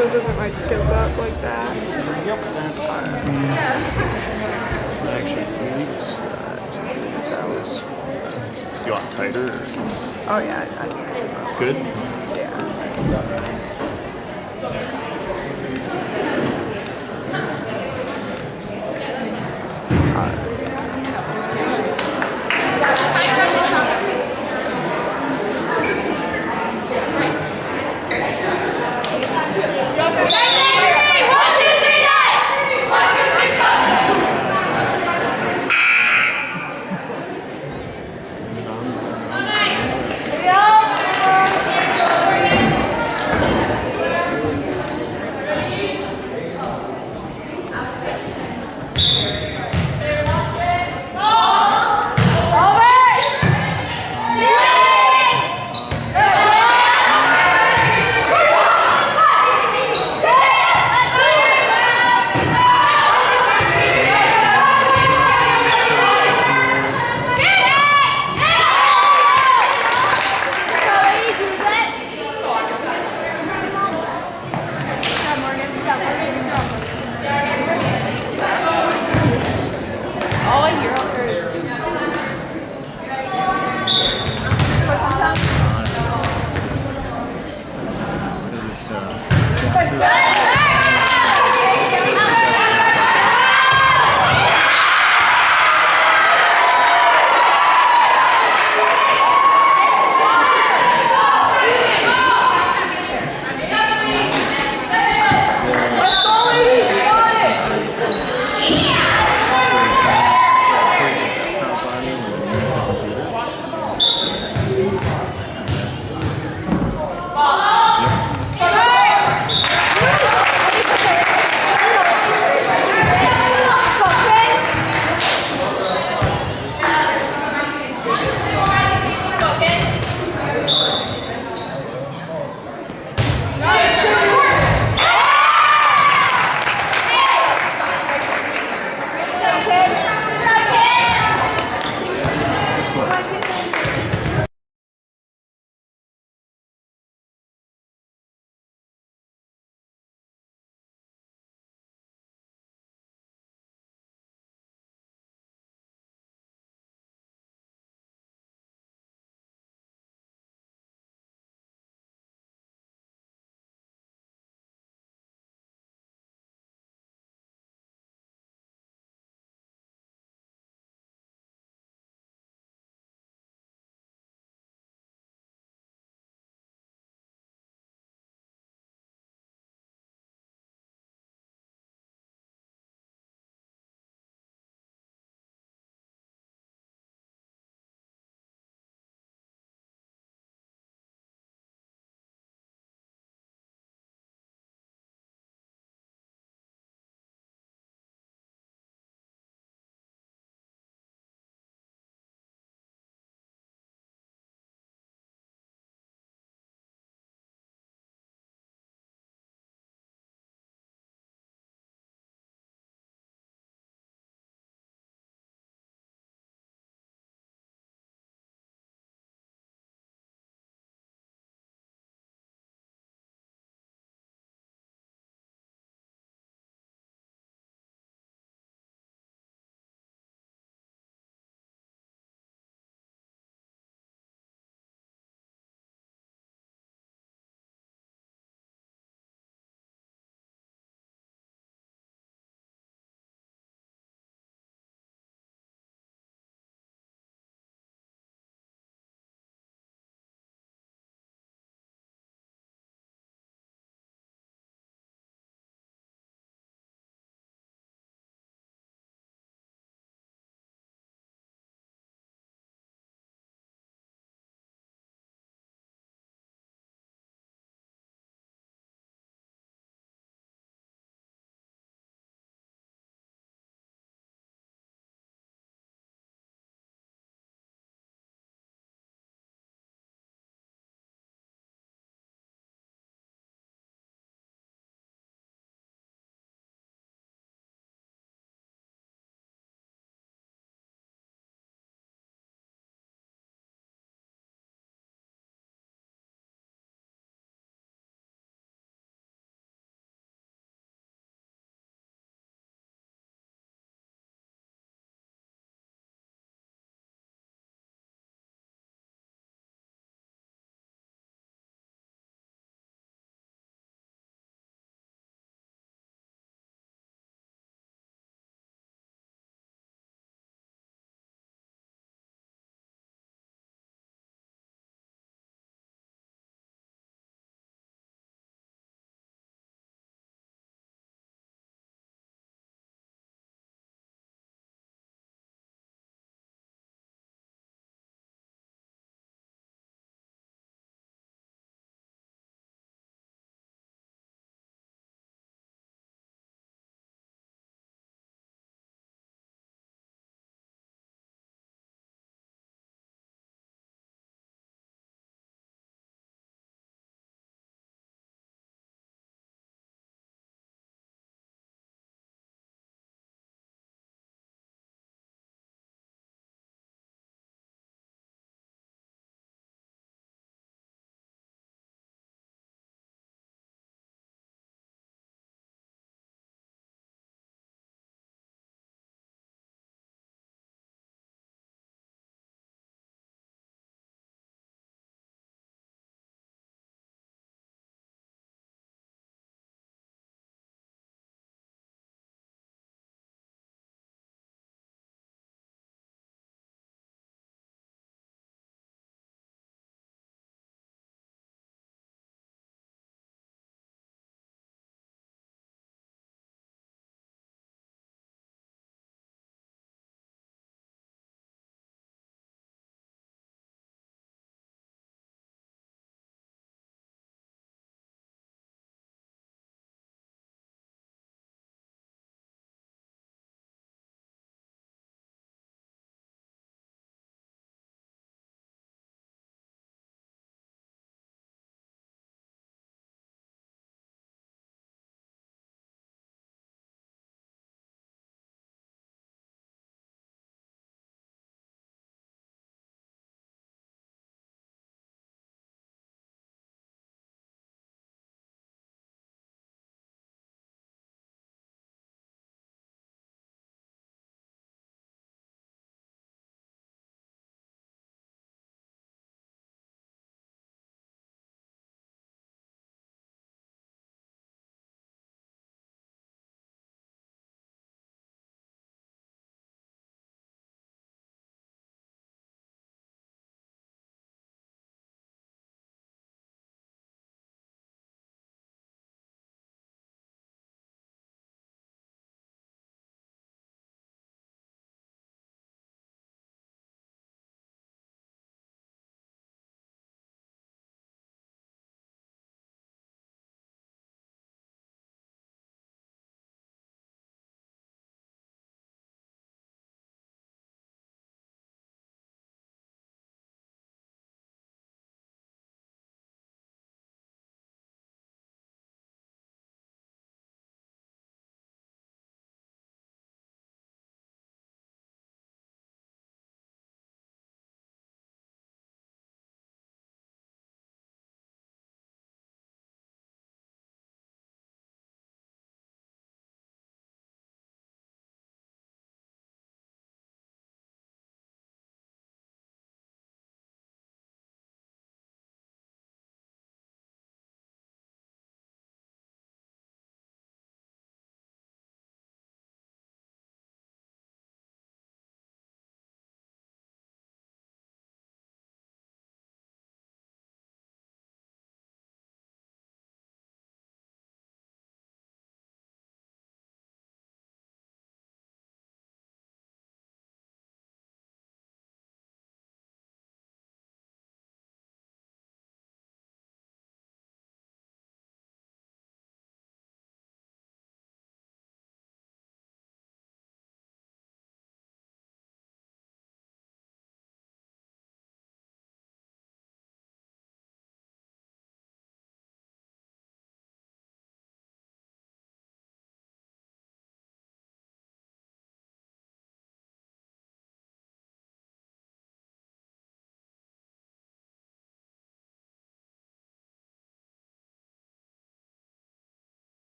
so it doesn't like tip up like that. Yep, that's actually believes that was. You want tighter? Or? Oh yeah, I can. Good? Yeah.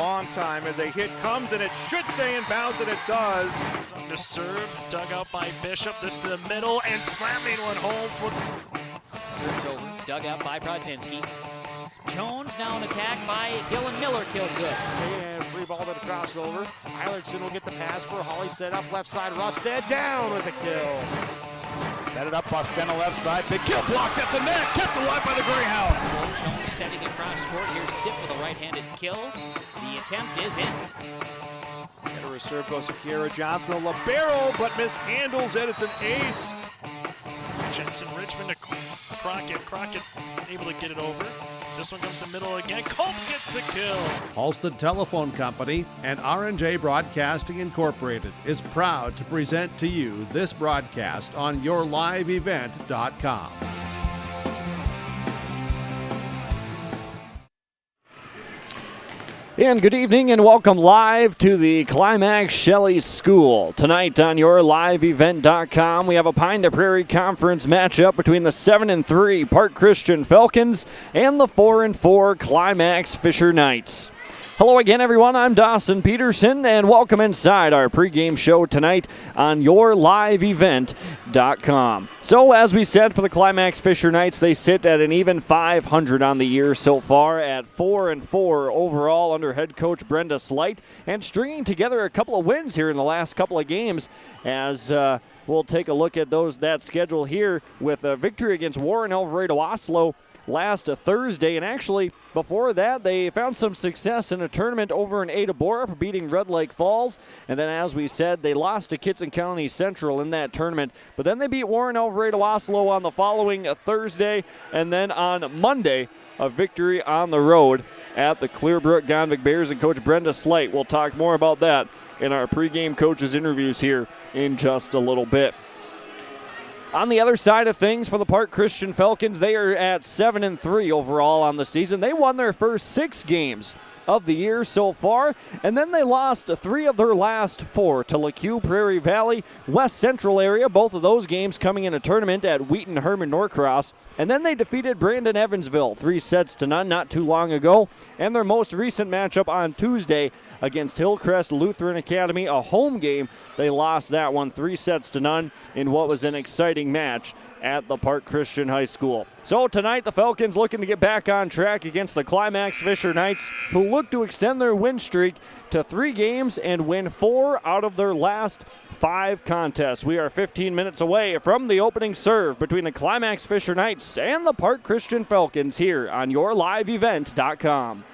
long time as a hit comes, and it should stay in bounds, and it does. The serve, dug out by Bishop. This to the middle, and slamming one home. Serves over, dug out by Brodzinski. Jones now an attack by Dylan Miller, killed good. And free ball to the crossover. Eilertson will get the pass for Hawley, set up left side. Rusted down with the kill. Set it up, Bostena left side. Big kill blocked at the net, kept alive by the Greyhounds. Jones setting across court. Here's Sip with a right-handed kill. The attempt is in. And a serve goes to Kiera Johnson, a libero, but mishandles it. It's an ace. Jensen Richmond to Crockett. Crockett able to get it over. This one comes to the middle again. Cope gets the kill. Halstead Telephone Company and R&J Broadcasting Incorporated is proud to present to you this broadcast on yourliveevent.com. And good evening and welcome live to the Climax Shelley School. Tonight on yourliveevent.com, we have a Pine to Prairie Conference matchup between the 7-3 Park Christian Falcons and the 4-4 Climax-Fisher Knights. Hello again, everyone. I'm Dawson Peterson, and welcome inside our pregame show tonight on yourliveevent.com. So, as we said, for the Climax-Fisher Knights, they sit at an even 500 on the year so far at 4-4 overall under head coach Brenda Slight, and stringing together a couple of wins here in the last couple of games as we'll take a look at that schedule here with a victory against Warren Alvarado Oslo last Thursday, and actually before that they found some success in a tournament over in Ada Borup, beating Red Lake Falls, and then as we said they lost to Kitson County Central in that tournament, but then they beat Warren Alvarado Oslo on the following Thursday, and then on Monday a victory on the road at the Clearbrook Gonvick Bears, and Coach Brenda Slight will talk more about that in our pregame coaches interviews here in just a little bit. On the other side of things, for the Park Christian Falcons, they are at 7-3 overall on the season. They won their first 6 games of the year so far, and then they lost 3 of their last 4 to LeCue, Prairie Valley, West Central area, both of those games coming in a tournament at Wheaton Herman Norcross, and then they defeated Brandon Evansville 3-0 not too long ago, and their most recent matchup on Tuesday against Hillcrest Lutheran Academy, a home game, they lost that one 3-0 in what was an exciting match at the Park Christian High School. So tonight the Falcons looking to get back on track against the Climax-Fisher Knights, who look to extend their win streak to 3 games and win 4 out of their last 5 contests. We are 15 minutes away from the opening serve between the Climax-Fisher Knights and the Park Christian Falcons here on yourliveevent.com.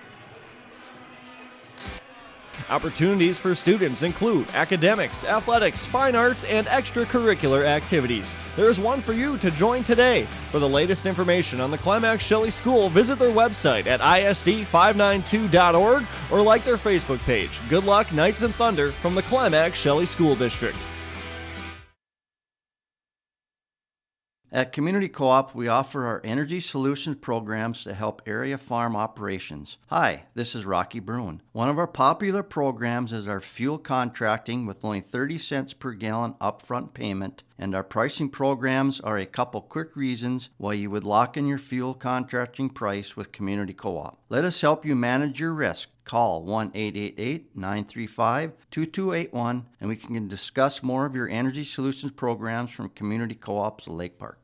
Opportunities for students include academics, athletics, fine arts, and extracurricular activities. There is one for you to join today. For the latest information on the Climax Shelley School, visit their website at isd592.org or like their Facebook page. Good luck, Knights and Thunder, from the Climax Shelley School District. At Community Co-op, we offer our energy solutions programs to help area farm operations. Hi, this is Rocky Bruin. One of our popular programs is our fuel contracting with only 30 cents per gallon upfront payment, and our pricing programs are a couple quick reasons why you would lock in your fuel contracting price with Community Co-op. Let us help you manage your risk. Call 1-888-935-2281 and we can discuss more of your energy solutions programs from Community Co-op's Lake Park.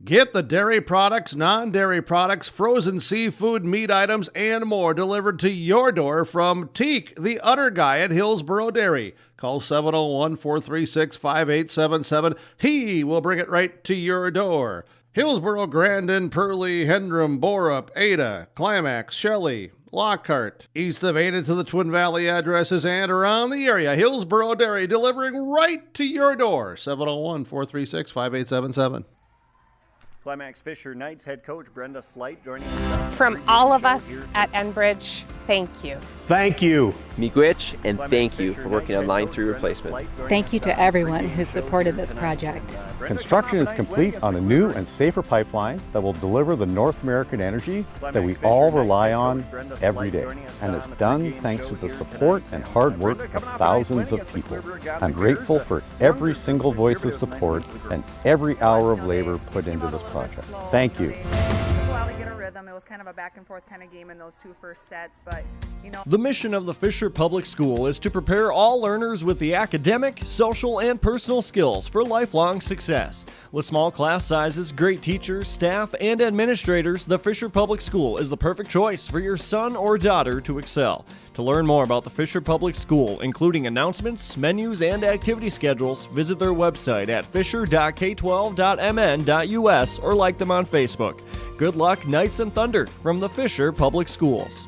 Get the dairy products, non-dairy products, frozen seafood, meat items, and more delivered to your door from Teak, the Udder Guy at Hillsboro Dairy. Call 701-436-5877. He will bring it right to your door. Hillsboro, Grandin, Pearlie, Hendrum, Borup, Ada, Climax, Shelley, Lockhart, east of Ada to the Twin Valley addresses and around the area. Hillsboro Dairy delivering right to your door. 701-436-5877. Climax-Fisher Knights head coach Brenda Slight joining us. From all of us at Enbridge, thank you. Thank you, Miigwech, and thank you for working on Line 3 replacement. Thank you to everyone who supported this project. Construction is complete on a new and safer pipeline that will deliver the North American energy that we all rely on every day. And it's done thanks to the support and hard work of thousands of people. I'm grateful for every single voice of support and every hour of labor put into this project. Thank you. rhythm. It was kind of a back and forth kind of game in those 2 first sets, but The mission of the Fisher Public School is to prepare all learners with the academic, social, and personal skills for lifelong success. With small class sizes, great teachers, staff, and administrators, the Fisher Public School is the perfect choice for your son or daughter to excel. To learn more about the Fisher Public School, including announcements, menus, and activity schedules, visit their website at fisher.k12.mn.us or like them on Facebook. Good luck, Knights and Thunder, from the Fisher Public Schools.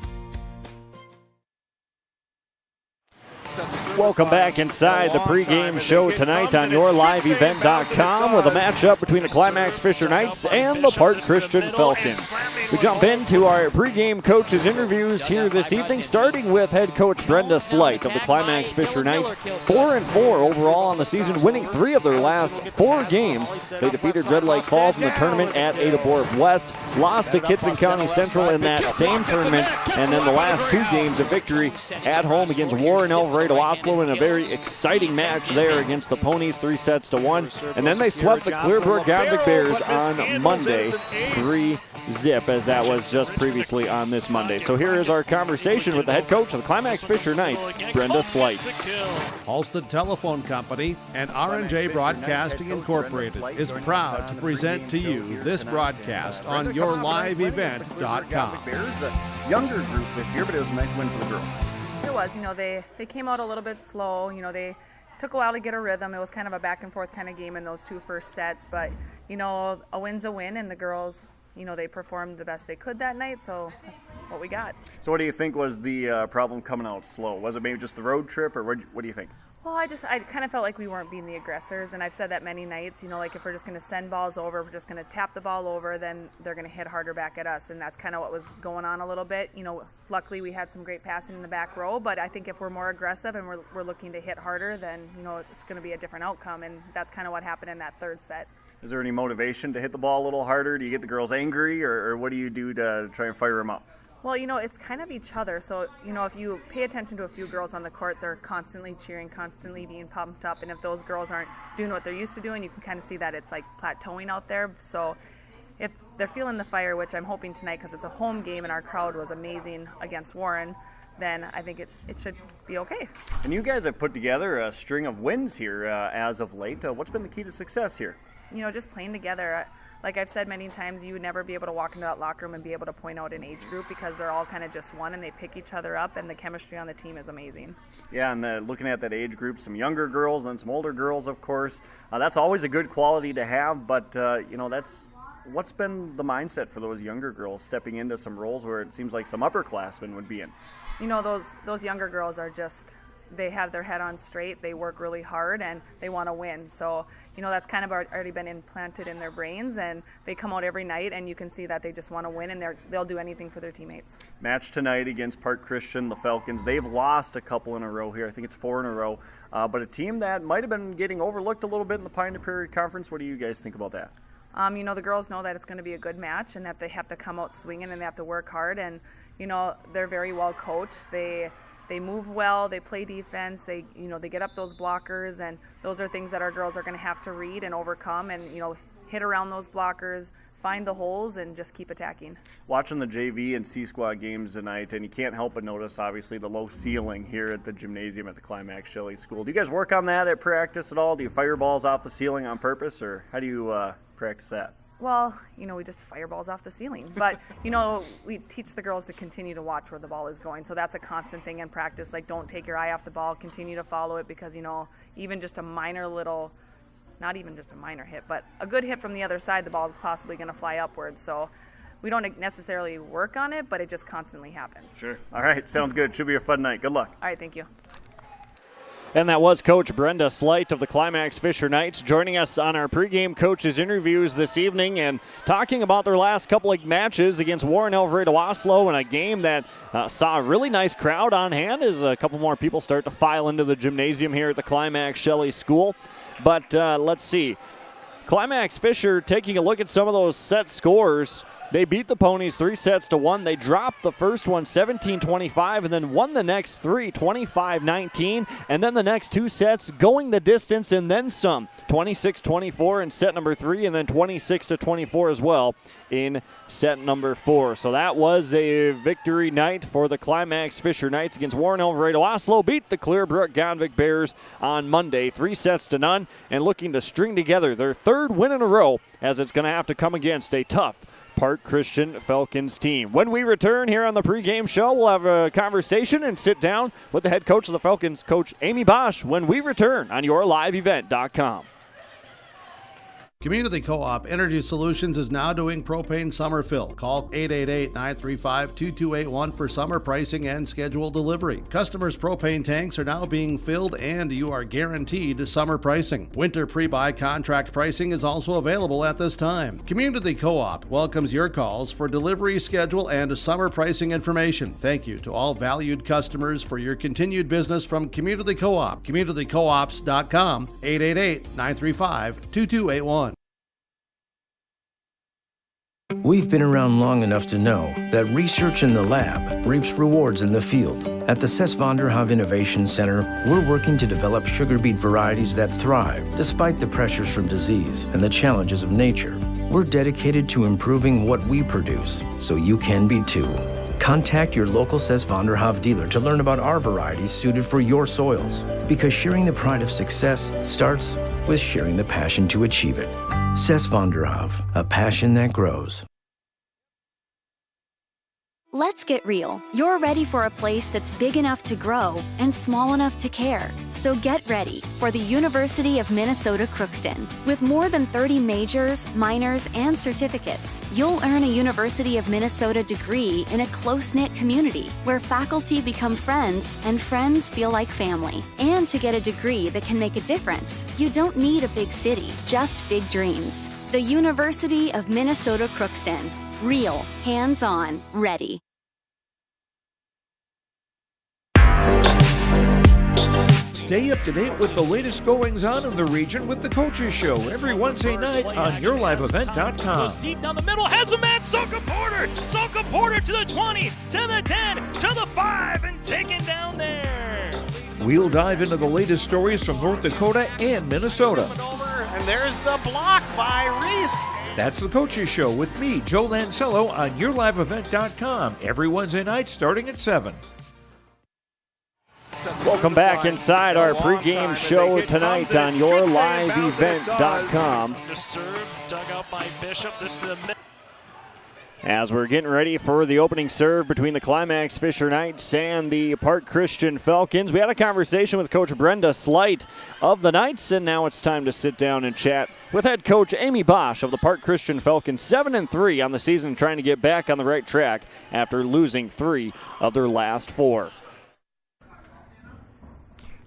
Welcome back inside the pregame show tonight on YourLiveEvent.com with a matchup between the Climax-Fisher Knights and the Park Christian Falcons. We jump into our pregame coaches interviews here this evening, starting with head coach Brenda Slight of the Climax-Fisher Knights. 4-4 overall on the season, winning 3 of their last 4 games. They defeated Red Lake Falls in the tournament at Ada Borg West, lost to Kitson County Central in that same tournament, and then the last 2 games of victory at home against Warren Alvarado Oslo in a very exciting match there against the Ponies, 3-1. And then they swept the Clearbrook Godvic Bears on Monday, 3-0, as that was just previously on this Monday. So here is our conversation with the head coach of the Climax-Fisher Knights, Brenda Slight. Halstead Telephone Company and R&J Broadcasting Incorporated is proud to present to you this broadcast on YourLiveEvent.com. Bears, a younger group this year, but it was a nice win for the girls. it was, they came out a little bit slow. They took a while to get a rhythm. It was kind of a back and forth kind of game in those 2 first sets, but a win's a win, and the girls, they performed the best they could that night, so that's what we got. So what do you think was the problem coming out slow? Was it maybe just the road trip, or what do you think? Well, I kind of felt like we weren't being the aggressors, and I've said that many nights, like if we're just going to send balls over, if we're just going to tap the ball over, then they're going to hit harder back at us, and that's kind of what was going on a little bit. Luckily we had some great passing in the back row, but I think if we're more aggressive and we're looking to hit harder, then, it's going to be a different outcome, and that's kind of what happened in that 3rd set. Is there any motivation to hit the ball a little harder? Do you get the girls angry, or what do you do to try and fire them up? Well, it's kind of each other. So, if you pay attention to a few girls on the court, they're constantly cheering, constantly being pumped up. And if those girls aren't doing what they're used to doing, you can kind of see that it's like plateauing out there. So if they're feeling the fire, which I'm hoping tonight because it's a home game and our crowd was amazing against Warren, then I think it should be okay. And you guys have put together a string of wins here as of late. What's been the key to success here? Just playing together. Like I've said many times, you would never be able to walk into that locker room and be able to point out an age group because they're all kind of just one and they pick each other up, and the chemistry on the team is amazing. Yeah, and looking at that age group, some younger girls and some older girls, of course. That's always a good quality to have, but, that's what's been the mindset for those younger girls stepping into some roles where it seems like some upperclassmen would be in? Those younger girls are just, they have their head on straight, they work really hard, and they want to win. So, that's kind of already been implanted in their brains, and they come out every night, and you can see that they just want to win, and they'll do anything for their teammates. Match tonight against Park Christian, the Falcons. They've lost a couple in a row here. I think it's 4 in a row. But a team that might have been getting overlooked a little bit in the Pioneer Prairie Conference. What do you guys think about that? The girls know that it's going to be a good match and that they have to come out swinging and they have to work hard, and, they're very well coached. They move well, they play defense, they get up those blockers, and those are things that our girls are going to have to read and overcome and, hit around those blockers, find the holes, and just keep attacking. Watching the JV and C-Squad games tonight, and you can't help but notice, obviously, the low ceiling here at the gymnasium at the Climax Shelley School. Do you guys work on that at practice at all? Do you fire balls off the ceiling on purpose, or how do you practice that? Well, we just fire balls off the ceiling. But, we teach the girls to continue to watch where the ball is going. So that's a constant thing in practice. Like, don't take your eye off the ball. Continue to follow it because, even just a minor little, not even just a minor hit, but a good hit from the other side, the ball is possibly going to fly upwards. So we don't necessarily work on it, but it just constantly happens. Sure. All right. Sounds good. Should be a fun night. Good luck. All right. Thank you. And that was Coach Brenda Slight of the Climax-Fisher Knights joining us on our pregame coaches interviews this evening and talking about their last couple of matches against Warren Alvarado Oslo in a game that saw a really nice crowd on hand as a couple more people start to file into the gymnasium here at the Climax Shelley School. But let's see. Climax-Fisher taking a look at some of those set scores. They beat the Ponies 3-1. They dropped the first one 17-25 and then won the next three 25-19. And then the next two sets going the distance and then some. 26-24 in set number 3 and then 26-24 as well in set number 4. So that was a victory night for the Climax-Fisher Knights against Warren Alvarado. Oslo beat the Clearbrook Gonvik Bears on Monday 3-0 and looking to string together their third win in a row as it's going to have to come against a tough Park Christian Falcons team. When we return here on the pregame show, we'll have a conversation and sit down with the head coach of the Falcons, Coach Amy Bosch, when we return on yourliveevent.com. Community Co-op Energy Solutions is now doing propane summer fill. Call 888-935-2281 for summer pricing and scheduled delivery. Customers' propane tanks are now being filled and you are guaranteed summer pricing. Winter pre-buy contract pricing is also available at this time. Community Co-op welcomes your calls for delivery schedule and summer pricing information. Thank you to all valued customers for your continued business from Community Co-op. CommunityCoops.com, 888-935-2281. We've been around long enough to know that research in the lab reaps rewards in the field. At the Cess van der Haaf Innovation Center, we're working to develop sugar beet varieties that thrive despite the pressures from disease and the challenges of nature. We're dedicated to improving what we produce, so you can be too. Contact your local Cess van der Haaf dealer to learn about our varieties suited for your soils. Because sharing the pride of success starts with sharing the passion to achieve it. Cess van der Haaf, a passion that grows. Let's get real. You're ready for a place that's big enough to grow and small enough to care. So get ready for the University of Minnesota Crookston. With more than 30 majors, minors, and certificates, you'll earn a University of Minnesota degree in a close-knit community where faculty become friends and friends feel like family. And to get a degree that can make a difference, you don't need a big city, just big dreams. The University of Minnesota Crookston. Real, hands-on, ready. Stay up to date with the latest goings-on in the region with the Coaches Show every Wednesday night on yourliveevent.com. Goes deep down the middle, has a man, Soka Porter! Soka Porter to the 20, to the 10, to the 5, and taken down there. We'll dive into the latest stories from North Dakota and Minnesota. And there's the block by Reese. That's the Coaches Show with me, Joe Lancello, on yourliveevent.com every Wednesday night starting at 7. Welcome back inside our pregame show tonight on yourliveevent.com. The serve dug out by Bishop. This to the middle. As we're getting ready for the opening serve between the Climax-Fisher Knights and the Park Christian Falcons, we had a conversation with Coach Brenda Slight of the Knights, and now it's time to sit down and chat with head coach Amy Bosch of the Park Christian Falcons, 7-3 on the season, trying to get back on the right track after losing 3 of their last 4.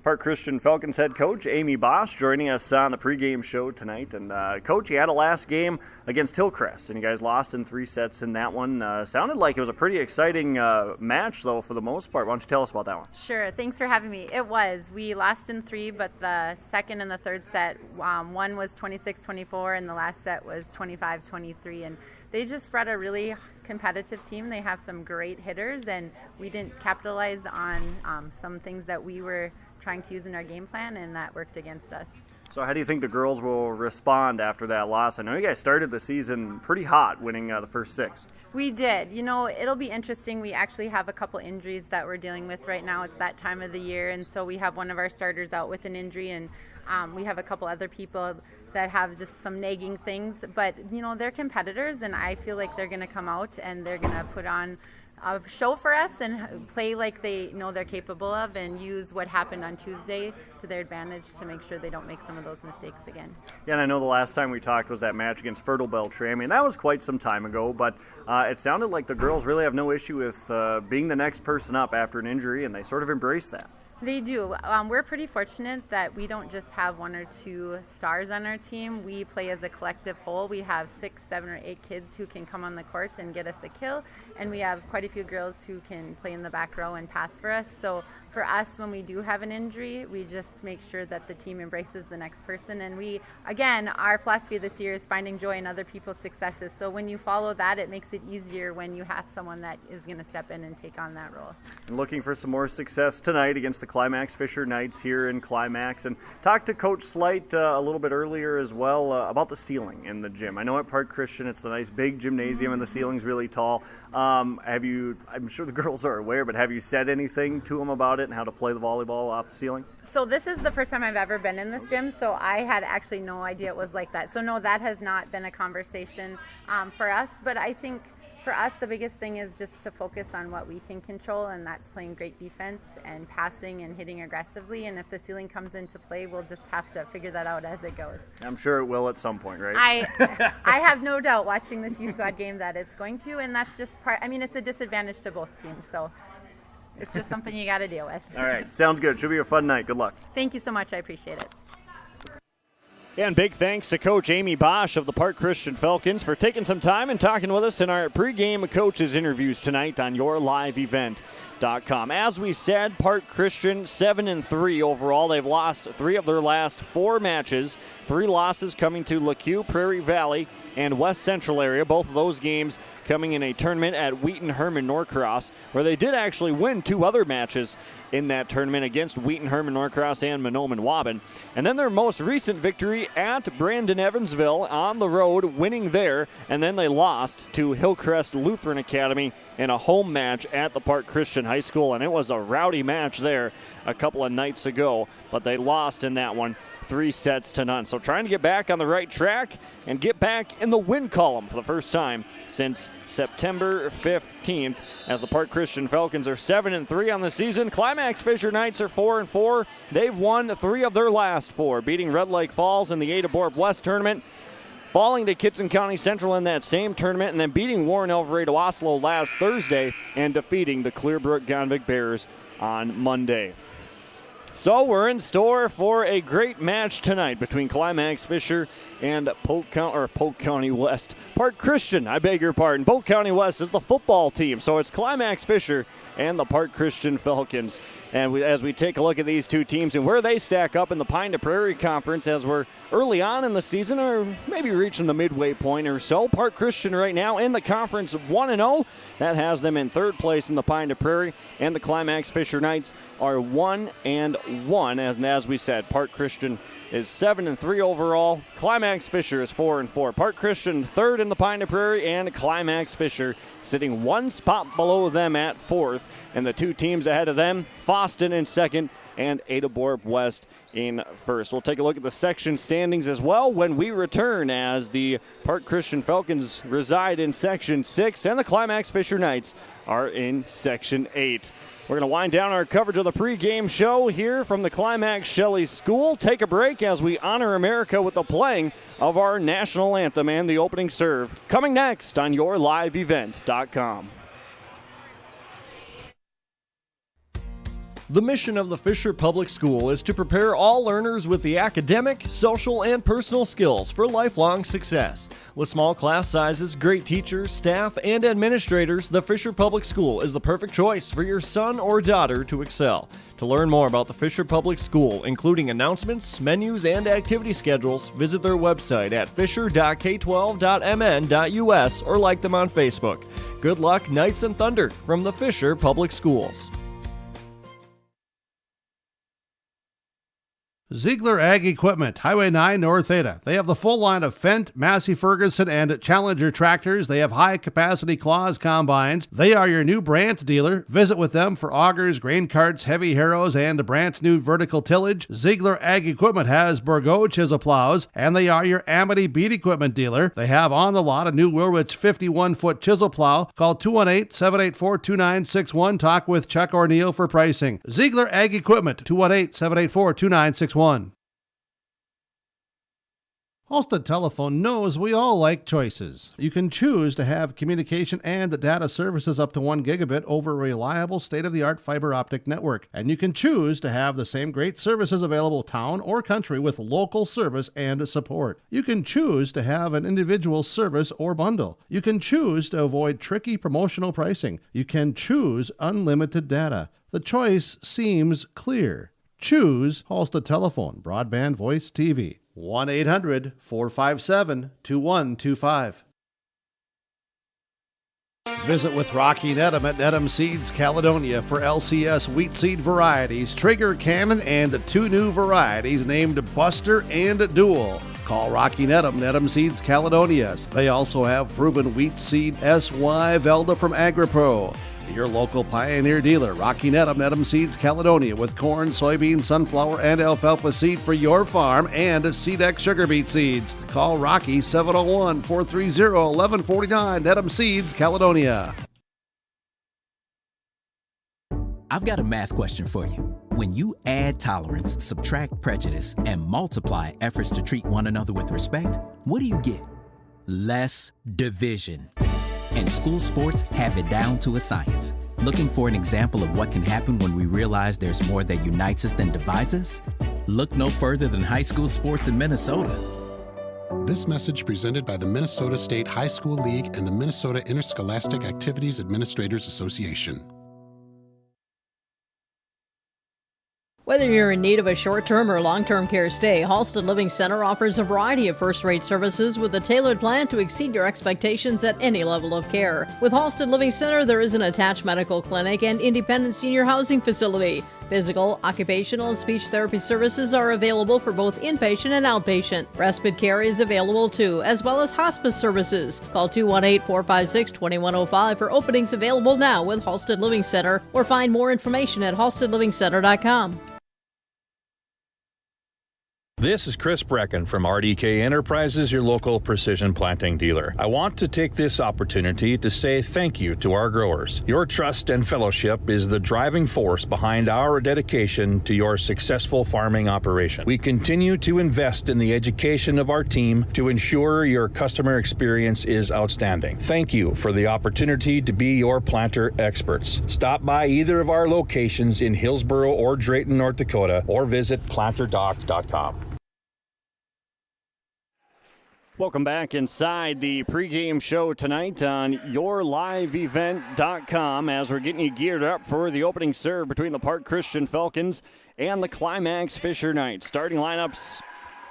Park Christian Falcons head coach Amy Bosch joining us on the pregame show tonight. And Coach, you had a last game against Hillcrest, and you guys lost in 3 sets in that one. Sounded like it was a pretty exciting match, though, for the most part. Why don't you tell us about that one? Sure. Thanks for having me. It was. We lost in 3, but the second and the third set, one was 26-24, and the last set was 25-23. And they just brought a really competitive team. They have some great hitters, and we didn't capitalize on some things that we were trying to use in our game plan, and that worked against us. So how do you think the girls will respond after that loss? I know you guys started the season pretty hot, winning the first 6. We did. You know, it'll be interesting. We actually have a couple injuries that we're dealing with right now. It's that time of the year, and so we have one of our starters out with an injury, and we have a couple other people that have just some nagging things. But, you know, they're competitors, and I feel like they're going to come out and they're going to put on a show for us and play like they know they're capable of, and use what happened on Tuesday to their advantage to make sure they don't make some of those mistakes again. Yeah, and I know the last time we talked was that match against Fertile Beltrami, and that was quite some time ago, but it sounded like the girls really have no issue with being the next person up after an injury, and they sort of embraced that. They do. We're pretty fortunate that we don't just have 1 or 2 stars on our team. We play as a collective whole. We have 6, 7, or 8 kids who can come on the court and get us a kill, and we have quite a few girls who can play in the back row and pass for us. So for us, when we do have an injury, we just make sure that the team embraces the next person. And we, again, our philosophy this year is finding joy in other people's successes. So when you follow that, it makes it easier when you have someone that is going to step in and take on that role. And looking for some more success tonight against the Climax-Fisher Knights here in Climax. And talked to Coach Slight a little bit earlier as well about the ceiling in the gym. I know at Park Christian it's a nice big gymnasium and the ceiling's really tall. I'm sure the girls are aware, but have you said anything to them about it and how to play the volleyball off the ceiling? So this is the first time I've ever been in this gym, so I had actually no idea it was like that. So no, that has not been a conversation for us, but I think for us the biggest thing is just to focus on what we can control, and that's playing great defense and passing and hitting aggressively. And if the ceiling comes into play, we'll just have to figure that out as it goes. I'm sure it will at some point, right? I have no doubt watching this U Squad game that it's going to, and that's just part. I mean, it's a disadvantage to both teams, so it's just something you got to deal with. All right, sounds good. Should be a fun night. Good luck. Thank you so much. I appreciate it. And big thanks to Coach Amy Bosch of the Park Christian Falcons for taking some time and talking with us in our pregame coaches interviews tonight on YourLiveEvent.com. As we said, Park Christian 7-3 overall. They've lost 3 of their last 4 matches. 3 losses coming to LeCue, Prairie Valley, and West Central area. Both of those games coming in a tournament at Wheaton Herman Norcross, where they did actually win 2 other matches in that tournament against Wheaton Herman Norcross and Mahnomen Waban. And then their most recent victory at Brandon Evansville on the road, winning there, and then they lost to Hillcrest Lutheran Academy in a home match at the Park Christian High School, and it was a rowdy match there a couple of nights ago, but they lost in that one 3-0. So trying to get back on the right track and get back in the win column for the first time since September 15th, as the Park Christian Falcons are 7-3 on the season. Climax-Fisher Knights are 4-4. They've won 3 of their last 4, beating Red Lake Falls in the Ada Borb West tournament, falling to Kitson County Central in that same tournament, and then beating Warren Alvarado Oslo last Thursday and defeating the Clearbrook Gonvik Bears on Monday. So we're in store for a great match tonight between Climax-Fisher and Polk County West. Park Christian, I beg your pardon. Polk County West is the football team, so it's Climax-Fisher and the Park Christian Falcons. And as we take a look at these two teams and where they stack up in the Pine to Prairie Conference as we're early on in the season, or maybe reaching the midway point or so. Park Christian right now in the conference 1-0. That has them in 3rd place in the Pine to Prairie. And the Climax-Fisher Knights are 1-1. As we said, Park Christian is 7-3 overall. Climax-Fisher is 4-4. Park Christian 3rd in the Pine to Prairie, and Climax-Fisher sitting 1 spot below them at 4th. And the 2 teams ahead of them, Fosston in 2nd and Ada Borb West in 1st. We'll take a look at the section standings as well when we return, as the Park Christian Falcons reside in Section 6 and the Climax-Fisher Knights are in Section 8. We're going to wind down our coverage of the pregame show here from the Climax Shelley School. Take a break as we honor America with the playing of our national anthem and the opening serve. Coming next on YourLiveEvent.com. The mission of the Fisher Public School is to prepare all learners with the academic, social, and personal skills for lifelong success. With small class sizes, great teachers, staff, and administrators, the Fisher Public School is the perfect choice for your son or daughter to excel. To learn more about the Fisher Public School, including announcements, menus, and activity schedules, visit their website at fisher.k12.mn.us or like them on Facebook. Good luck, Knights and Thunder, from the Fisher Public Schools. Ziegler Ag Equipment, Highway 9 North Ada. They have the full line of Fendt, Massey Ferguson, and Challenger tractors. They have high-capacity Claas combines. They are your new Brandt dealer. Visit with them for augers, grain carts, heavy harrows, and Brandt's new vertical tillage. Ziegler Ag Equipment has Bourgault chisel plows, and they are your Amity beet equipment dealer. They have on the lot a new Wilrich 51-foot chisel plow. Call 218-784-2961. Talk with Chuck or Neil for pricing. Ziegler Ag Equipment, 218-784-2961. Halstead Telephone knows we all like choices. You can choose to have communication and data services up to 1 gigabit over a reliable state-of-the-art fiber optic network. And you can choose to have the same great services available town or country with local service and support. You can choose to have an individual service or bundle. You can choose to avoid tricky promotional pricing. You can choose unlimited data. The choice seems clear. Choose Halstead Telephone, broadband voice TV. 1-800-457-2125. Visit with Rocky Nedham at Nedham Seeds Caledonia for LCS wheat seed varieties, Trigger Cannon, and 2 new varieties named Buster and Dual. Call Rocky Nedham, Nedham Seeds Caledonia. They also have proven wheat seed SY Velda from AgriPro. Your local Pioneer dealer, Rocky Nedham, Nedham Seeds Caledonia, with corn, soybean, sunflower, and alfalfa seed for your farm and Seedex sugar beet seeds. Call Rocky 701-430-1149, Nedham Seeds Caledonia. I've got a math question for you. When you add tolerance, subtract prejudice, and multiply efforts to treat one another with respect, what do you get? Less division. And school sports have it down to a science. Looking for an example of what can happen when we realize there's more that unites us than divides us? Look no further than high school sports in Minnesota. This message presented by the Minnesota State High School League and the Minnesota Interscholastic Activities Administrators Association. Whether you're in need of a short-term or long-term care stay, Halstead Living Center offers a variety of first-rate services with a tailored plan to exceed your expectations at any level of care. With Halstead Living Center, there is an attached medical clinic and independent senior housing facility. Physical, occupational, and speech therapy services are available for both inpatient and outpatient. Respite care is available too, as well as hospice services. Call 218-456-2105 for openings available now with Halstead Living Center, or find more information at halsteadlivingcenter.com. This is Chris Brecken from RDK Enterprises, your local precision planting dealer. I want to take this opportunity to say thank you to our growers. Your trust and fellowship is the driving force behind our dedication to your successful farming operation. We continue to invest in the education of our team to ensure your customer experience is outstanding. Thank you for the opportunity to be your planter experts. Stop by either of our locations in Hillsboro or Drayton, North Dakota, or visit planterdoc.com. Welcome back inside the pregame show tonight on yourliveevent.com as we're getting you geared up for the opening serve between the Park Christian Falcons and the Climax-Fisher Knights. Starting lineups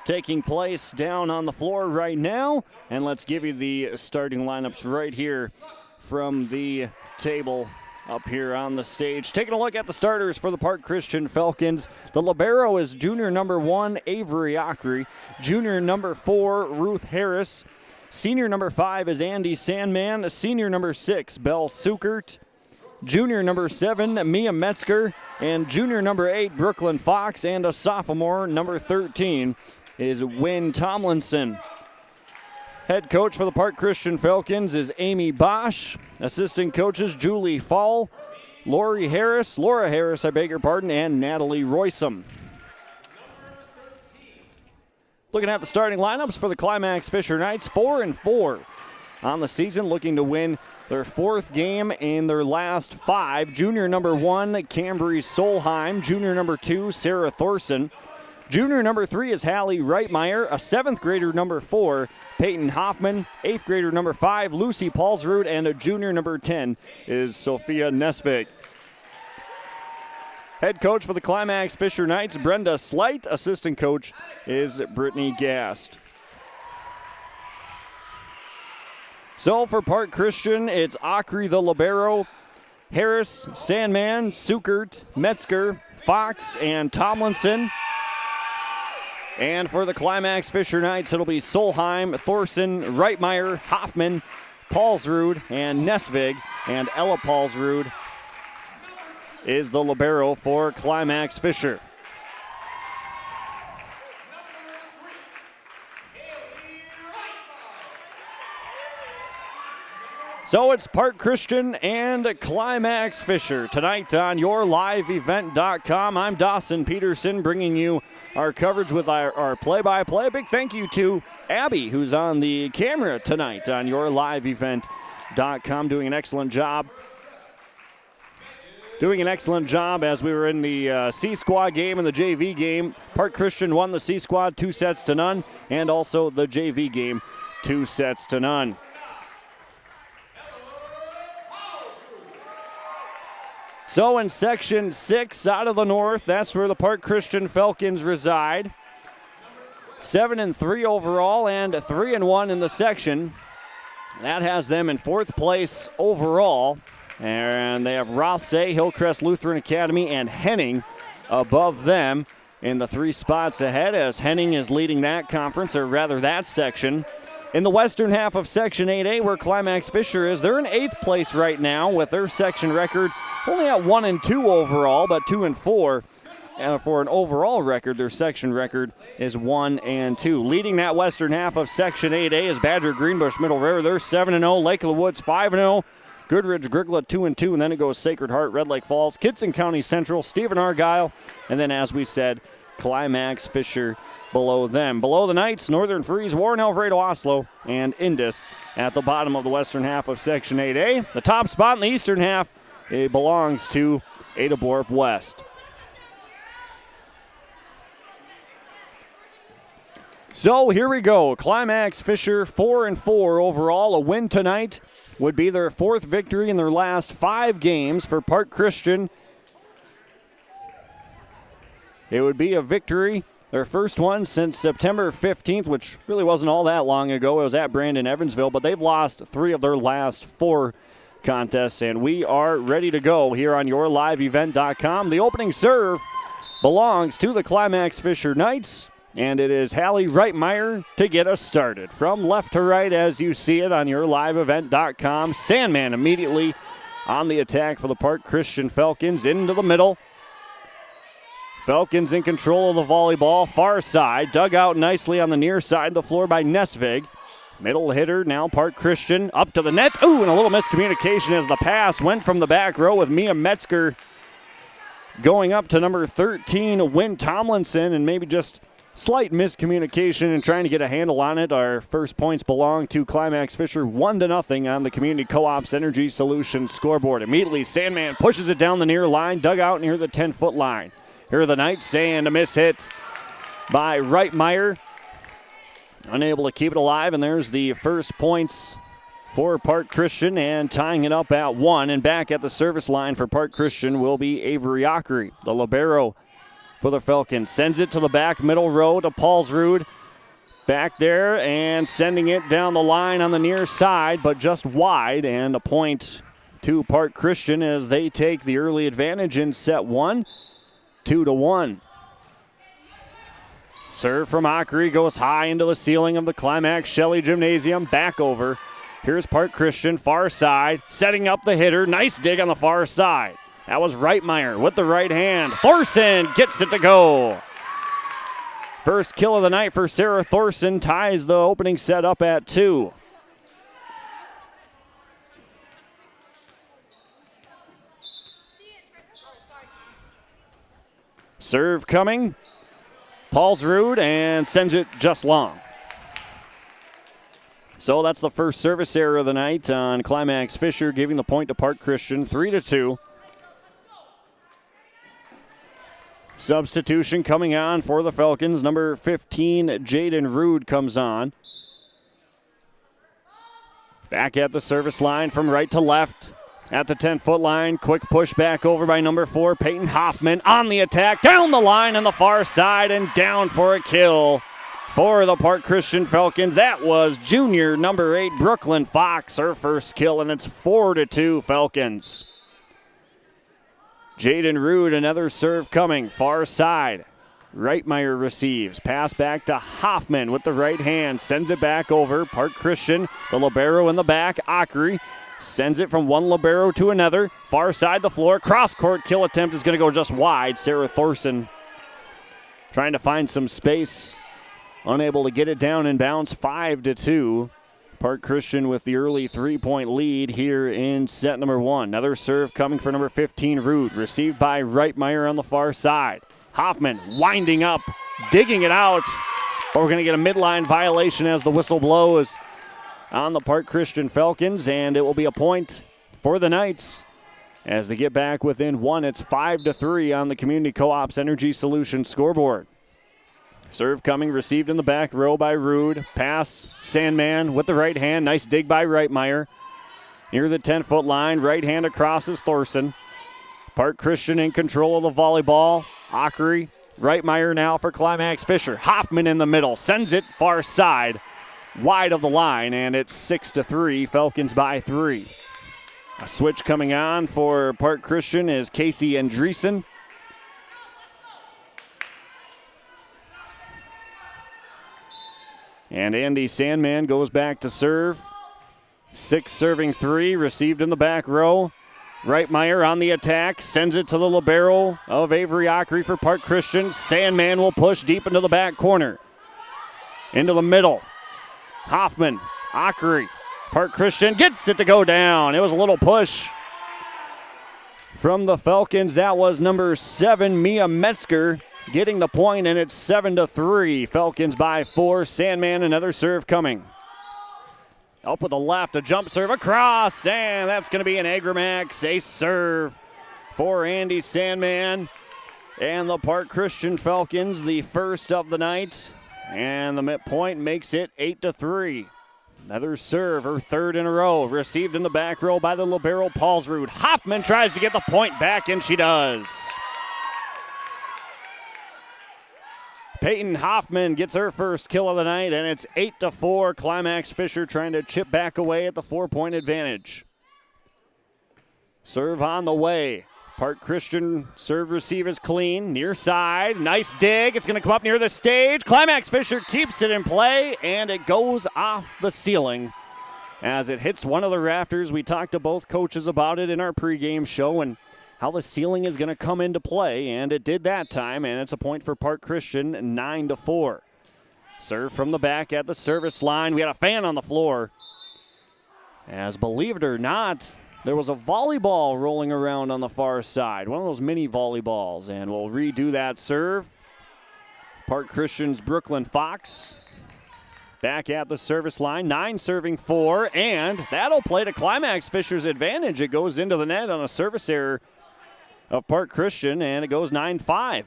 taking place down on the floor right now, and let's give you the starting lineups right here from the table up here on the stage. Taking a look at the starters for the Park Christian Falcons. The libero is junior number 1, Avery Ockery. Junior number 4, Ruth Harris. Senior number 5 is Andy Sandman. Senior number 6, Belle Sukert. Junior number 7, Mia Metzger. And junior number 8, Brooklyn Fox. And a sophomore, number 13, is Wynn Tomlinson. Head coach for the Park Christian Falcons is Amy Bosch. Assistant coaches Julie Fall, Laura Harris, and Natalie Roysam. Looking at the starting lineups for the Climax-Fisher Knights, 4-4 on the season, looking to win their 4th game in their last 5. Junior number 1, Cambry Solheim. Junior number 2, Sarah Thorson. Junior number 3 is Hallie Reitmeyer. A 7th grader number 4, Peyton Hoffman. 8th grader number 5, Lucy Paulsrud. And a junior number 10 is Sophia Nesvig. Head coach for the Climax-Fisher Knights, Brenda Slight. Assistant coach is Brittany Gast. So for Park Christian, it's Ockery the libero, Harris, Sandman, Sukert, Metzger, Fox, and Tomlinson. And for the Climax-Fisher Knights, it'll be Solheim, Thorson, Reitmeyer, Hoffman, Paulsrud, and Nesvig. And Ella Paulsrud is the libero for Climax-Fisher. So it's Park Christian and Climax-Fisher tonight on yourliveevent.com. I'm Dawson Peterson bringing you our coverage with our play-by-play. A big thank you to Abby, who's on the camera tonight on YourLiveEvent.com, doing an excellent job. As we were in the C-Squad game and the JV game. Park Christian won the C-Squad 2-0, and also the JV game 2-0. So in Section 6 out of the north, that's where the Park Christian Falcons reside. 7-3 overall and 3-1 in the section. That has them in 4th place overall. And they have Rothsay, Hillcrest Lutheran Academy, and Henning above them in the 3 spots ahead, as Henning is leading that conference, or rather that section. In the western half of Section 8A, where Climax-Fisher is, they're in 8th place right now with their section record only at 1-2 overall, but 2-4. For an overall record, their section record is 1-2. Leading that western half of Section 8A is Badger Greenbush Middle River. They're 7-0. Lake of the Woods 5-0. Goodridge Grigla 2-2, and then it goes Sacred Heart, Red Lake Falls, Kitson County Central, Stephen Argyle, and then, as we said, Climax-Fisher below them. Below the Knights, Northern Freeze, Warren Alfredo Oslo, and Indus at the bottom of the western half of Section 8A. The top spot in the eastern half, it belongs to Adaborp West. So here we go. Climax-Fisher 4-4 overall. A win tonight would be their 4th victory in their last 5 games. For Park Christian, it would be a victory, their first one since September 15th, which really wasn't all that long ago. It was at Brandon Evansville, but they've lost 3 of their last 4 contests, and we are ready to go here on YourLiveEvent.com. The opening serve belongs to the Climax-Fisher Knights, and it is Hallie Reitmeyer to get us started. From left to right, as you see it on YourLiveEvent.com. Sandman immediately on the attack for the Park Christian Falcons, into the middle. Falcons in control of the volleyball. Far side, dug out nicely on the near side of the floor by Nesvig. Middle hitter, now Park Christian, up to the net. Ooh, and a little miscommunication as the pass went from the back row with Mia Metzger going up to number 13, Wynn Tomlinson, and maybe just slight miscommunication and trying to get a handle on it. Our first points belong to Climax-Fisher, 1-0 on the Community Co-op's Energy Solutions scoreboard. Immediately, Sandman pushes it down the near line, dug out near the 10-foot line. Here are the Knights, and a miss hit by Reitmeyer. Unable to keep it alive, and there's the first points for Park Christian, and tying it up at 1. And back at the service line for Park Christian will be Avery Ockery, the libero for the Falcons. Sends it to the back middle row to Paulsrud. Back there and sending it down the line on the near side, but just wide. And a point to Park Christian as they take the early advantage in set 1, 2-1. Serve from Ockery goes high into the ceiling of the Climax Shelley Gymnasium. Back over. Here's Park Christian, far side, setting up the hitter. Nice dig on the far side. That was Reitmeyer with the right hand. Thorson gets it to go. First kill of the night for Sarah Thorson, ties the opening set up at 2. Serve coming. Paulsrud, and sends it just long. So that's the first service error of the night on Climax-Fisher, giving the point to Park Christian, 3-2. Substitution coming on for the Falcons. Number 15, Jaden Rude, comes on. Back at the service line from right to left. At the 10-foot line, quick push back over by number 4, Peyton Hoffman on the attack, down the line on the far side and down for a kill for the Park Christian Falcons. That was junior number 8, Brooklyn Fox, her first kill, and it's 4-2 Falcons. Jaden Rude, another serve coming, far side. Reitmeyer receives, pass back to Hoffman with the right hand, sends it back over. Park Christian, the libero in the back, Ockery. Sends it from one libero to another. Far side the floor. Cross-court kill attempt is going to go just wide. Sarah Thorson trying to find some space. Unable to get it down in bounds. 5-2. Park Christian with the early 3-point lead here in set number 1. Another serve coming for number 15, Rude. Received by Reitmeyer on the far side. Hoffman winding up digging it out. But we're going to get a midline violation as the whistle blows on the Park Christian Falcons, and it will be a point for the Knights as they get back within one. It's 5-3 on the Community Co-op's Energy Solutions scoreboard. Serve coming, received in the back row by Rude. Pass, Sandman with the right hand. Nice dig by Reitmeyer. Near the 10-foot line, right hand across is Thorson. Park Christian in control of the volleyball. Ockery, Reitmeyer now for Climax-Fisher. Hoffman in the middle, sends it far side, wide of the line, and it's 6-3, Falcons by 3. A switch coming on for Park Christian is Casey Andreessen. And Andy Sandman goes back to serve. 6 serving 3, received in the back row. Reitmeyer on the attack, sends it to the libero of Avery Ockery for Park Christian. Sandman will push deep into the back corner. Into the middle. Hoffman, Ockery, Park Christian gets it to go down. It was a little push from the Falcons. That was number 7, Mia Metzger, getting the point, and it's 7-3. Falcons by 4. Sandman, another serve coming. Up with the left, a jump serve across, and that's going to be an Agramax ace serve for Andy Sandman. And the Park Christian Falcons, the first of the night, and the point makes it 8-3. Another serve, her third in a row, received in the back row by the libero Paulsrud. Hoffman tries to get the point back, and she does. Peyton Hoffman gets her first kill of the night, and it's 8-4. Climax-Fisher trying to chip back away at the 4-point advantage. Serve on the way. Park Christian serve receive is clean. Near side. Nice dig. It's going to come up near the stage. Climax-Fisher keeps it in play, and it goes off the ceiling as it hits one of the rafters. We talked to both coaches about it in our pregame show and how the ceiling is going to come into play, and it did that time, and it's a point for Park Christian, 9-4. Serve from the back at the service line. We had a fan on the floor. As, believe it or not, there was a volleyball rolling around on the far side, one of those mini volleyballs, and we'll redo that serve. Park Christian's Brooklyn Fox back at the service line, 9 serving 4, and that'll play to Climax-Fisher's advantage. It goes into the net on a service error of Park Christian, and it goes 9-5.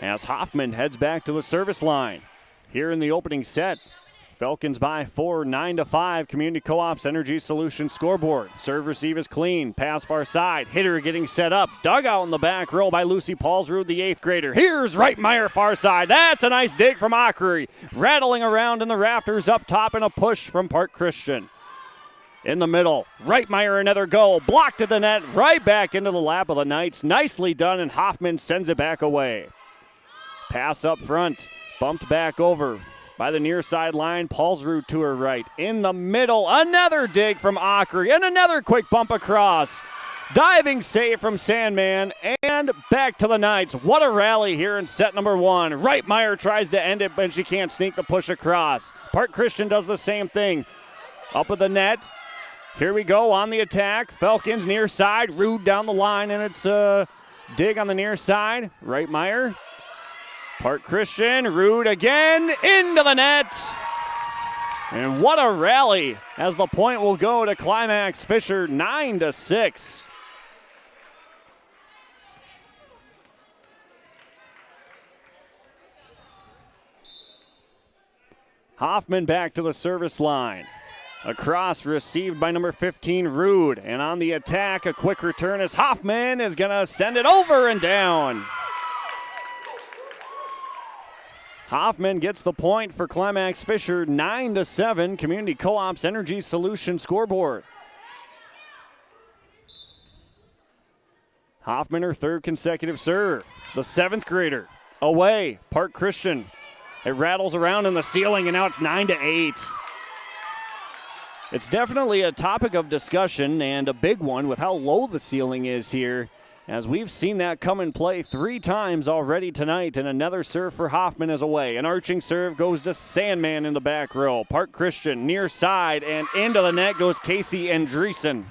As Hoffman heads back to the service line. Here in the opening set, Falcons by 4, 9-5. Community Co-op's Energy Solutions scoreboard. Serve receive is clean. Pass far side. Hitter getting set up. Dug out in the back row by Lucy Paulsrud, the 8th grader. Here's Reitmeyer far side. That's a nice dig from Ockery. Rattling around in the rafters up top, and a push from Park Christian. In the middle, Reitmeyer another go. Blocked at the net, right back into the lap of the Knights. Nicely done, and Hoffman sends it back away. Pass up front, bumped back over by the near sideline. Paulsrud to her right. In the middle, another dig from Ockery, and another quick bump across. Diving save from Sandman, and back to the Knights. What a rally here in set number 1. Reitmeyer tries to end it, but she can't sneak the push across. Park Christian does the same thing. Up at the net. Here we go on the attack. Falcons near side. Rude down the line, and it's a dig on the near side. Reitmeyer. Park Christian. Rude again. Into the net. And what a rally as the point will go to Climax-Fisher, 9-6. Hoffman back to the service line. Across, received by number 15, Rude. And on the attack, a quick return as Hoffman is going to send it over and down. Hoffman gets the point for Climax-Fisher, 9-7. Community Co-op's Energy Solutions scoreboard. Hoffman, her third consecutive serve. The 7th grader. Away, Park Christian. It rattles around in the ceiling, and now it's 9-8. It's definitely a topic of discussion, and a big one with how low the ceiling is here, as we've seen that come in play 3 times already tonight. And another serve for Hoffman is away. An arching serve goes to Sandman in the back row. Park Christian near side, and into the net goes Casey Andreessen.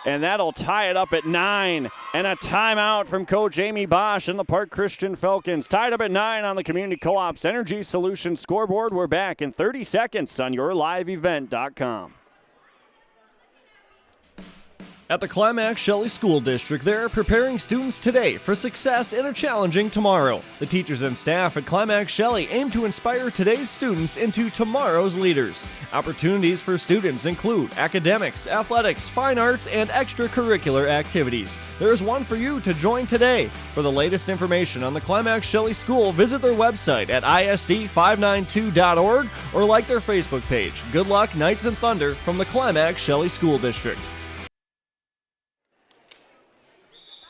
And that'll tie it up at 9. And a timeout from Coach Amy Bosch and the Park Christian Falcons. Tied up at 9 on the Community Co-op's Energy Solutions scoreboard. We're back in 30 seconds on yourliveevent.com. At the Climax Shelley School District, they're preparing students today for success in a challenging tomorrow. The teachers and staff at Climax Shelley aim to inspire today's students into tomorrow's leaders. Opportunities for students include academics, athletics, fine arts, and extracurricular activities. There is one for you to join today. For the latest information on the Climax Shelley School, visit their website at isd592.org or like their Facebook page. Good luck, Knights and Thunder, from the Climax Shelley School District.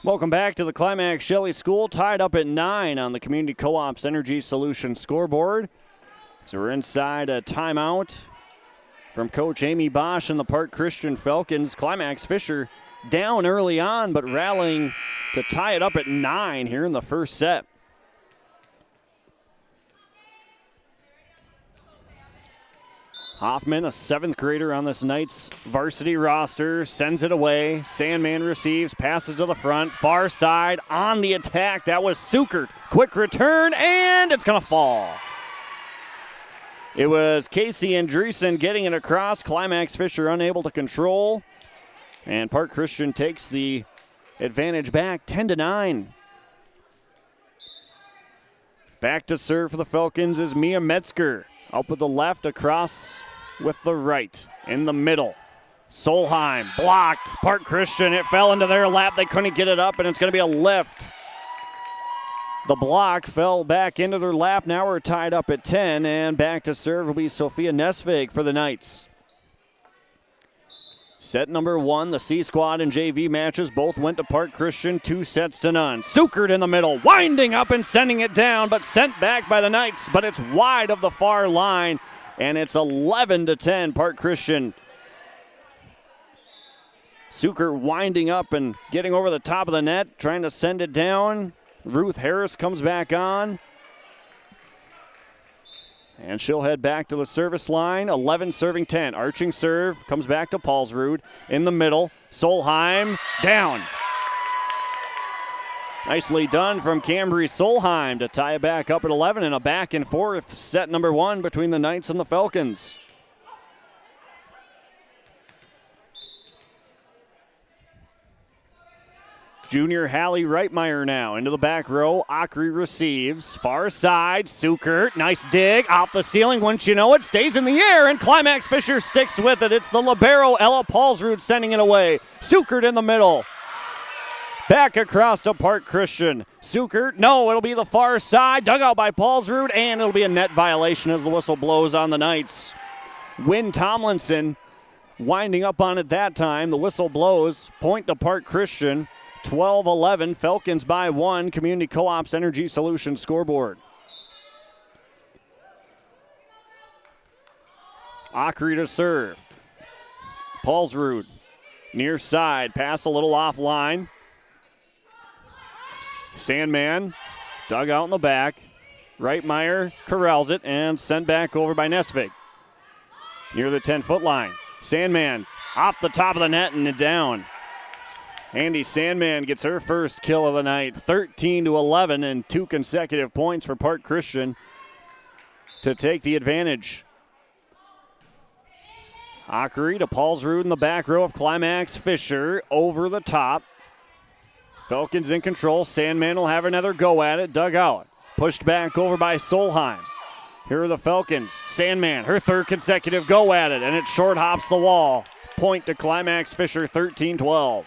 Welcome back to the Climax Shelley School, tied up at 9 on the Community Co-op's Energy Solutions scoreboard. So we're inside a timeout from Coach Amy Bosch and the Park Christian Falcons. Climax-Fisher down early on, but rallying to tie it up at 9 here in the first set. Hoffman, a 7th grader on this Knights varsity roster, sends it away. Sandman receives, passes to the front, far side on the attack. That was Sukert. Quick return, and it's going to fall. It was Casey Andreessen getting it across. Climax-Fisher unable to control. And Park Christian takes the advantage back, 10-9. Back to serve for the Falcons is Mia Metzger. Up with the left, across with the right. In the middle, Solheim blocked. Park Christian, it fell into their lap. They couldn't get it up, and it's going to be a lift. The block fell back into their lap. Now we're tied up at 10, and back to serve will be Sophia Nesvig for the Knights. Set number 1, the C squad and JV matches both went to Park Christian, 2-0. Sukert in the middle, winding up and sending it down, but sent back by the Knights, but it's wide of the far line, and it's 11-10, Park Christian. Sukert winding up and getting over the top of the net, trying to send it down. Ruth Harris comes back on. And she'll head back to the service line. 11 serving 10. Arching serve comes back to Paulsrud. In the middle, Solheim down. Nicely done from Cambry Solheim to tie it back up at 11 in a back and forth set number 1 between the Knights and the Falcons. Junior Hallie Reitmeyer now into the back row. Akri receives. Far side, Sukert. Nice dig. Off the ceiling. Once you know it, stays in the air, and Climax-Fisher sticks with it. It's the libero, Ella Paulsrud, sending it away. Sukert in the middle. Back across to Park Christian. Sukert, no, it'll be the far side. Dug out by Paulsrud, and it'll be a net violation as the whistle blows on the Knights. Wynn Tomlinson winding up on it that time. The whistle blows. Point to Park Christian. 12-11, Falcons by 1, Community Co-op's Energy Solutions scoreboard. Akri to serve. Paulsrud, near side, pass a little offline. Sandman, dug out in the back. Reitmeyer corrals it and sent back over by Nesvig. Near the 10-foot line. Sandman off the top of the net and down. Andy Sandman gets her first kill of the night, 13-11, and 2 consecutive points for Park Christian to take the advantage. Akri to Paulsrud in the back row of Climax-Fisher over the top. Falcons in control. Sandman will have another go at it. Dug out. Pushed back over by Solheim. Here are the Falcons. Sandman, her 3rd consecutive go at it, and it short hops the wall. Point to Climax-Fisher, 13-12.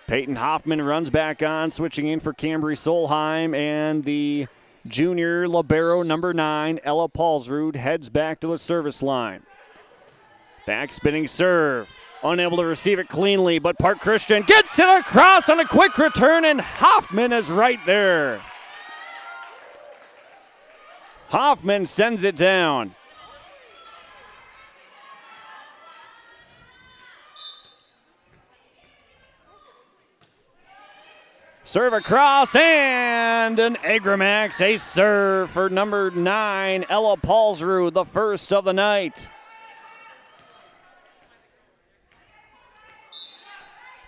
Peyton Hoffman runs back on, switching in for Cambry Solheim, and the junior libero number 9, Ella Paulsrud, heads back to the service line. Back spinning serve. Unable to receive it cleanly, but Park Christian gets it across on a quick return, and Hoffman is right there. Hoffman sends it down. Serve across, and an Agramax ace serve for number 9, Ella Paulsrud, the first of the night.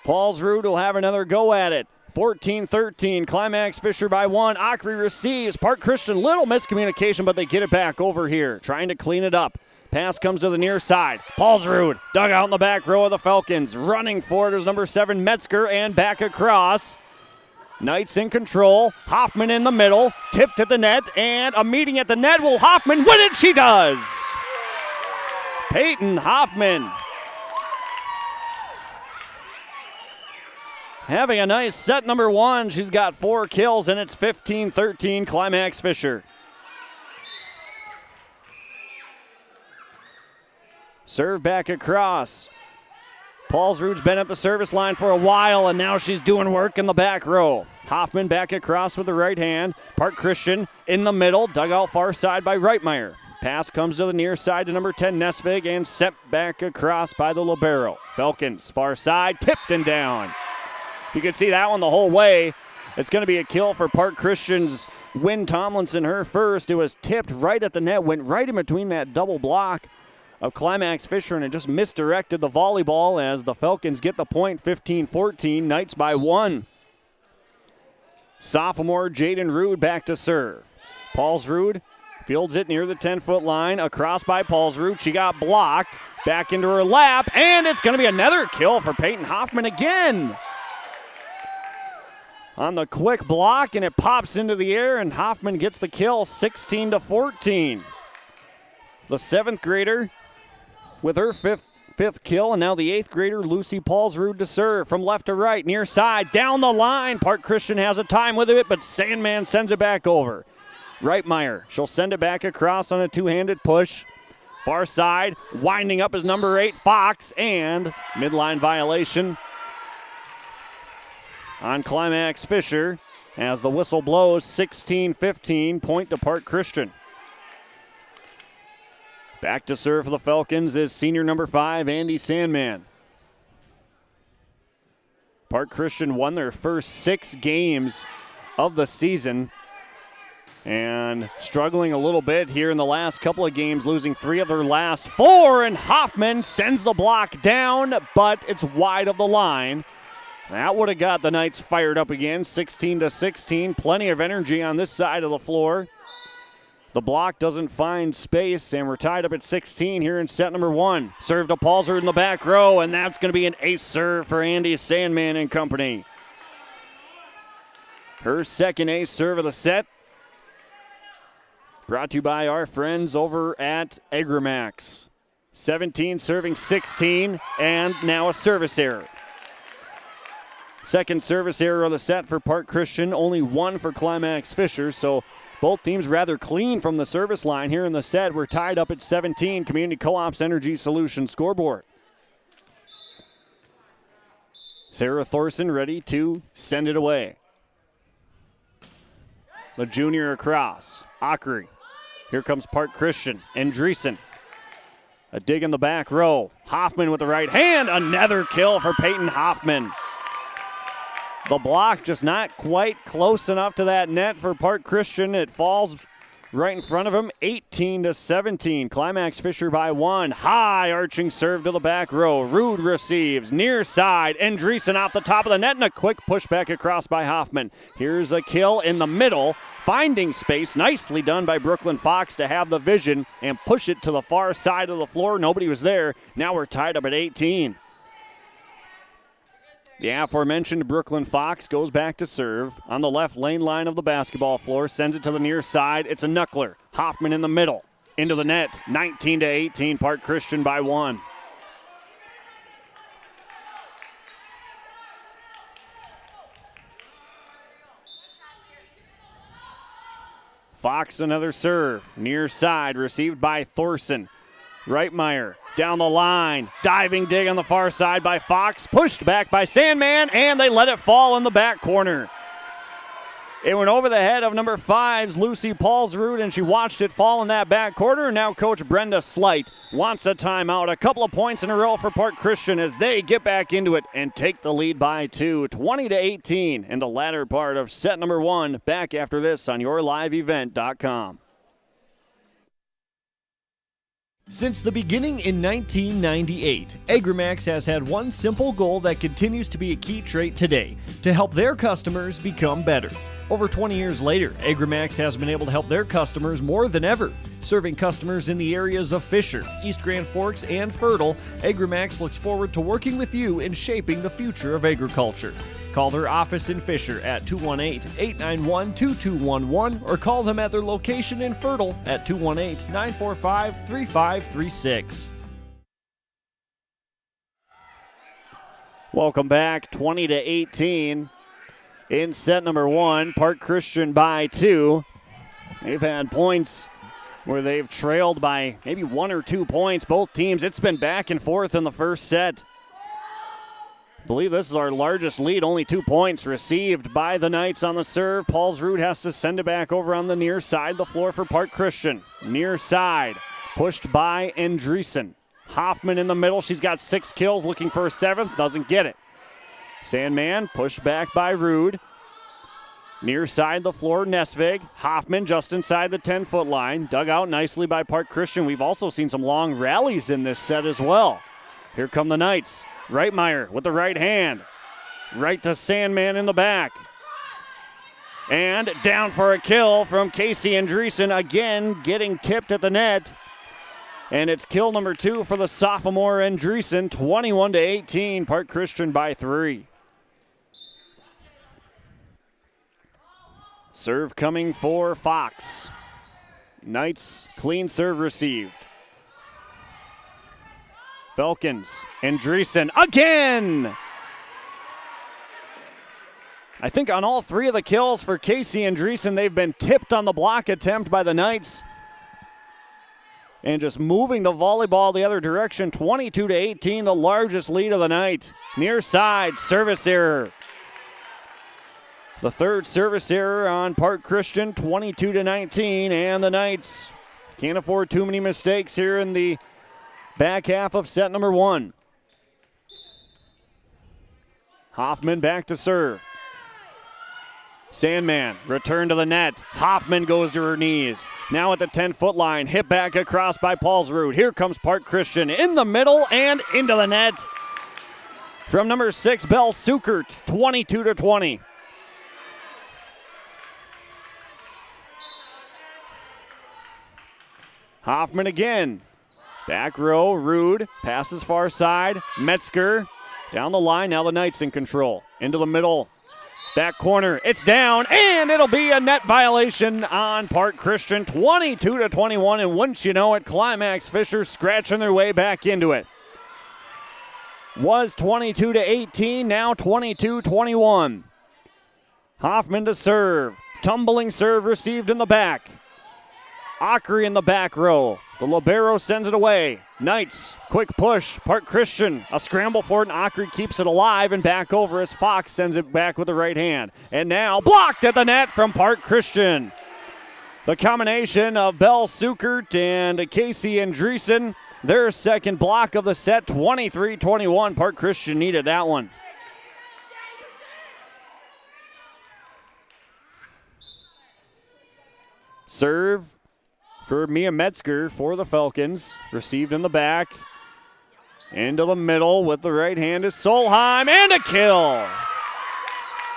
Paulsrud will have another go at it. 14-13, Climax-Fisher by 1. Ockery receives. Park Christian, little miscommunication, but they get it back over here, trying to clean it up. Pass comes to the near side. Paulsrud dug out in the back row of the Falcons. Running for it is number 7, Metzger, and back across. Knights in control. Hoffman in the middle. Tipped at the net, and a meeting at the net. Will Hoffman win it? She does. Peyton Hoffman having a nice set number 1. She's got 4 kills, and it's 15-13 Climax-Fisher. Serve back across. Paulsrud's been at the service line for a while, and now she's doing work in the back row. Hoffman back across with the right hand. Park Christian in the middle, dug out far side by Reitmeyer. Pass comes to the near side to number 10, Nesvig, and set back across by the libero. Falcons, far side, tipped and down. You can see that one the whole way. It's going to be a kill for Park Christian's Wynn Tomlinson, her first. It was tipped right at the net, went right in between that double block of Climax-Fisher, and it just misdirected the volleyball as the Falcons get the point. 15-14, Knights by 1. Sophomore Jaden Rude back to serve. Paulsrud fields it near the 10-foot line, across by Paulsrud. She got blocked, back into her lap, and it's going to be another kill for Peyton Hoffman again. On the quick block, and it pops into the air, and Hoffman gets the kill. 16-14. The 7th grader with her fifth kill, and now the 8th grader, Lucy Paulsrud, to serve from left to right, near side, down the line. Park Christian has a time with it, but Sandman sends it back over. Reitmeyer, she'll send it back across on a two-handed push. Far side, winding up is number 8, Fox, and midline violation on Climax-Fisher as the whistle blows. 16-15, point to Park Christian. Back to serve for the Falcons is senior number 5, Andy Sandman. Park Christian won their first 6 games of the season and struggling a little bit here in the last couple of games, losing 3 of their last 4, and Hoffman sends the block down, but it's wide of the line. That would have got the Knights fired up again. 16-16, plenty of energy on this side of the floor. The block doesn't find space, and we're tied up at 16 here in set number 1. Serve to Paulsrud in the back row, and that's going to be an ace serve for Andy Sandman and company. Her second ace serve of the set. Brought to you by our friends over at Agramax. 17 serving 16, and now a service error. Second service error of the set for Park Christian, only 1 for Climax-Fisher, so both teams rather clean from the service line here in the set. We're tied up at 17. Community Co-op's Energy Solutions scoreboard. Sarah Thorson ready to send it away. The junior across. Ockery. Here comes Park Christian. Andreessen. A dig in the back row. Hoffman with the right hand. Another kill for Peyton Hoffman. The block just not quite close enough to that net for Park Christian. It falls right in front of him. 18-17. Climax-Fisher by 1. High arching serve to the back row. Rude receives. Near side. Andreessen off the top of the net, and a quick push back across by Hoffman. Here's a kill in the middle. Finding space. Nicely done by Brooklyn Fox to have the vision and push it to the far side of the floor. Nobody was there. Now we're tied up at 18. The aforementioned Brooklyn Fox goes back to serve on the left lane line of the basketball floor, sends it to the near side. It's a knuckler. Hoffman in the middle, into the net. 19-18, Park Christian by 1. Fox another serve, near side, received by Thorson. Reitmeyer down the line, diving dig on the far side by Fox, pushed back by Sandman, and they let it fall in the back corner. It went over the head of number 5's Lucy Paulsrud, and she watched it fall in that back corner. Now Coach Brenda Slight wants a timeout. A couple of points in a row for Park Christian as they get back into it and take the lead by 2, 20-18 in the latter part of set number 1. Back after this on yourliveevent.com. Since the beginning in 1998, Agramax has had one simple goal that continues to be a key trait today: to help their customers become better. Over 20 years later, Agramax has been able to help their customers more than ever. Serving customers in the areas of Fisher, East Grand Forks, and Fertile, Agramax looks forward to working with you in shaping the future of agriculture. Call their office in Fisher at 218-891-2211 or call them at their location in Fertile at 218-945-3536. Welcome back, 20-18 in set number 1. Park Christian by 2. They've had points where they've trailed by maybe 1 or 2 points. Both teams, it's been back and forth in the first set. I believe this is our largest lead, only 2 points received by the Knights on the serve. Paulsrud has to send it back over on the near side of the floor for Park Christian. Near side, pushed by Andreessen. Hoffman in the middle, she's got 6 kills, looking for a 7th, doesn't get it. Sandman pushed back by Rude. Near side the floor, Nesvig. Hoffman just inside the 10-foot line. Dug out nicely by Park Christian. We've also seen some long rallies in this set as well. Here come the Knights. Reitmeyer with the right hand. Right to Sandman in the back. And down for a kill from Casey Andreessen, again getting tipped at the net. And it's kill number 2 for the sophomore Andreessen, 21-18, Park Christian by 3. Serve coming for Fox. Knights, clean serve received. Falcons, Andreessen again! I think on all 3 of the kills for Casey Andreessen, they've been tipped on the block attempt by the Knights. And just moving the volleyball the other direction, 22-18, the largest lead of the night. Near side, service error. The third service error on Park Christian, 22-19, and the Knights can't afford too many mistakes here in the back half of set number 1. Hoffman back to serve. Sandman, return to the net. Hoffman goes to her knees. Now at the 10-foot line, hit back across by Paulsrud. Here comes Park Christian in the middle and into the net. From number 6, Belle Sukert, 22-20. Hoffman again. Back row, Rude, passes far side. Metzger down the line. Now the Knights in control. Into the middle. Back corner, it's down, and it'll be a net violation on Park Christian, 22-21, and wouldn't you know it, Climax-Fisher scratching their way back into it. Was 22-18, now 22-21. Hoffman to serve, tumbling serve received in the back. Ockery in the back row. The libero sends it away. Knights, quick push. Park Christian, a scramble for it, and Ockery keeps it alive and back over as Fox sends it back with the right hand. And now blocked at the net from Park Christian. The combination of Belle Sukert and Casey Andreessen, their second block of the set, 23-21. Park Christian needed that one. Serve for Mia Metzger for the Falcons. Received in the back. Into the middle with the right hand is Solheim, and a kill.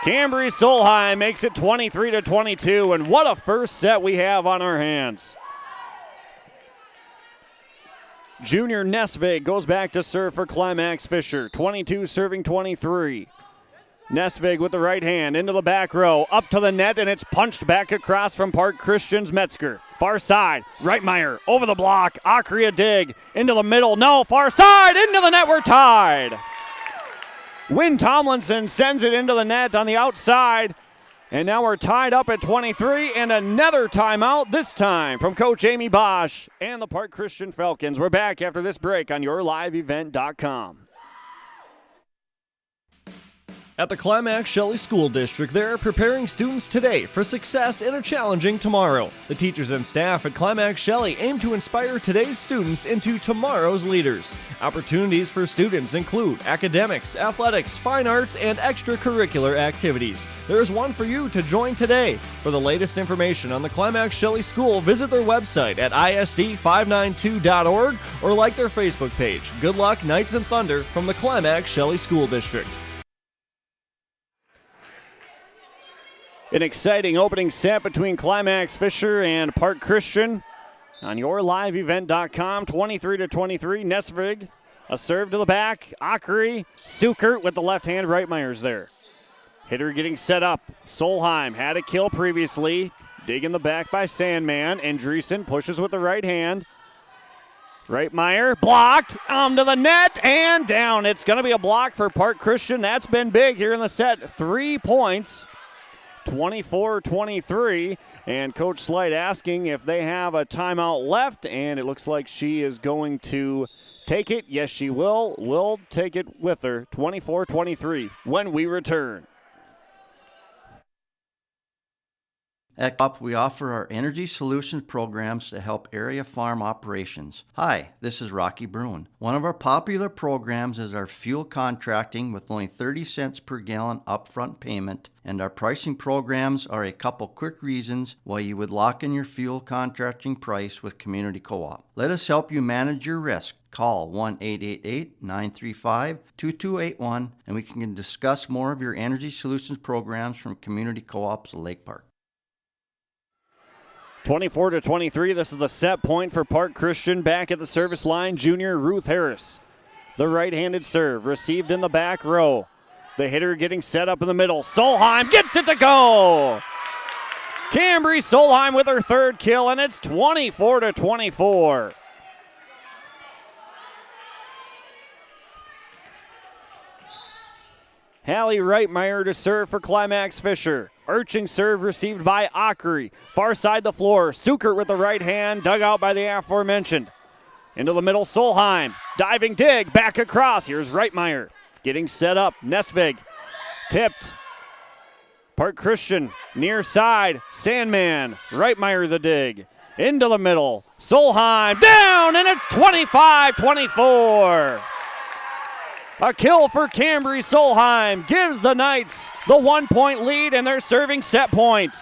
Cambry Solheim makes it 23-22, and what a first set we have on our hands. Junior Nesvig goes back to serve for Climax-Fisher. 22 serving 23. Nesvig with the right hand into the back row, up to the net, and it's punched back across from Park Christian's Metzger. Far side, Reitmeyer over the block, Ockery a dig, into the middle, no, far side, into the net, we're tied. Wynn Tomlinson sends it into the net on the outside, and now we're tied up at 23, and another timeout, this time from Coach Amy Bosch and the Park Christian Falcons. We're back after this break on YourLiveEvent.com. At the Climax-Shelley School District, they're preparing students today for success in a challenging tomorrow. The teachers and staff at Climax-Shelley aim to inspire today's students into tomorrow's leaders. Opportunities for students include academics, athletics, fine arts, and extracurricular activities. There is one for you to join today. For the latest information on the Climax-Shelley School, visit their website at isd592.org or like their Facebook page. Good luck, Knights and Thunder, from the Climax-Shelley School District. An exciting opening set between Climax-Fisher and Park Christian on yourliveevent.com. 23-23. Nesvig, a serve to the back. Akri, Sukert with the left hand. Reitmeyer's there. Hitter getting set up. Solheim had a kill previously. Dig in the back by Sandman. Andreessen pushes with the right hand. Reitmeyer blocked onto the net and down. It's going to be a block for Park Christian. That's been big here in the set. 3 points. 24-23, and Coach Slight asking if they have a timeout left, and it looks like she is going to take it. Yes, she will. Will take it with her. 24-23 when we return. At COP, we offer our energy solutions programs to help area farm operations. Hi, this is Rocky Bruin. One of our popular programs is our fuel contracting with only 30 cents per gallon upfront payment, and our pricing programs are a couple quick reasons why you would lock in your fuel contracting price with Community Co-op. Let us help you manage your risk. Call 1-888-935-2281 and we can discuss more of your energy solutions programs from Community Co-op's Lake Park. 24-23, this is the set point for Park Christian. Back at the service line, junior Ruth Harris. The right-handed serve received in the back row. The hitter getting set up in the middle. Solheim gets it to go! Cambry Solheim with her third kill, and it's 24-24. Hallie Reitmeyer to serve for Climax-Fisher. Arching serve received by Akri. Far side the floor. Sukert with the right hand, dug out by the aforementioned. Into the middle, Solheim. Diving dig, back across. Here's Reitmeyer. Getting set up, Nesvig. Tipped. Park Christian, near side. Sandman, Reitmeyer the dig. Into the middle, Solheim, down, and it's 25-24. A kill for Cambry Solheim gives the Knights the 1-point lead, and they're serving set point.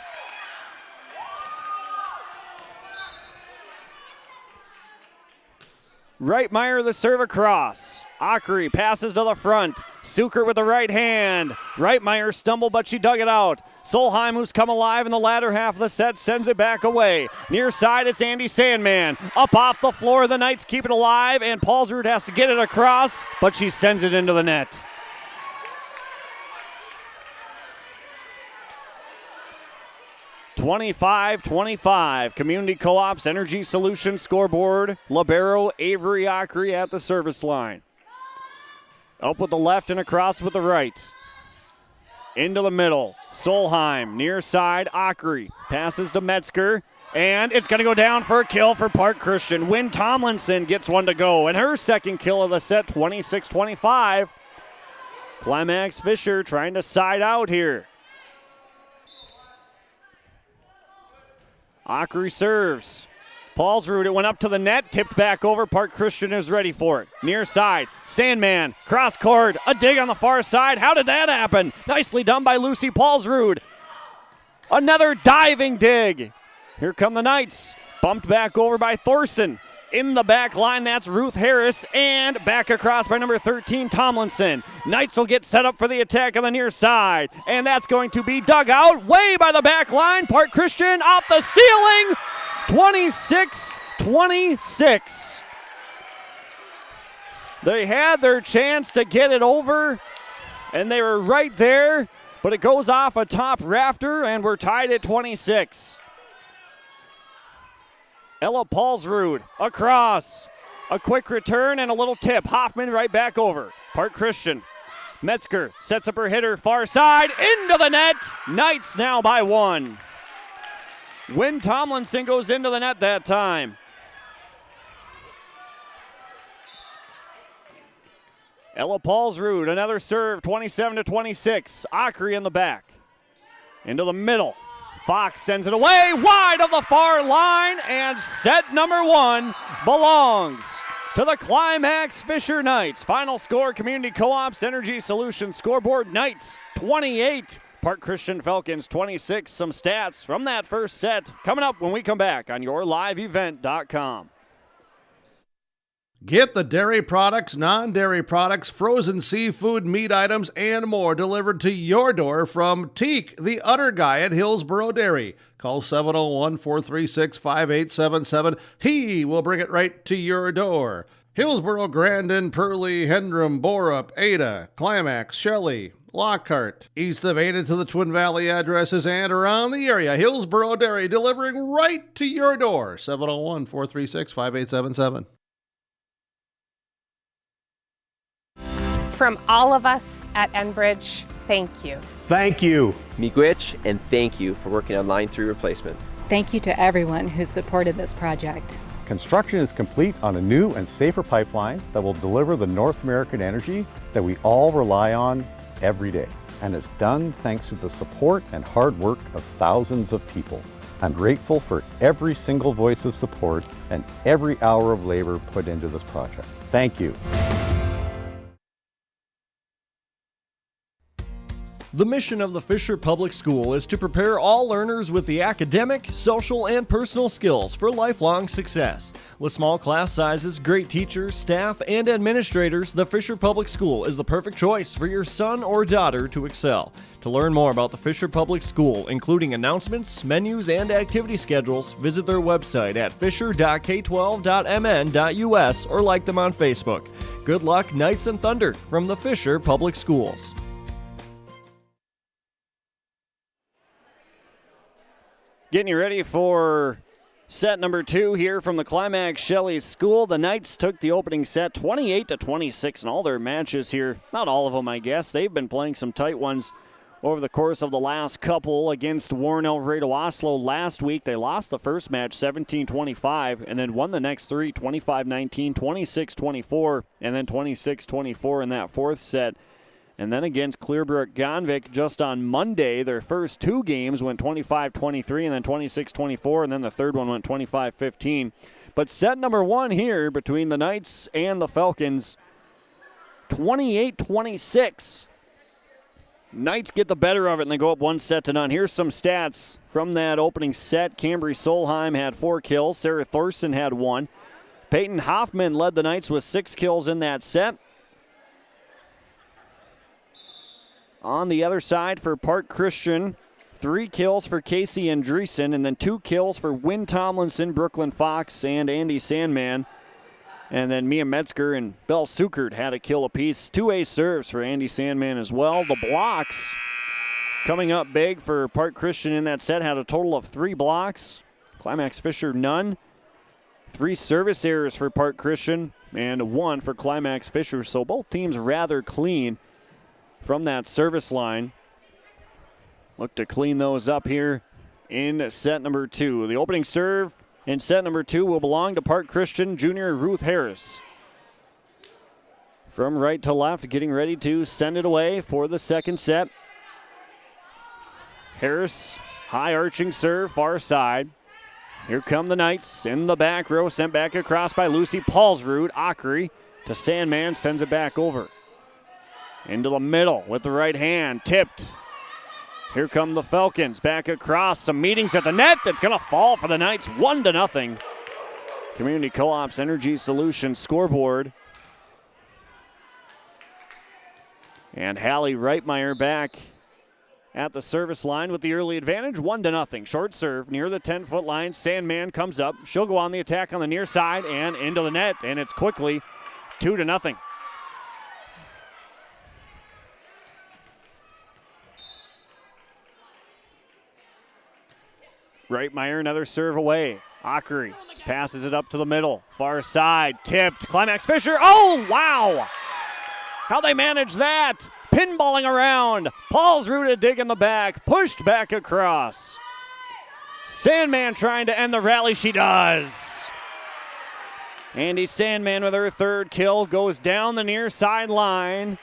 Reitmeyer the serve across. Akri passes to the front. Sukert with the right hand. Reitmeyer stumbled, but she dug it out. Solheim, who's come alive in the latter half of the set, sends it back away. Near side, it's Andy Sandman. Up off the floor, the Knights keep it alive, and Paulsrud has to get it across, but she sends it into the net. (25-25). Community Co-op's Energy Solutions scoreboard. Libero Avery Akri at the service line. Up with the left and across with the right. Into the middle. Solheim, near side, Akri. Passes to Metzger, and it's going to go down for a kill for Park Christian. Wynn Tomlinson gets one to go, and her second kill of the set, 26-25. Climax-Fisher trying to side out here. Akri serves. Paulsrud, it went up to the net, tipped back over. Park Christian is ready for it. Near side, Sandman, cross court, a dig on the far side. How did that happen? Nicely done by Lucy Paulsrud. Another diving dig. Here come the Knights. Bumped back over by Thorson. In the back line, that's Ruth Harris, and back across by number 13, Tomlinson. Knights will get set up for the attack on the near side, and that's going to be dug out way by the back line. Park Christian off the ceiling, 26-26. They had their chance to get it over, and they were right there, but it goes off a top rafter, and we're tied at 26. Ella Paulsrud across. A quick return and a little tip. Hoffman right back over. Park Christian. Metzger sets up her hitter far side into the net. Knights now by 1. Wynn Tomlinson goes into the net that time. Ella Paulsrud, another serve, 27-26. Ockery in the back. Into the middle. Fox sends it away, wide of the far line, and set number 1 belongs to the Climax-Fisher Knights. Final score, Community Co-op's Energy Solutions scoreboard, Knights 28, Park Christian Falcons 26. Some stats from that first set coming up when we come back on yourliveevent.com. Get the dairy products, non-dairy products, frozen seafood, meat items, and more delivered to your door from Teak, the Udder Guy at Hillsboro Dairy. Call 701-436-5877. He will bring it right to your door. Hillsboro, Grandin, Purley, Hendrum, Borup, Ada, Climax, Shelley, Lockhart. East of Ada to the Twin Valley addresses and around the area. Hillsboro Dairy delivering right to your door. 701-436-5877. From all of us at Enbridge, thank you. Thank you. Miigwech, and thank you for working on Line 3 replacement. Thank you to everyone who supported this project. Construction is complete on a new and safer pipeline that will deliver the North American energy that we all rely on every day. And it's done thanks to the support and hard work of thousands of people. I'm grateful for every single voice of support and every hour of labor put into this project. Thank you. The mission of the Fisher Public School is to prepare all learners with the academic, social, and personal skills for lifelong success. With small class sizes, great teachers, staff, and administrators, the Fisher Public School is the perfect choice for your son or daughter to excel. To learn more about the Fisher Public School, including announcements, menus, and activity schedules, visit their website at fisher.k12.mn.us or like them on Facebook. Good luck, Knights and Thunder, from the Fisher Public Schools. Getting you ready for set number 2 here from the Climax Shelley School. The Knights took the opening set 28-26 in all their matches here. Not all of them, I guess. They've been playing some tight ones over the course of the last couple. Against Warren Alvarado Oslo last week, they lost the first match 17-25 and then won the next 3 25-19, 26-24, and then 26-24 in that fourth set. And then against Clearbrook Gonvick just on Monday, their first 2 games went 25-23 and then 26-24, and then the third one went 25-15. But set number 1 here between the Knights and the Falcons, 28-26. Knights get the better of it and they go up 1-0. Here's some stats from that opening set. Cambry Solheim had 4 kills. Sarah Thorson had 1. Peyton Hoffman led the Knights with 6 kills in that set. On the other side for Park Christian, 3 kills for Casey Andreessen, and then 2 kills for Wynn Tomlinson, Brooklyn Fox, and Andy Sandman. And then Mia Metzger and Belle Sukert had a kill apiece. 2 ace serves for Andy Sandman as well. The blocks coming up big for Park Christian in that set, had a total of 3 blocks. Climax-Fisher, none. 3 service errors for Park Christian and 1 for Climax-Fisher, so both teams rather clean from that service line. Look to clean those up here in set number 2. The opening serve in set number 2 will belong to Park Christian junior Ruth Harris. From right to left, getting ready to send it away for the second set. Harris, high arching serve, far side. Here come the Knights in the back row, sent back across by Lucy Paulsrud. Ockery to Sandman, sends it back over. Into the middle with the right hand, tipped. Here come the Falcons, back across, some meetings at the net. That's going to fall for the Knights, 1-0. Community Co-op's Energy Solutions scoreboard. And Hallie Reitmeyer back at the service line with the early advantage, 1-0. Short serve near the 10-foot line. Sandman comes up. She'll go on the attack on the near side and into the net, and it's quickly 2-0. Reitmeyer, another serve away. Ockery passes it up to the middle. Far side, tipped. Climax-Fisher. Oh, wow! How they manage that? Pinballing around. Paulsrud a dig in the back. Pushed back across. Sandman trying to end the rally. She does. Andy Sandman with her third kill goes down the near sideline.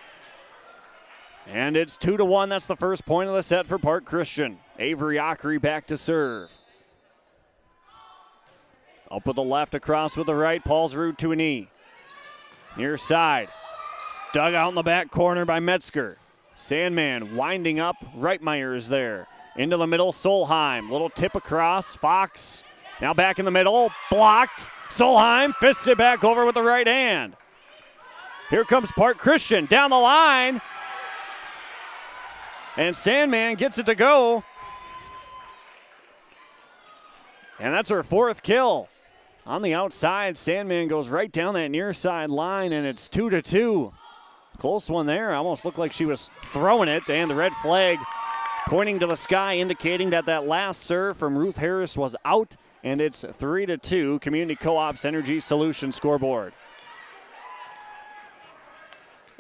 And it's 2-1. That's the first point of the set for Park Christian. Avery Ockery back to serve. Up with the left, across with the right. Paulsrud to a knee. Near side. Dug out in the back corner by Metzger. Sandman winding up. Reitmeyer is there. Into the middle, Solheim. Little tip across. Fox now back in the middle. Blocked. Solheim fists it back over with the right hand. Here comes Park Christian down the line. And Sandman gets it to go. And that's her fourth kill. On the outside, Sandman goes right down that near side line, and it's 2-2. Close one there. Almost looked like she was throwing it, and the red flag pointing to the sky, indicating that that last serve from Ruth Harris was out, and it's 3-2. Community Co-op's Energy Solutions scoreboard.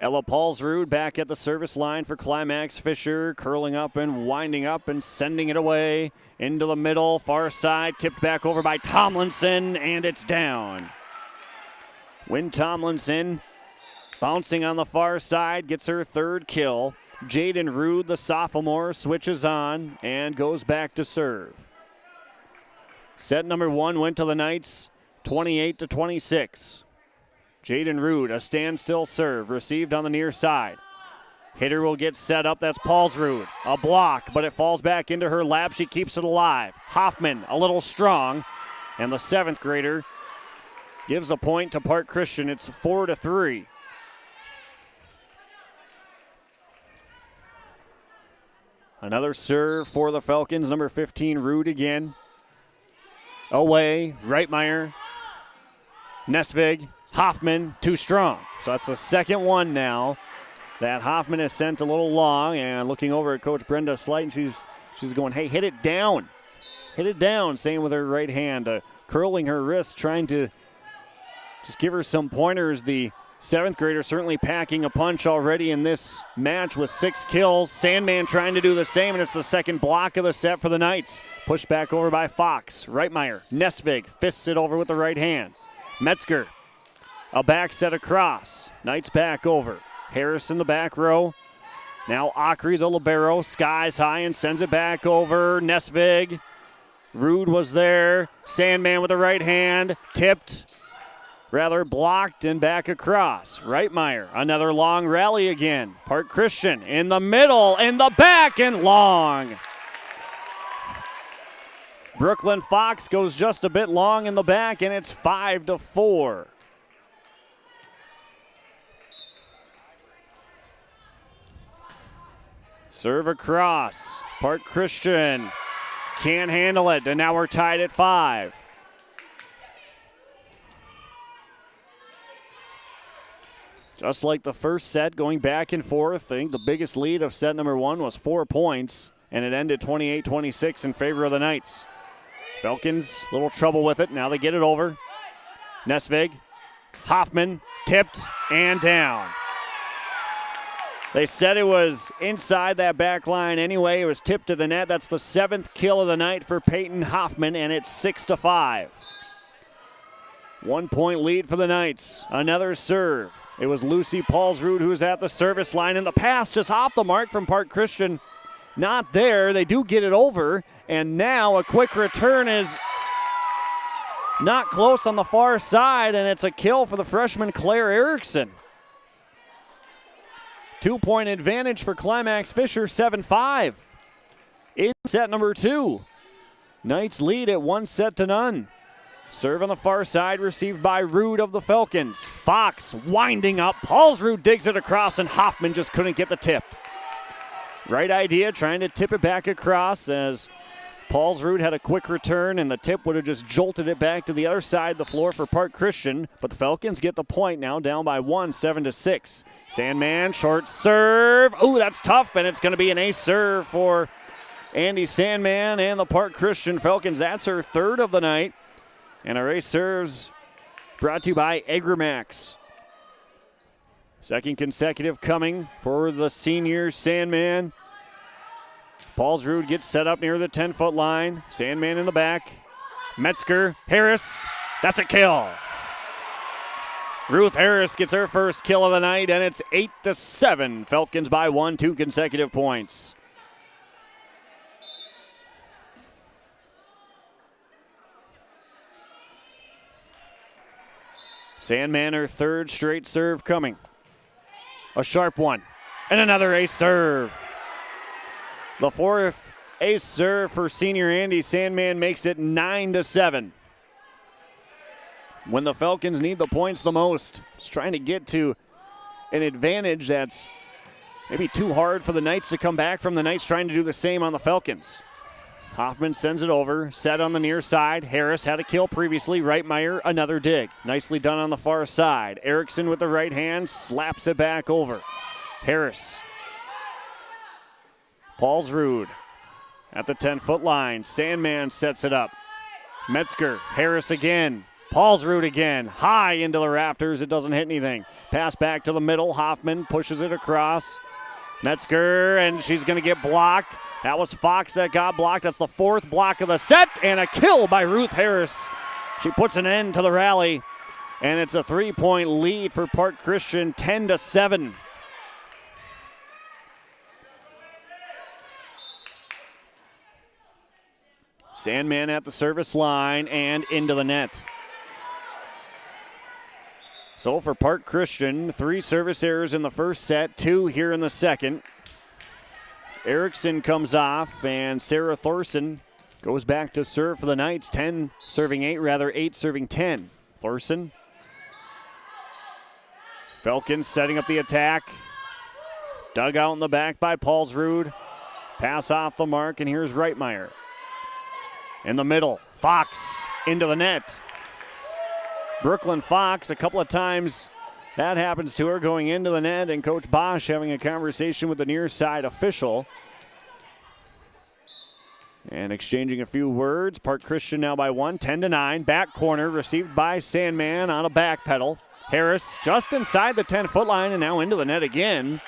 Ella Paulsrud back at the service line for Climax-Fisher, curling up and winding up and sending it away into the middle, far side, tipped back over by Tomlinson, and it's down. Wynn Tomlinson bouncing on the far side, gets her third kill. Jaden Rude, the sophomore, switches on and goes back to serve. Set number one went to the Knights, 28-26. Jaden Rude, a standstill serve, received on the near side. Hitter will get set up, that's Paulsrud. A block, but it falls back into her lap. She keeps it alive. Hoffman, a little strong, and the seventh grader gives a point to Park Christian. It's 4-3. Another serve for the Falcons, number 15, Rude again. Away, Reitmeyer, Nesvig, Hoffman, too strong. So that's the second one now that Hoffman has sent a little long, and looking over at Coach Brenda Slight, and she's going, hey, hit it down. Hit it down, saying with her right hand, curling her wrist, trying to just give her some pointers. The seventh grader certainly packing a punch already in this match with 6 kills. Sandman trying to do the same, and it's the second block of the set for the Knights. Pushed back over by Fox. Reitmeyer, Nesvig fists it over with the right hand. Metzger, a back set across. Knights back over. Harris in the back row. Now Ockery, the libero, skies high and sends it back over. Nesvig. Rude was there. Sandman with the right hand. Tipped. Rather blocked and back across. Reitmeyer, another long rally again. Park Christian in the middle, in the back, and long. Brooklyn Fox goes just a bit long in the back, and it's 5-4. Serve across. Park Christian can't handle it, and now we're tied at 5. Just like the first set, going back and forth. I think the biggest lead of set number 1 was 4 points, and it ended 28-26 in favor of the Knights. Falcons, little trouble with it. Now they get it over. Nesvig, Hoffman, tipped and down. They said it was inside that back line anyway. It was tipped to the net. That's the 7th kill of the night for Peyton Hoffman, and it's 6-5. 1 point lead for the Knights. Another serve. It was Lucy Paulsrud who was at the service line, and the pass just off the mark from Park Christian. Not there. They do get it over, and now a quick return is not close on the far side, and it's a kill for the freshman Claire Erickson. 2-point advantage for Climax-Fisher, 7-5. In set number 2. Knights lead at 1-0. Serve on the far side, received by Rude of the Falcons. Fox winding up. Paulsrud digs it across, and Hoffman just couldn't get the tip. Right idea, trying to tip it back across as Paulsrud had a quick return, and the tip would have just jolted it back to the other side of the floor for Park Christian. But the Falcons get the point now, down by 1, 7-6. Sandman, short serve. Ooh, that's tough, and it's going to be an ace serve for Andy Sandman and the Park Christian Falcons. That's her third of the night. And our ace serves brought to you by Agramax. Second consecutive coming for the senior Sandman. Paulsrud gets set up near the 10-foot line. Sandman in the back. Metzger, Harris, that's a kill. Ruth Harris gets her first kill of the night, and it's 8-7. Falcons by 1, 2 consecutive points. Sandman, her third straight serve coming. A sharp one, and another ace serve. The fourth ace serve for senior Andy Sandman makes it 9-7. When the Falcons need the points the most, just trying to get to an advantage that's maybe too hard for the Knights to come back from. The Knights trying to do the same on the Falcons. Hoffman sends it over, set on the near side. Harris had a kill previously. Reitmeyer, another dig. Nicely done on the far side. Erickson with the right hand, slaps it back over. Harris. Paulsrud at the 10-foot line. Sandman sets it up. Metzger, Harris again. Paulsrud again. High into the rafters. It doesn't hit anything. Pass back to the middle. Hoffman pushes it across. Metzger, and she's going to get blocked. That was Fox that got blocked. That's the fourth block of the set, and a kill by Ruth Harris. She puts an end to the rally, and it's a 3-point lead for Park Christian, 10-7. Sandman at the service line and into the net. So for Park Christian, 3 service errors in the first set, 2 here in the second. Erickson comes off, and Sarah Thorson goes back to serve for the Knights. 10 serving 8, rather 8 serving 10. Thorson. Falcons setting up the attack. Dug out in the back by Paulsrud. Pass off the mark, and here's Reitmeyer. In the middle, Fox into the net. Brooklyn Fox, a couple of times that happens to her, going into the net, and Coach Bosch having a conversation with the near side official and exchanging a few words. Park Christian now by 1, 10-9. Back corner received by Sandman on a back pedal. Harris just inside the 10-foot line and now into the net again.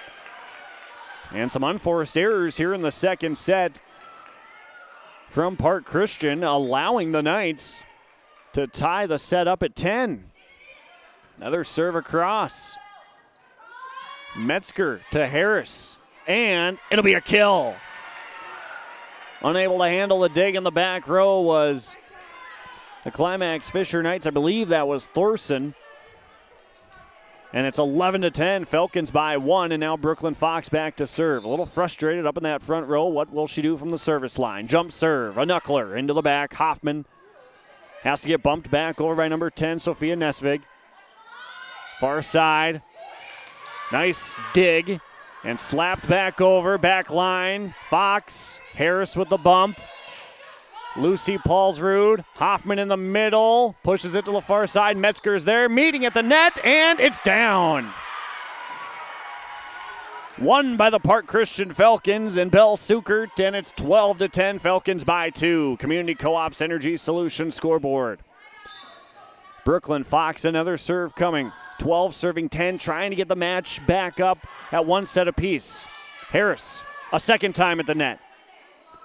And some unforced errors here in the second set from Park Christian, allowing the Knights to tie the set up at 10. Another serve across. Metzger to Harris, and it'll be a kill. Unable to handle the dig in the back row was the Climax-Fisher Knights. I believe that was Thorson. And it's 11-10. Falcons by 1, and now Brooklyn Fox back to serve. A little frustrated up in that front row. What will she do from the service line? Jump serve, a knuckler into the back. Hoffman has to get bumped back over by number 10, Sophia Nesvig. Far side. Nice dig. And slapped back over. Back line. Fox. Harris with the bump. Lucy Paulsrud. Hoffman in the middle. Pushes it to the far side. Metzger's there. Meeting at the net. And it's down. Won by the Park Christian Falcons and Belle Sukert, and it's 12-10. Falcons by 2. Community Co-op's Energy Solutions scoreboard. Brooklyn Fox, another serve coming. 12 serving 10, trying to get the match back up at 1 set apiece. Harris, a second time at the net.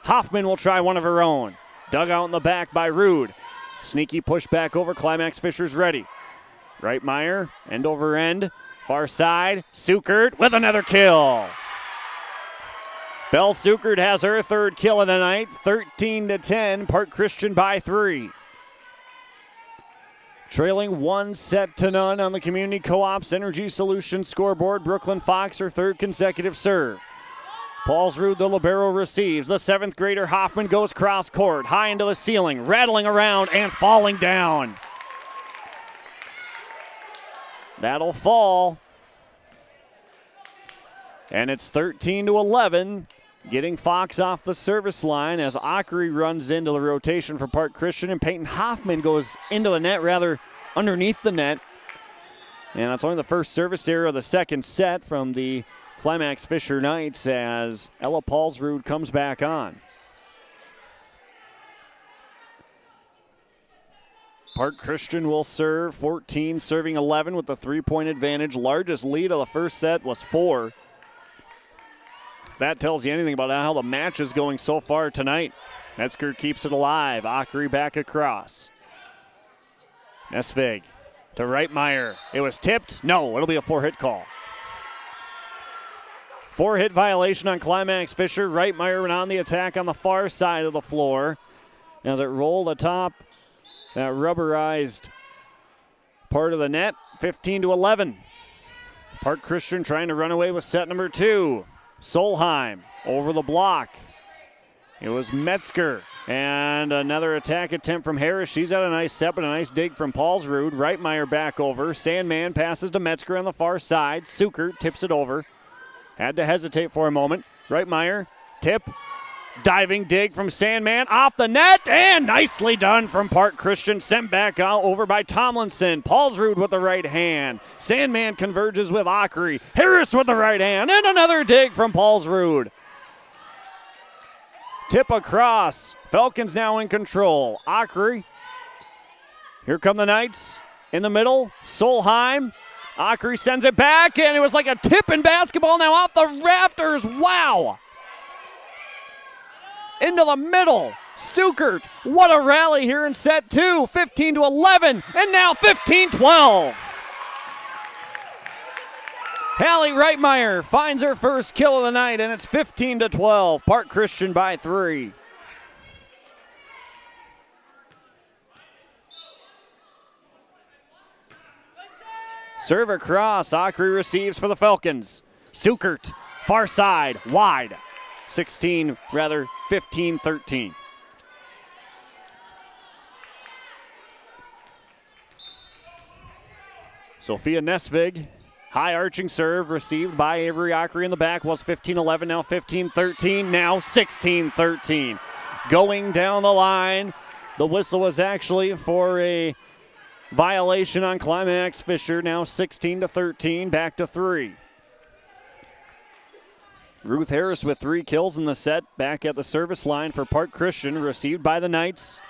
Hoffman will try one of her own. Dug out in the back by Rude. Sneaky push back over. Climax-Fisher's ready. Reitmeyer, end over end. Far side, Sukert with another kill. Belle Sukert has her third kill of the night, 13-10, Park Christian by 3. Trailing 1-0 on the Community Co-op's Energy Solutions scoreboard. Brooklyn Fox, her third consecutive serve. Paulsrud, the libero, receives. The 7th grader Hoffman goes cross court, high into the ceiling, rattling around and falling down. That'll fall. And it's 13-11, getting Fox off the service line as Ockery runs into the rotation for Park Christian, and Peyton Hoffman goes into the net, rather underneath the net. And that's only the first service error of the second set from the Climax-Fisher Knights as Ella Paulsrud comes back on. Park Christian will serve, 14 serving 11 with the 3-point advantage. Largest lead of the first set was 4. If that tells you anything about how the match is going so far tonight. Metzger keeps it alive. Ockery back across. Nesvig to Reitmeyer. It was tipped. No, it'll be a 4-hit call. 4-hit violation on Climax-Fisher. Reitmeyer went on the attack on the far side of the floor as it rolled atop that rubberized part of the net. 15-11. Park Christian trying to run away with set number 2. Solheim over the block. It was Metzger. And another attack attempt from Harris. She's had a nice set, but a nice dig from Paulsrud. Reitmeyer back over. Sandman passes to Metzger on the far side. Sukert tips it over. Had to hesitate for a moment. Reitmeyer, tip, diving dig from Sandman off the net, and nicely done from Park Christian. Sent back out over by Tomlinson. Paulsrud with the right hand. Sandman converges with Ockery. Harris with the right hand, and another dig from Paulsrud. Tip across. Falcons now in control. Ockery. Here come the Knights in the middle. Solheim. Ockery sends it back, and it was like a tip in basketball now off the rafters. Wow. Into the middle. Sukert. What a rally here in set 2. 15-11, and now 15-12. Hallie Reitmeyer finds her first kill of the night, and it's 15-12. Park Christian by 3. Serve across. Ockery receives for the Falcons. Sukert, far side, wide. 15-13. Sophia Nesvig. High arching serve received by Avery Ockery in the back. Was 15-11, now 15-13, now 16-13. Going down the line. The whistle was actually for a violation on Climax-Fisher. Now 16-13, back to 3. Ruth Harris with 3 kills in the set. Back at the service line for Park Christian. Received by the Knights.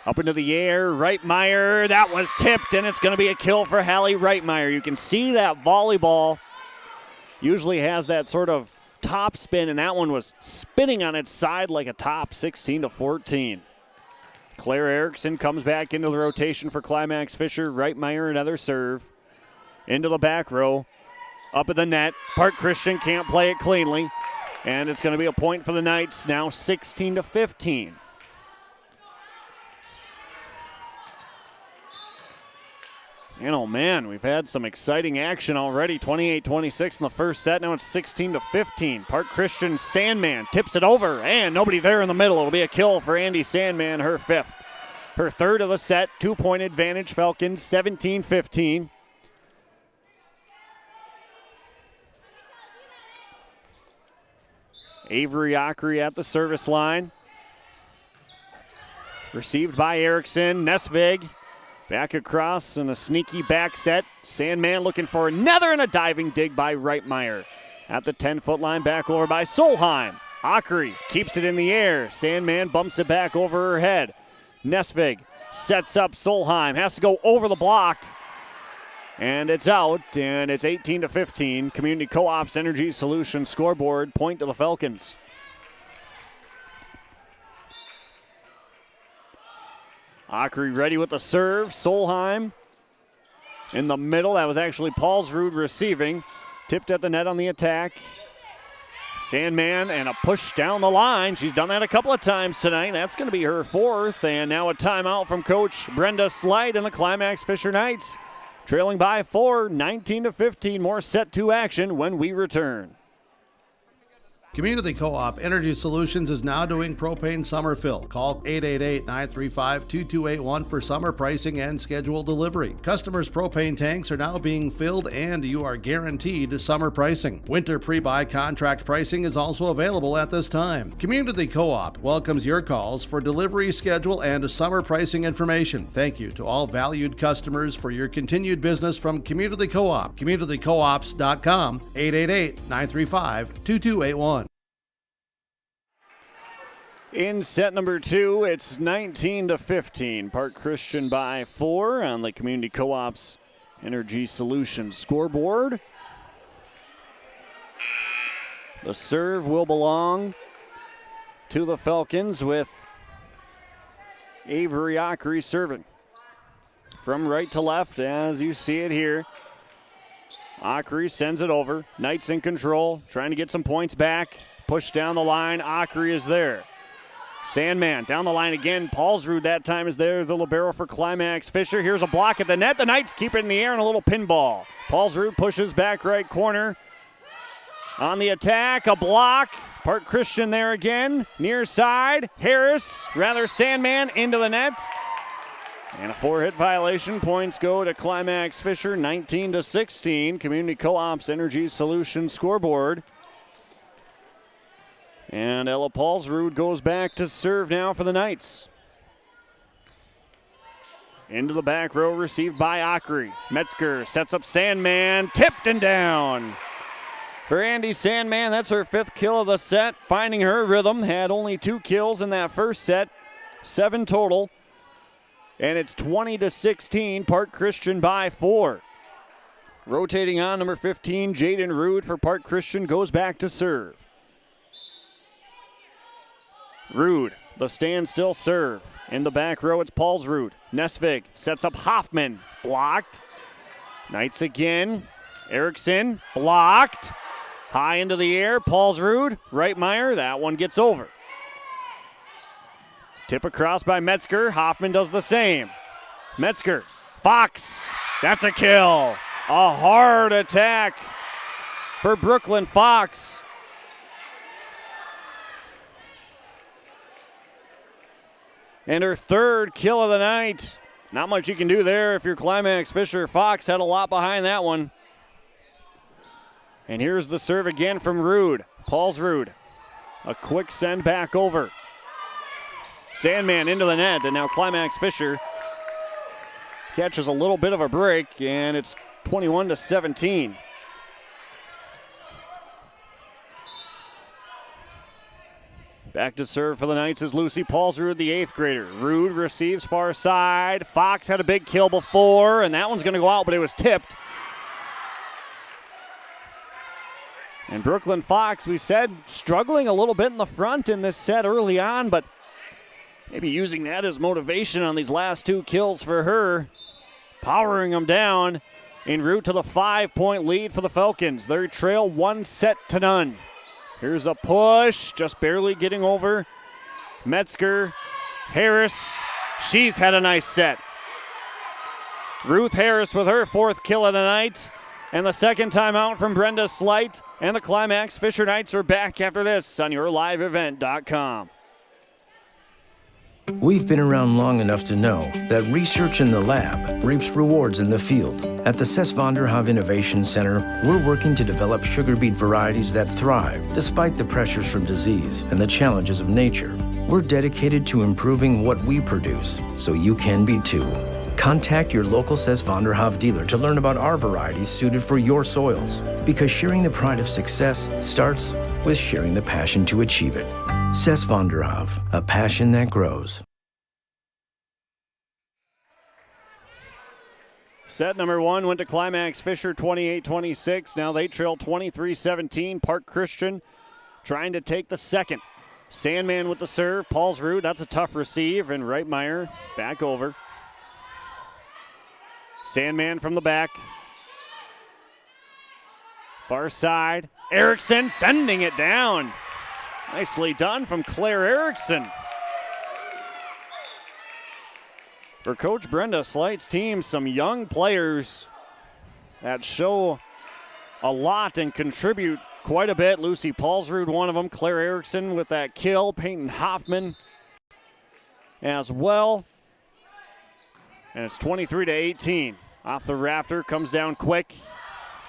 Up into the air, Reitmeyer, that was tipped, and it's going to be a kill for Hallie Reitmeyer. You can see that volleyball usually has that sort of top spin, and that one was spinning on its side like a top. 16-14. Claire Erickson comes back into the rotation for Climax-Fisher. Reitmeyer, another serve. Into the back row. Up at the net. Park Christian can't play it cleanly, and it's going to be a point for the Knights, now 16-15. And oh man, we've had some exciting action already. 28-26 in the first set. Now it's 16-15. Park Christian Sandman tips it over, and nobody there in the middle. It'll be a kill for Andy Sandman, her 5th. Her 3rd of the set. 2-point advantage, Falcons, 17-15. Avery Ockery at the service line. Received by Erickson. Nesvig. Back across in a sneaky back set. Sandman looking for another, and a diving dig by Reitmeyer. At the 10-foot line, back over by Solheim. Ockery keeps it in the air. Sandman bumps it back over her head. Nesvig sets up Solheim. Has to go over the block. And it's out, and it's 18-15. Community Co-op's Energy Solutions scoreboard. Point to the Falcons. Ockery ready with the serve. Solheim in the middle. That was actually Paulsrud receiving. Tipped at the net on the attack. Sandman and a push down the line. She's done that a couple of times tonight. That's going to be her 4th. And now a timeout from Coach Brenda Slight and the Climax-Fisher Knights. Trailing by 4, 19-15. More set 2 action when we return. Community Co-op Energy Solutions is now doing propane summer fill. Call 888-935-2281 for summer pricing and scheduled delivery. Customers' propane tanks are now being filled, and you are guaranteed summer pricing. Winter pre-buy contract pricing is also available at this time. Community Co-op welcomes your calls for delivery schedule and summer pricing information. Thank you to all valued customers for your continued business from Community Co-op. CommunityCoops.com, 888-935-2281. In set number 2, it's 19-15. Park Christian by 4 on the Community Co-op's Energy Solutions scoreboard. The serve will belong to the Falcons with Avery Ockery serving. from right to left as you see it here. Akri sends it over. Knights in control, trying to get some points back. Push down the line. Akri is there. Sandman down the line again. Paulsrud that time is there. The libero for Climax-Fisher. Here's a block at the net. The Knights keep it in the air and a little pinball. Paulsrud pushes back right corner. On the attack, a block. Park Christian there again. Near side. Sandman into the net. And a 4-hit violation. Points go to Climax-Fisher, 19-16. Community Co-op's Energy Solutions scoreboard. And Ella Paulsrud goes back to serve now for the Knights. Into the back row, received by Akri. Metzger sets up Sandman, tipped and down. For Andy Sandman, that's her 5th kill of the set. Finding her rhythm, had only 2 kills in that first set, 7 total. And it's 20-16, Park Christian by 4. Rotating on, number 15, Jaden Rude for Park Christian goes back to serve. Rude, the standstill serve. In the back row, it's Paulsrud. Nesvig sets up Hoffman, blocked. Knights again. Erickson, blocked. High into the air, Paulsrud, Reitmeyer, that one gets over. Tip across by Metzger. Hoffman does the same. Metzger. Fox. That's a kill. A hard attack for Brooklyn Fox. And her 3rd kill of the night. Not much you can do there if you're Climax-Fisher. Fox had a lot behind that one. And here's the serve again from Rude. Paulsrud. A quick send back over. Sandman into the net, and now Climax-Fisher catches a little bit of a break, and it's 21-17. Back to serve for the Knights is Lucy Paulsrud, the 8th grader. Rude receives far side. Fox had a big kill before, and that one's going to go out, but it was tipped. And Brooklyn Fox, we said, struggling a little bit in the front in this set early on, but maybe using that as motivation on these last 2 kills for her. Powering them down en route to the 5-point lead for the Falcons. They trail 1-0. Here's a push, just barely getting over. Metzger, Harris, she's had a nice set. Ruth Harris with her 4th kill of the night. And the 2nd time out from Brenda Slight. And the Climax-Fisher Knights are back after this on YourLiveEvent.com. We've been around long enough to know that research in the lab reaps rewards in the field. At the Cess van der Haaf Innovation Center, we're working to develop sugar beet varieties that thrive despite the pressures from disease and the challenges of nature. We're dedicated to improving what we produce, so you can be too. Contact your local Cess van der Haaf dealer to learn about our varieties suited for your soils. Because sharing the pride of success starts with sharing the passion to achieve it. Cess van der Haaf, a passion that grows. Set number 1 went to Climax-Fisher, 28-26. Now they trail 23-17. Park Christian trying to take the 2nd. Sandman with the serve. Paulsrud, that's a tough receive. And Reitmeyer back over. Sandman from the back. Far side. Erickson sending it down. Nicely done from Claire Erickson. For Coach Brenda Slight's team, some young players that show a lot and contribute quite a bit. Lucy Paulsrud, one of them. Claire Erickson with that kill. Peyton Hoffman as well. And it's 23-18. Off the rafter, comes down quick.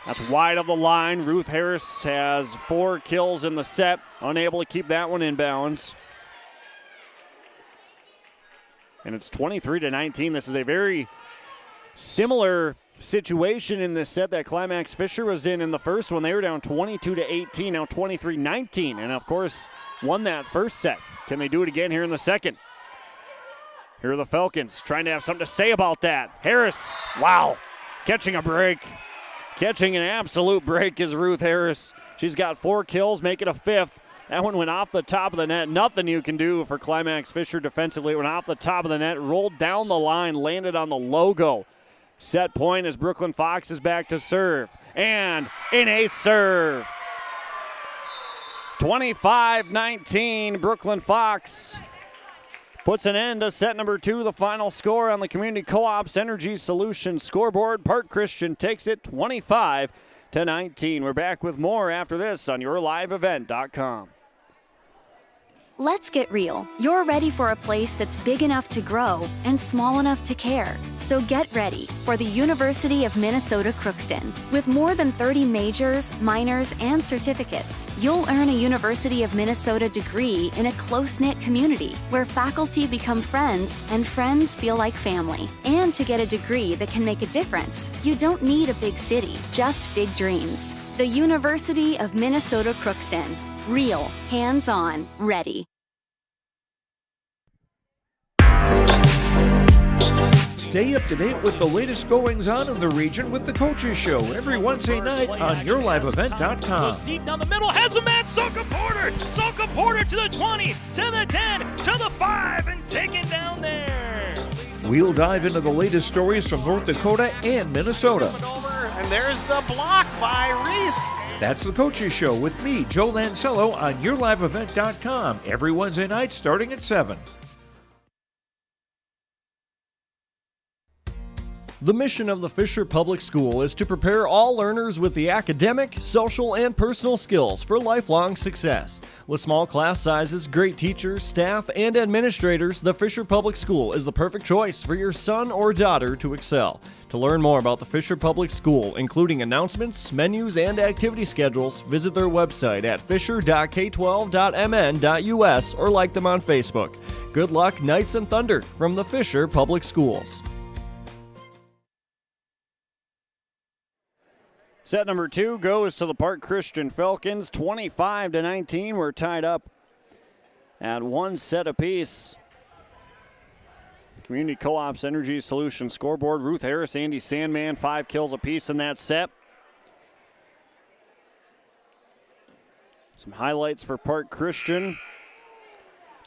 That's wide of the line. Ruth Harris has 4 kills in the set. Unable to keep that one in bounds. And it's 23-19. This is a very similar situation in this set that Climax-Fisher was in the first one. They were down 22-18, now 23-19. And, of course, won that first set. Can they do it again here in the second? Here are the Falcons trying to have something to say about that. Harris, wow, catching a break. Catching an absolute break is Ruth Harris. She's got 4 kills, make it a 5th. That one went off the top of the net. Nothing you can do for Climax-Fisher defensively. It went off the top of the net, rolled down the line, landed on the logo. Set point as Brooklyn Fox is back to serve. And in a serve. 25-19, Brooklyn Fox puts an end to set number 2. The final score on the Community Co-op's Energy Solutions scoreboard. Park Christian takes it 25-19. We're back with more after this on YourLiveEvent.com. Let's get real. You're ready for a place that's big enough to grow and small enough to care. So get ready for the University of Minnesota Crookston. With more than 30 majors, minors, and certificates, you'll earn a University of Minnesota degree in a close-knit community where faculty become friends and friends feel like family. And to get a degree that can make a difference, you don't need a big city, just big dreams. The University of Minnesota Crookston. Real, hands-on, ready. Stay up to date with the latest goings-on in the region with the Coaches Show every Wednesday night on YourLiveEvent.com. Goes deep down the middle, has a man, Soka Porter! Soka Porter to the 20, to the 10, to the 5, and taken down there. We'll dive into the latest stories from North Dakota and Minnesota. And there's the block by Reese. That's the Coaches Show with me, Joe Lancello, on YourLiveEvent.com every Wednesday night starting at 7. The mission of the Fisher Public School is to prepare all learners with the academic, social, and personal skills for lifelong success. With small class sizes, great teachers, staff, and administrators, the Fisher Public School is the perfect choice for your son or daughter to excel. To learn more about the Fisher Public School, including announcements, menus, and activity schedules, visit their website at fisher.k12.mn.us or like them on Facebook. Good luck, Knights and Thunder, from the Fisher Public Schools. Set number 2 goes to the Park Christian Falcons. 25-19. We're tied up at 1 set apiece. Community Co-op's Energy Solutions scoreboard. Ruth Harris, Andy Sandman, 5 kills apiece in that set. Some highlights for Park Christian.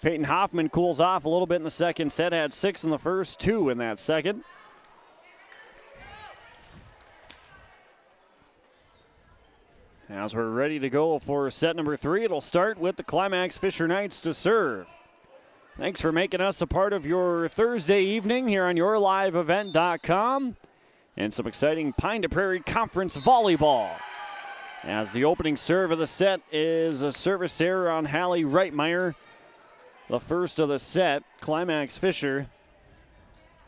Peyton Hoffman cools off a little bit in the second set. Had 6 in the first, 2 in that second. As we're ready to go for set number 3, it'll start with the Climax-Fisher Knights to serve. Thanks for making us a part of your Thursday evening here on YourLiveEvent.com. And some exciting Pine to Prairie Conference volleyball. As the opening serve of the set is a service error on Hallie Reitmeyer. The first of the set, Climax-Fisher.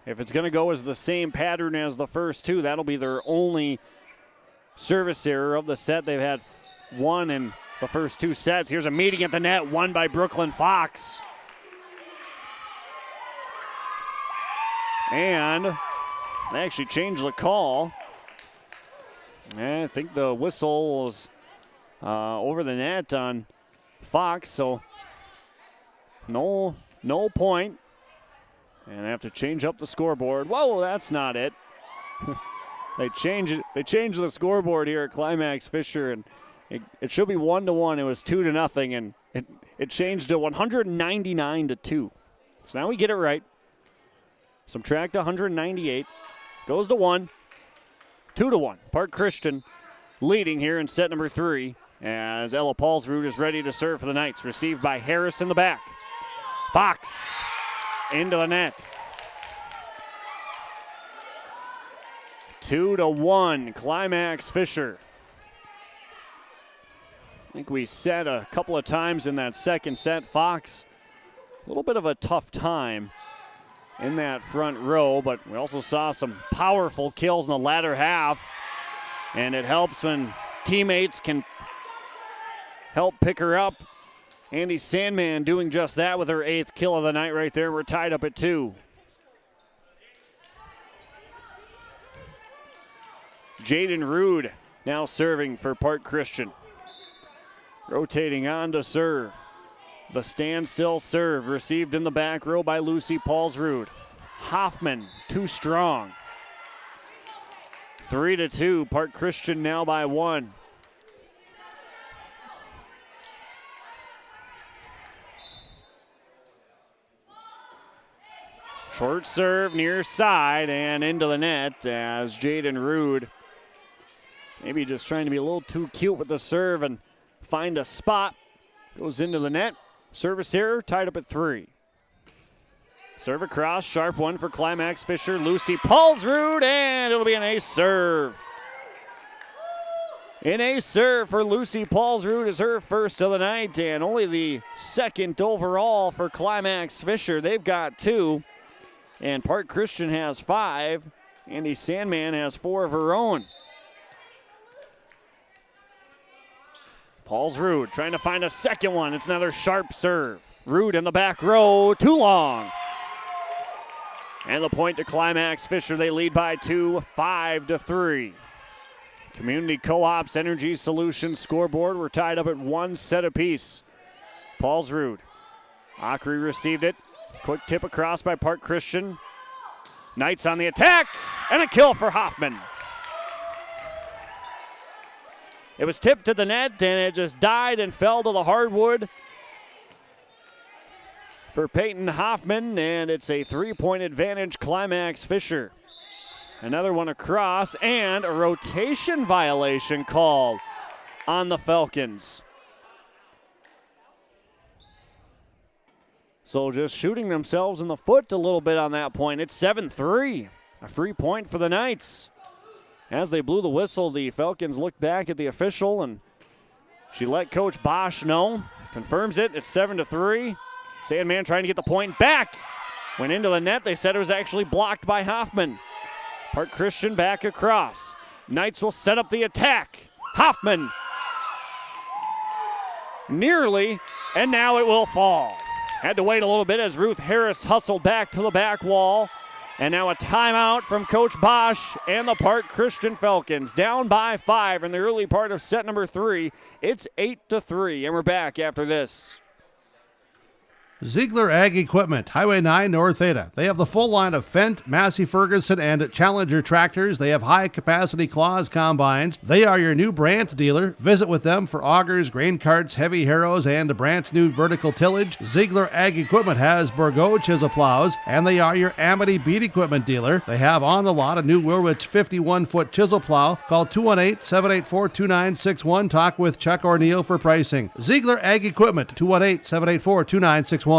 If it's going to go as the same pattern as the first 2, that'll be their only service error of the set. They've had 1 in the first 2 sets. Here's a meeting at the net, won by Brooklyn Fox. And they actually changed the call. I think the whistle was over the net on Fox, so no point. And they have to change up the scoreboard. Whoa, that's not it. They changed the scoreboard here at Climax-Fisher, and it should be 1-1. It was 2-0, and it changed to 199-2. So now we get it right. Subtract 198, goes to 1, 2-1. Park Christian leading here in set number 3 as Ella Paulsrud is ready to serve for the Knights. Received by Harris in the back. Fox into the net. 2-1, Climax-Fisher. I think we said a couple of times in that second set, Fox, a little bit of a tough time in that front row, but we also saw some powerful kills in the latter half, and it helps when teammates can help pick her up. Andy Sandman doing just that with her 8th kill of the night right there. We're tied up at 2. Jaden Rude now serving for Park Christian. Rotating on to serve. The standstill serve received in the back row by Lucy Paulsrud. Hoffman, too strong. 3-2, Park Christian now by 1. Short serve near side and into the net as Jaden Rude maybe just trying to be a little too cute with the serve and find a spot. Goes into the net. Service error, tied up at 3. Serve across, sharp one for Climax-Fisher. Lucy Paulsrud, and it'll be an ace serve. An ace serve for Lucy Paulsrud is her first of the night, and only the second overall for Climax-Fisher. They've got 2, and Park Christian has 5. Andy Sandman has 4 of her own. Paulsrud trying to find a second one. It's another sharp serve. Rude in the back row, too long. And the point to Climax-Fisher. They lead by 2, 5-3. Community Co-op's Energy Solutions scoreboard. We're tied up at 1 set apiece. Paulsrud. Ockery received it. Quick tip across by Park Christian. Knights on the attack, and a kill for Hoffman. It was tipped to the net, and it just died and fell to the hardwood for Peyton Hoffman, and it's a 3-point advantage, Climax-Fisher. Another one across, and a rotation violation called on the Falcons. So just shooting themselves in the foot a little bit on that point. It's 7-3, a free point for the Knights. As they blew the whistle, the Falcons looked back at the official, and she let Coach Bosch know. Confirms it. It's 7-3. Sandman trying to get the point back. Went into the net. They said it was actually blocked by Hoffman. Park Christian back across. Knights will set up the attack. Hoffman. Nearly, and now it will fall. Had to wait a little bit as Ruth Harris hustled back to the back wall. And now a timeout from Coach Bosch and the Park Christian Falcons. Down by 5 in the early part of set number 3. It's 8-3, and we're back after this. Ziegler Ag Equipment, Highway 9 North Ada. They have the full line of Fendt, Massey Ferguson, and Challenger tractors. They have high-capacity Claas combines. They are your new Brandt dealer. Visit with them for augers, grain carts, heavy harrows, and Brandt's new vertical tillage. Ziegler Ag Equipment has Bourgault chisel plows, and they are your Amity beet equipment dealer. They have on the lot a new Wilrich 51-foot chisel plow. Call 218-784-2961. Talk with Chuck or Neil for pricing. Ziegler Ag Equipment, 218-784-2961.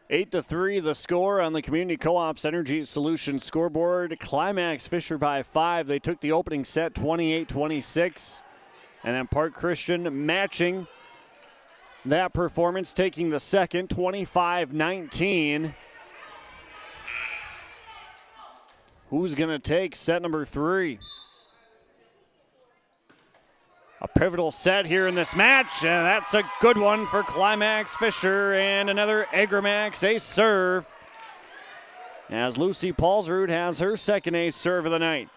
8-3 the score on the Community Co-op's Energy Solutions scoreboard. Climax-Fisher by 5. They took the opening set 28-26. And then Park Christian matching that performance, taking the second 25-19. Who's going to take set number 3? A pivotal set here in this match, and that's a good one for Climax-Fisher, and another Agramax ace serve as Lucy Paulsrud has her second ace serve of the night.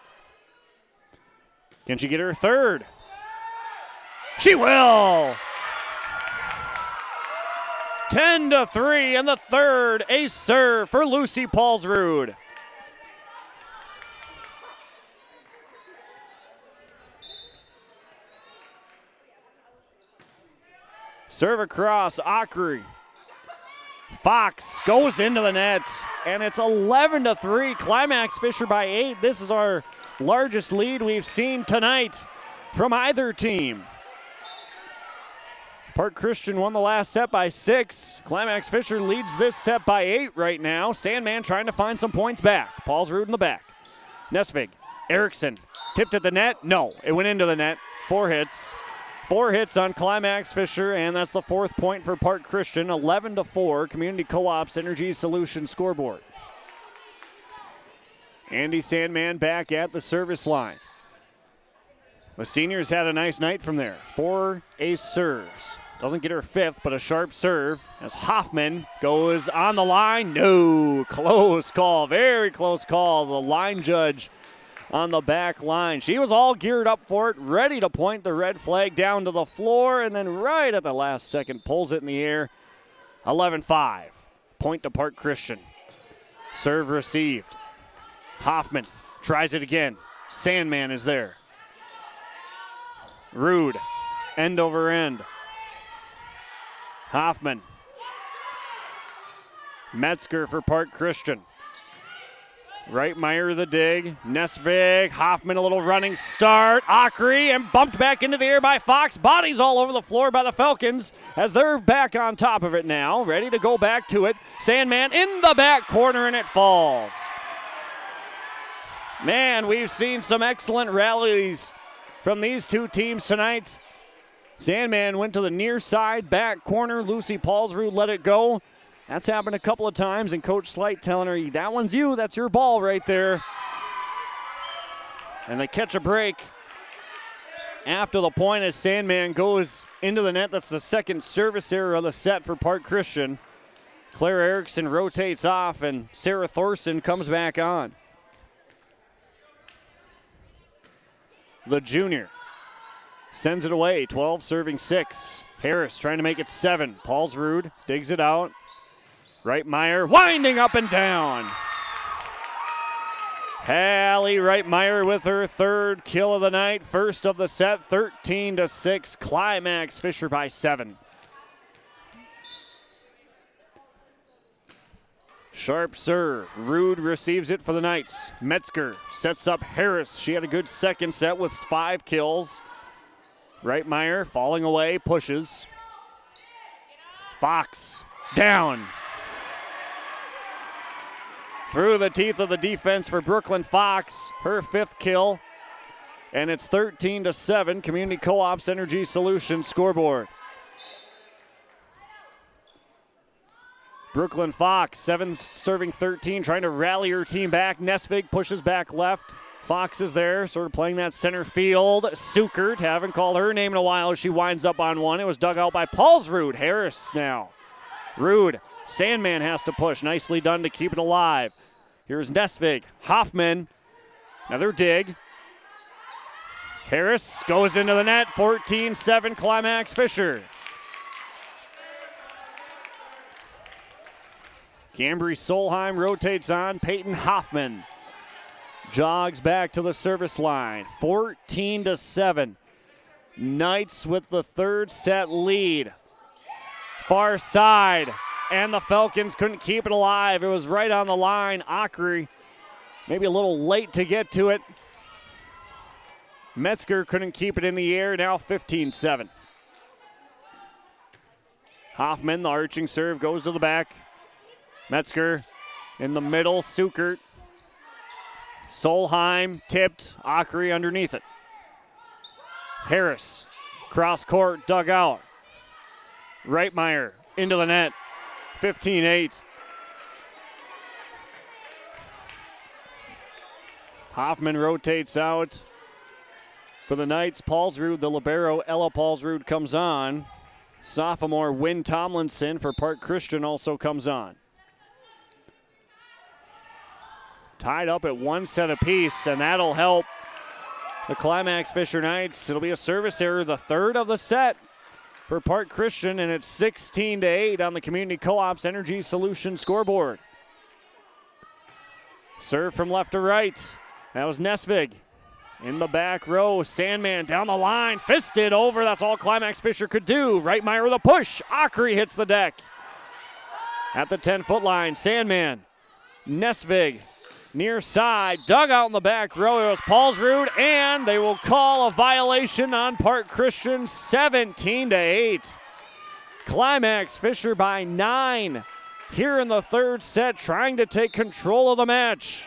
Can she get her third? She will! 10-3, and the third ace serve for Lucy Paulsrud. Serve across, Ockery. Fox goes into the net, and it's 11-3. Climax-Fisher by 8. This is our largest lead we've seen tonight from either team. Park Christian won the last set by 6. Climax-Fisher leads this set by 8 right now. Sandman trying to find some points back. Paulsrud in the back. Nesvig, Erickson, tipped at the net. No, it went into the net. 4 hits. 4 hits on Climax-Fisher, and that's the 4th point for Park Christian. 11-4, Community Co-op's Energy Solutions scoreboard. Andy Sandman back at the service line. The seniors had a nice night from there. 4 ace serves. Doesn't get her 5th, but a sharp serve as Hoffman goes on the line. No, close call, very close call. The line judge on the back line. She was all geared up for it, ready to point the red flag down to the floor, and then right at the last second pulls it in the air. 11-5. Point to Park Christian. Serve received. Hoffman tries it again. Sandman is there. Rude. End over end. Hoffman. Metzger for Park Christian. Reitmeyer the dig. Nesvig, Hoffman a little running start. Akri and bumped back into the air by Fox. Bodies all over the floor by the Falcons as they're back on top of it now. Ready to go back to it. Sandman in the back corner and it falls. Man, we've seen some excellent rallies from these two teams tonight. Sandman went to the near side back corner. Lucy Paulsrud let it go. That's happened a couple of times, and Coach Slight telling her, that one's you, that's your ball right there. And they catch a break after the point as Sandman goes into the net. That's the second service error of the set for Park Christian. Claire Erickson rotates off, and Sarah Thorson comes back on. The junior sends it away, 12 serving 6. Harris trying to make it 7. Paulsrud digs it out. Reitmeyer winding up and down. Hallie Reitmeyer with her third kill of the night. First of the set, 13-6. Climax-Fisher by 7. Sharp serve. Rude receives it for the Knights. Metzger sets up Harris. She had a good second set with 5 kills. Reitmeyer falling away, pushes. Fox down. Through the teeth of the defense for Brooklyn Fox, her 5th kill. And it's 13-7, Community Co-op's Energy Solutions scoreboard. Brooklyn Fox, 7 serving 13, trying to rally her team back. Nesvig pushes back left. Fox is there, sort of playing that center field. Sukert, haven't called her name in a while as she winds up on one. It was dug out by Paulsrud. Harris now. Rude. Sandman has to push. Nicely done to keep it alive. Here's Nesvig. Hoffman. Another dig. Harris goes into the net. 14-7 Climax-Fisher. Cambry Solheim rotates on. Peyton Hoffman jogs back to the service line. 14-7. Knights with the third set lead. Far side. And the Falcons couldn't keep it alive. It was right on the line. Akri maybe a little late to get to it. Metzger couldn't keep it in the air. Now 15-7. Hoffman, the arching serve, goes to the back. Metzger in the middle. Sukert. Solheim tipped. Akri underneath it. Harris, cross court, dug out. Reitmeyer into the net. 15-8. Hoffman rotates out for the Knights. Paulsrud, the libero, Ella Paulsrud comes on. Sophomore Wynn Tomlinson for Park Christian also comes on. Tied up at 1 set apiece, and that'll help the Climax-Fisher Knights. It'll be a service error, the third of the set for Park Christian, and it's 16-8 on the Community Co-op's Energy Solutions scoreboard. Serve from left to right. That was Nesvig. In the back row, Sandman down the line, fisted over. That's all Climax-Fisher could do. Reitmeyer with a push. Akri hits the deck. At the 10-foot line, Sandman. Nesvig. Near side, dug out in the back row. It was Paulsrud, and they will call a violation on Park Christian, 17-8. Climax-Fisher by 9 here in the third set, trying to take control of the match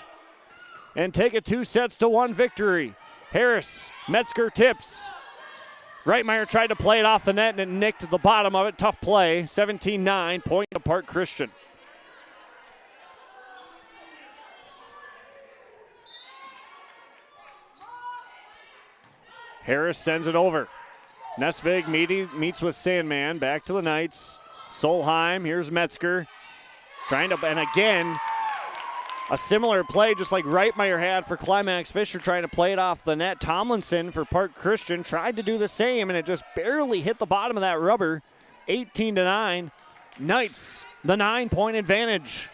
and take a 2-1 victory. Harris, Metzger tips. Reitmeyer tried to play it off the net, and it nicked the bottom of it. Tough play, 17-9, point to Park Christian. Harris sends it over. Nesvig meets with Sandman. Back to the Knights. Solheim, here's Metzger. Trying to, and again, a similar play just like Reitmeyer had for Climax-Fisher, trying to play it off the net. Tomlinson for Park Christian tried to do the same, and it just barely hit the bottom of that rubber. 18-9. Knights, the 9-point advantage.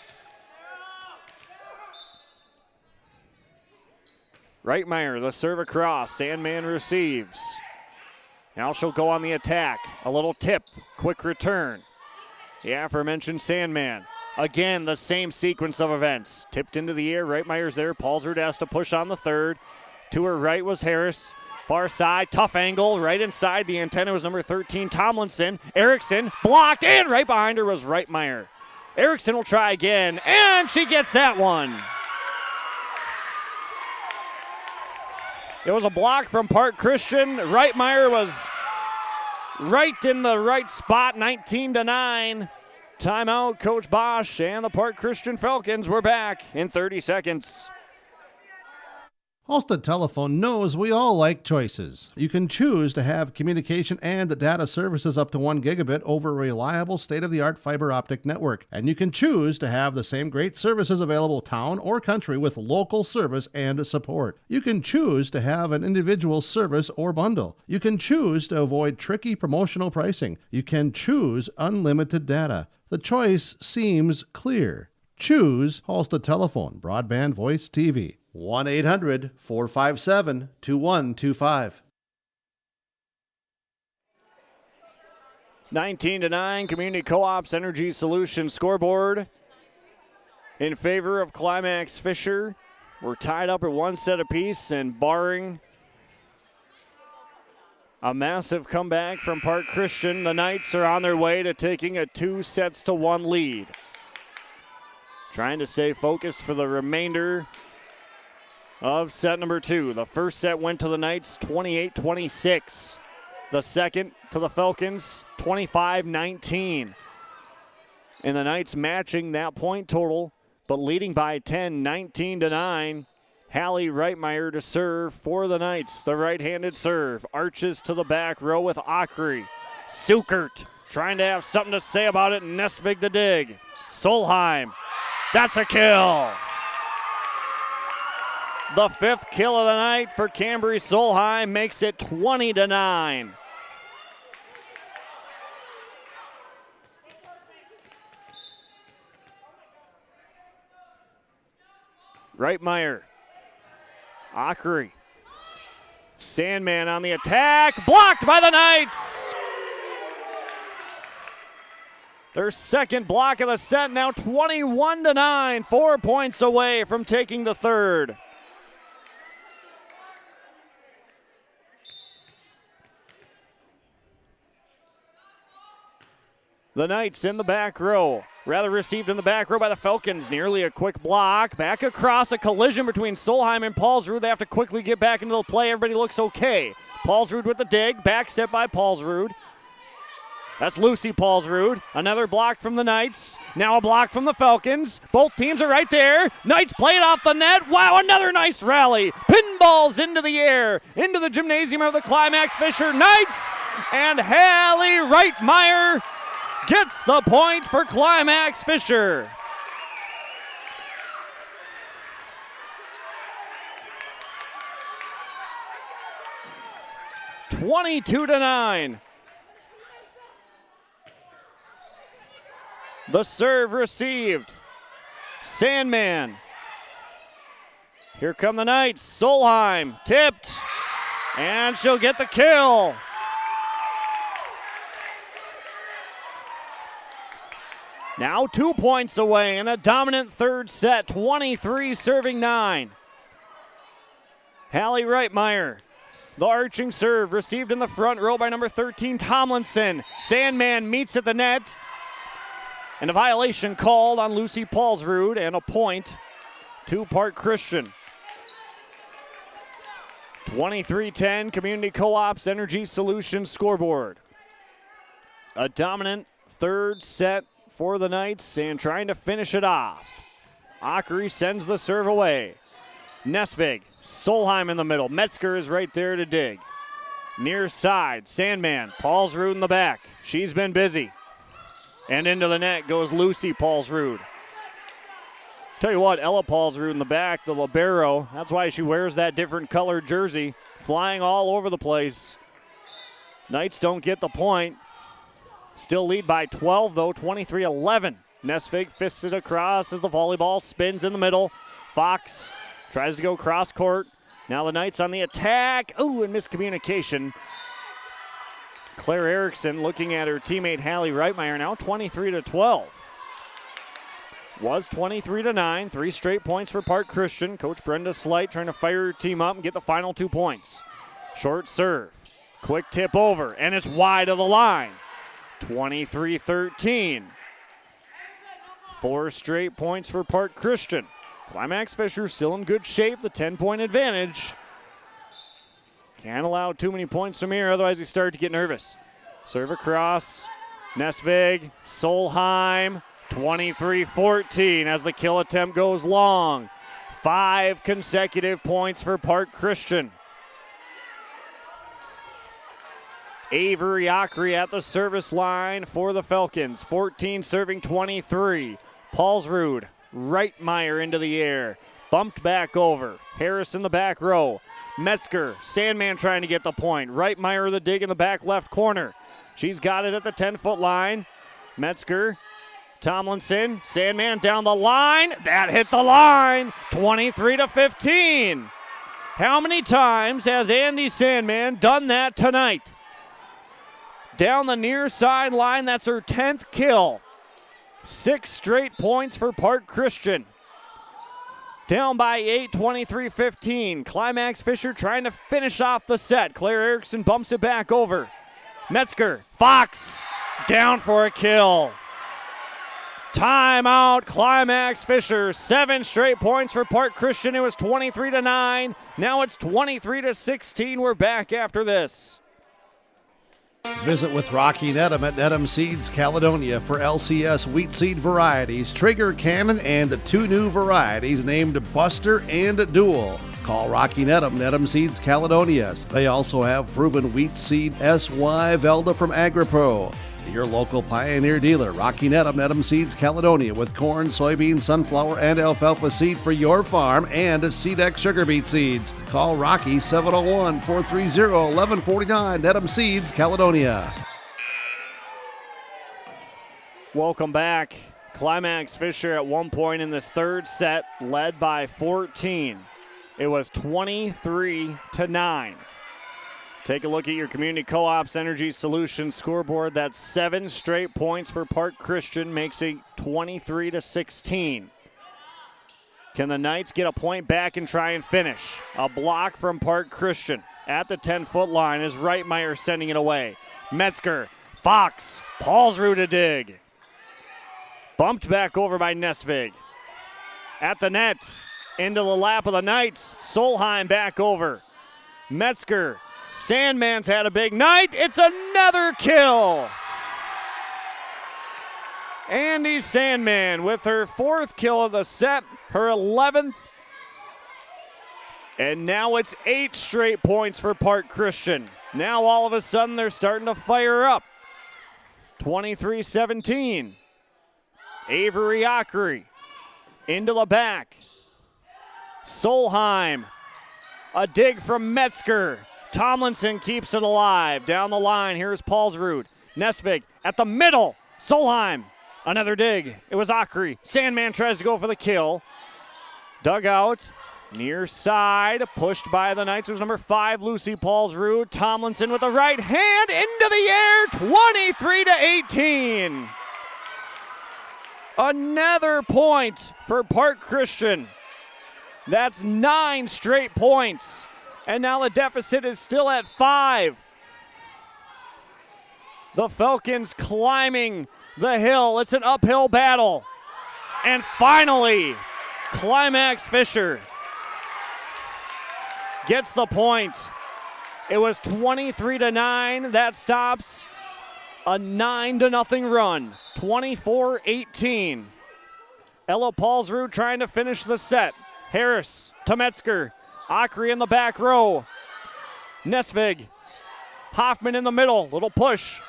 Reitmeyer, the serve across. Sandman receives. Now she'll go on the attack. A little tip. Quick return. The aforementioned Sandman. Again, the same sequence of events. Tipped into the air, Reitmeyer's there. Paulsrud has to push on the third. To her right was Harris. Far side, tough angle, right inside the antenna was number 13, Tomlinson. Erickson blocked, and right behind her was Reitmeyer. Erickson will try again, and she gets that one. It was a block from Park Christian. Reitmeyer was right in the right spot, 19-9. Timeout, Coach Bosch, and the Park Christian Falcons were back in 30 seconds. Halstead Telephone knows we all like choices. You can choose to have communication and data services up to 1 gigabit over a reliable state-of-the-art fiber optic network. And you can choose to have the same great services available town or country with local service and support. You can choose to have an individual service or bundle. You can choose to avoid tricky promotional pricing. You can choose unlimited data. The choice seems clear. Choose Halstead Telephone, broadband voice TV. 1-800-457-2125. 19-9, Community Co-op's Energy Solutions scoreboard in favor of Climax-Fisher. We're tied up at 1 set apiece, and barring a massive comeback from Park Christian, the Knights are on their way to taking a 2-1 lead. Trying to stay focused for the remainder of set number 2. The first set went to the Knights 28-26. The second to the Falcons 25-19. And the Knights matching that point total, but leading by 10, 19-9. Hallie Reitmeyer to serve for the Knights. The right-handed serve arches to the back row with Akri. Sukert trying to have something to say about it. Nesvig the dig. Solheim. That's a kill. The 5th kill of the night for Cambry Solheim makes it 20-9. Reitmeyer. Akri. Sandman on the attack. Blocked by the Knights. Their second block of the set, now 21-9. 4 points away from taking the third. The Knights in the back row. Rather received in the back row by the Falcons. Nearly a quick block. Back across, a collision between Solheim and Paulsrud. They have to quickly get back into the play. Everybody looks okay. Paulsrud with the dig. Back step by Paulsrud. That's Lucy Paulsrud. Another block from the Knights. Now a block from the Falcons. Both teams are right there. Knights play it off the net. Wow, another nice rally. Pinballs into the air. Into the gymnasium of the Climax-Fisher Knights. And Hallie Reitmeyer gets the point for Climax-Fisher. (22-9). The serve received. Sandman. Here come the Knights. Solheim tipped. And she'll get the kill. Now 2 points away in a dominant third set. 23-9. Hallie Reitmeyer. The arching serve received in the front row by number 13, Tomlinson. Sandman meets at the net. And a violation called on Lucy Paulsrud, and a point to Park Christian. 23-10, Community Co-op's Energy Solutions scoreboard. A dominant third set for the Knights, and trying to finish it off. Akri sends the serve away. Nesvig, Solheim in the middle. Metzger is right there to dig. Near side, Sandman, Paulsrud in the back. She's been busy. And into the net goes Lucy Paulsrud. Tell you what, Ella Paulsrud in the back, the libero. That's why she wears that different colored jersey. Flying all over the place. Knights don't get the point. Still lead by 12, though, 23-11. Nesvig fists it across as the volleyball spins in the middle. Fox tries to go cross court. Now the Knights on the attack. Ooh, and miscommunication. Claire Erickson looking at her teammate Hallie Reitmeyer, now 23-12. Was 23-9, 3 straight points for Park Christian. Coach Brenda Slight trying to fire her team up and get the final 2 points. Short serve, quick tip over, and it's wide of the line. 23-13. 4 straight points for Park Christian. Climax-Fisher still in good shape, the 10-point advantage. Can't allow too many points from here, otherwise you start to get nervous. Serve across, Nesvig, Solheim, 23-14 as the kill attempt goes long. 5 consecutive points for Park Christian. Avery Ockery at the service line for the Falcons. 14 serving 23. Paulsrud, Reitmeyer into the air. Bumped back over. Harris in the back row. Metzger, Sandman trying to get the point. Reitmeyer the dig in the back left corner. She's got it at the 10-foot line. Metzger, Tomlinson, Sandman down the line. That hit the line. 23-15. How many times has Andy Sandman done that tonight? Down the near sideline, that's her 10th kill. 6 straight points for Park Christian. Down by 8, 23-15. Climax-Fisher trying to finish off the set. Claire Erickson bumps it back over. Metzger, Fox, down for a kill. Timeout, Climax-Fisher. 7 straight points for Park Christian. It was 23-9. Now it's 23-16. We're back after this. Visit with Rocky Nedham at Nedham Seeds Caledonia for LCS wheat seed varieties, Trigger, Cannon, and 2 new varieties named Buster and Dual. Call Rocky Nedham, Nedham Seeds Caledonia. They also have proven wheat seed SY Velda from AgriPro. Your local Pioneer dealer, Rocky Nedham, Nedham Seeds Caledonia, with corn, soybean, sunflower, and alfalfa seed for your farm and SeedX sugar beet seeds. Call Rocky 701-430-1149, Nedham Seeds Caledonia. Welcome back. Climax-Fisher at one point in this third set led by 14. It was 23-9. Take a look at your Community Co-op's Energy Solutions scoreboard. That's 7 straight points for Park Christian, makes it 23-16. Can the Knights get a point back and try and finish? A block from Park Christian at the 10-foot line is Reitmeyer sending it away. Metzger, Fox, Paulsrud to dig. Bumped back over by Nesvig. At the net, into the lap of the Knights. Solheim back over. Metzger, Sandman's had a big night. It's another kill. Andy Sandman with her 4th kill of the set, her 11th. And now it's 8 straight points for Park Christian. Now all of a sudden they're starting to fire up. 23-17. Avery Ockery into the back. Solheim. A dig from Metzger. Tomlinson keeps it alive. Down the line, here's Paulsrud. Nesvig at the middle. Solheim. Another dig. It was Ockery. Sandman tries to go for the kill. Dug out. Near side. Pushed by the Knights. It was number 5, Lucy Paulsrud. Tomlinson with the right hand. Into the air. 23-18. Another point for Park Christian. That's 9 straight points. And now the deficit is still at 5. The Falcons climbing the hill. It's an uphill battle. And finally, Climax-Fisher gets the point. It was 23-9. That stops a 9-0 run. 24-18. Ella Paulsrud trying to finish the set. Harris to Metzger. Ockery in the back row. Nesvig. Hoffman in the middle. Little push.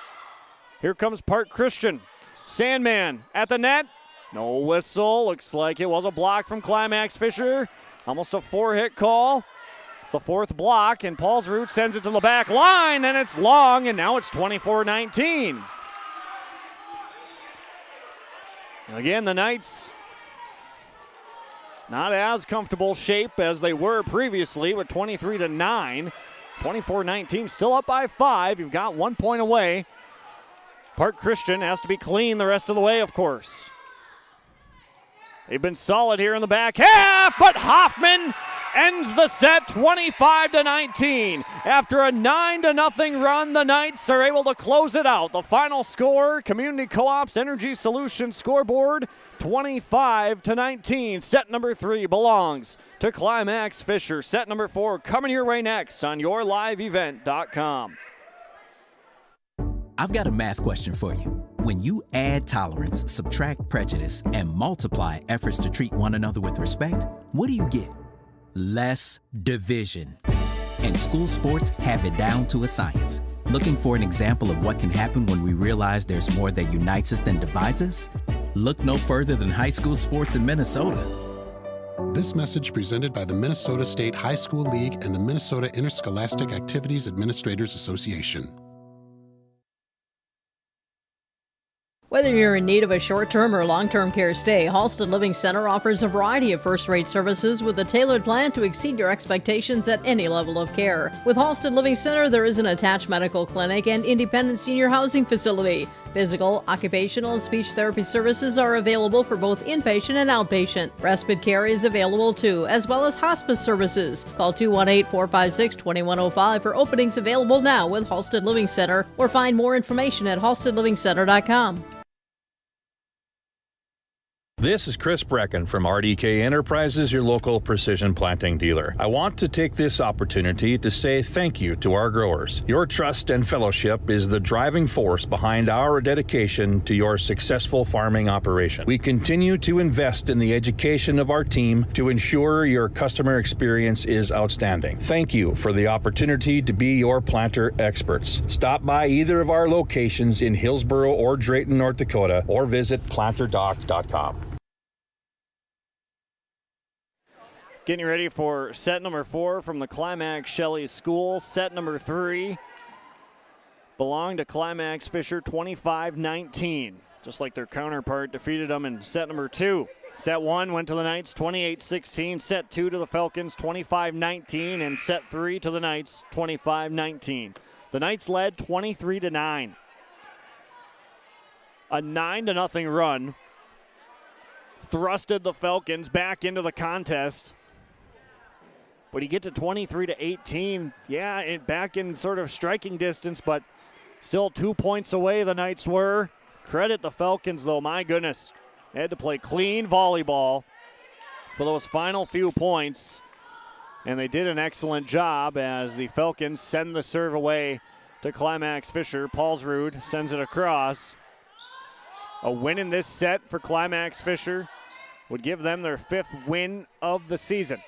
Here comes Park Christian. Sandman at the net. No whistle. Looks like it was a block from Climax-Fisher. Almost a 4-hit call. It's the 4th block, and Paulsrud sends it to the back line, and it's long, and now it's 24-19. Again, the Knights not as comfortable shape as they were previously with 23-9. 24-19, still up by 5. You've got 1 point away. Park Christian has to be clean the rest of the way, of course. They've been solid here in the back half, but Hoffman ends the set 25-19. After a 9-0 run, the Knights are able to close it out. The final score, Community Co-op's Energy Solutions scoreboard, 25-19. Set number 3 belongs to Climax-Fisher. Set number 4 coming your way next on yourliveevent.com. I've got a math question for you. When you add tolerance, subtract prejudice, and multiply efforts to treat one another with respect, what do you get? Less division. And school sports have it down to a science. Looking for an example of what can happen when we realize there's more that unites us than divides us? Look no further than high school sports in Minnesota. This message presented by the Minnesota State High School League and the Minnesota Interscholastic Activities Administrators Association. Whether you're in need of a short-term or long-term care stay, Halsted Living Center offers a variety of first-rate services with a tailored plan to exceed your expectations at any level of care. With Halsted Living Center, there is an attached medical clinic and independent senior housing facility. Physical, occupational, and speech therapy services are available for both inpatient and outpatient. Respite care is available too, as well as hospice services. Call 218-456-2105 for openings available now with Halsted Living Center, or find more information at halstedlivingcenter.com. This is Chris Brecken from RDK Enterprises, your local precision planting dealer. I want to take this opportunity to say thank you to our growers. Your trust and fellowship is the driving force behind our dedication to your successful farming operation. We continue to invest in the education of our team to ensure your customer experience is outstanding. Thank you for the opportunity to be your planter experts. Stop by either of our locations in Hillsboro or Drayton, North Dakota, or visit planterdoc.com. Getting ready for set number 4 from the Climax Shelley School. Set number 3 belonged to Climax-Fisher 25-19. Just like their counterpart defeated them in set number 2. Set 1 went to the Knights 28-16. Set 2 to the Falcons 25-19. And set 3 to the Knights 25-19. The Knights led 23-9. A 9-0 run thrusted the Falcons back into the contest. But you get to 23-18, back in sort of striking distance, but still 2 points away the Knights were. Credit the Falcons, though, my goodness. They had to play clean volleyball for those final few points, and they did an excellent job as the Falcons send the serve away to Climax-Fisher. Paulsrud sends it across. A win in this set for Climax-Fisher would give them their 5th win of the season.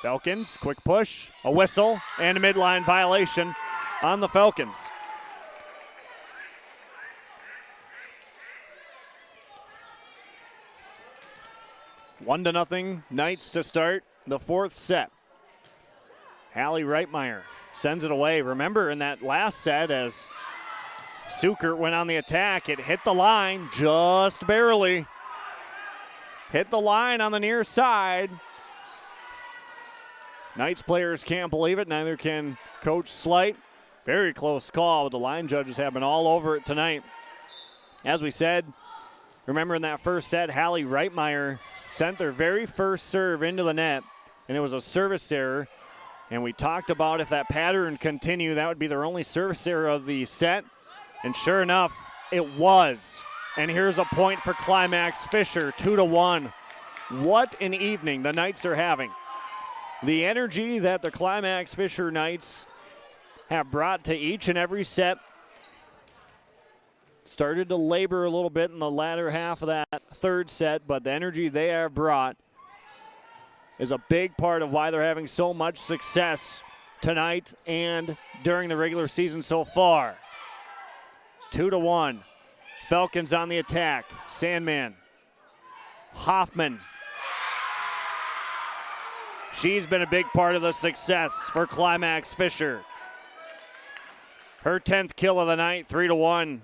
Falcons, quick push, a whistle, and a midline violation on the Falcons. One to nothing, Knights to start the 4th set. Hallie Reitmeyer sends it away. Remember in that last set as Sukert went on the attack, it hit the line just barely. Hit the line on the near side. Knights players can't believe it, neither can Coach Slight. Very close call, but the line judges have been all over it tonight. As we said, remember in that first set, Hallie Reitmeyer sent their very first serve into the net, and it was a service error. And we talked about if that pattern continued, that would be their only service error of the set. And sure enough, it was. And here's a point for Climax-Fisher, 2-1. What an evening the Knights are having. The energy that the Climax-Fisher Knights have brought to each and every set started to labor a little bit in the latter half of that 3rd set, but the energy they have brought is a big part of why they're having so much success tonight and during the regular season so far. 2-1. Falcons on the attack. Sandman. Hoffman. She's been a big part of the success for Climax-Fisher. Her 10th kill of the night, 3-1.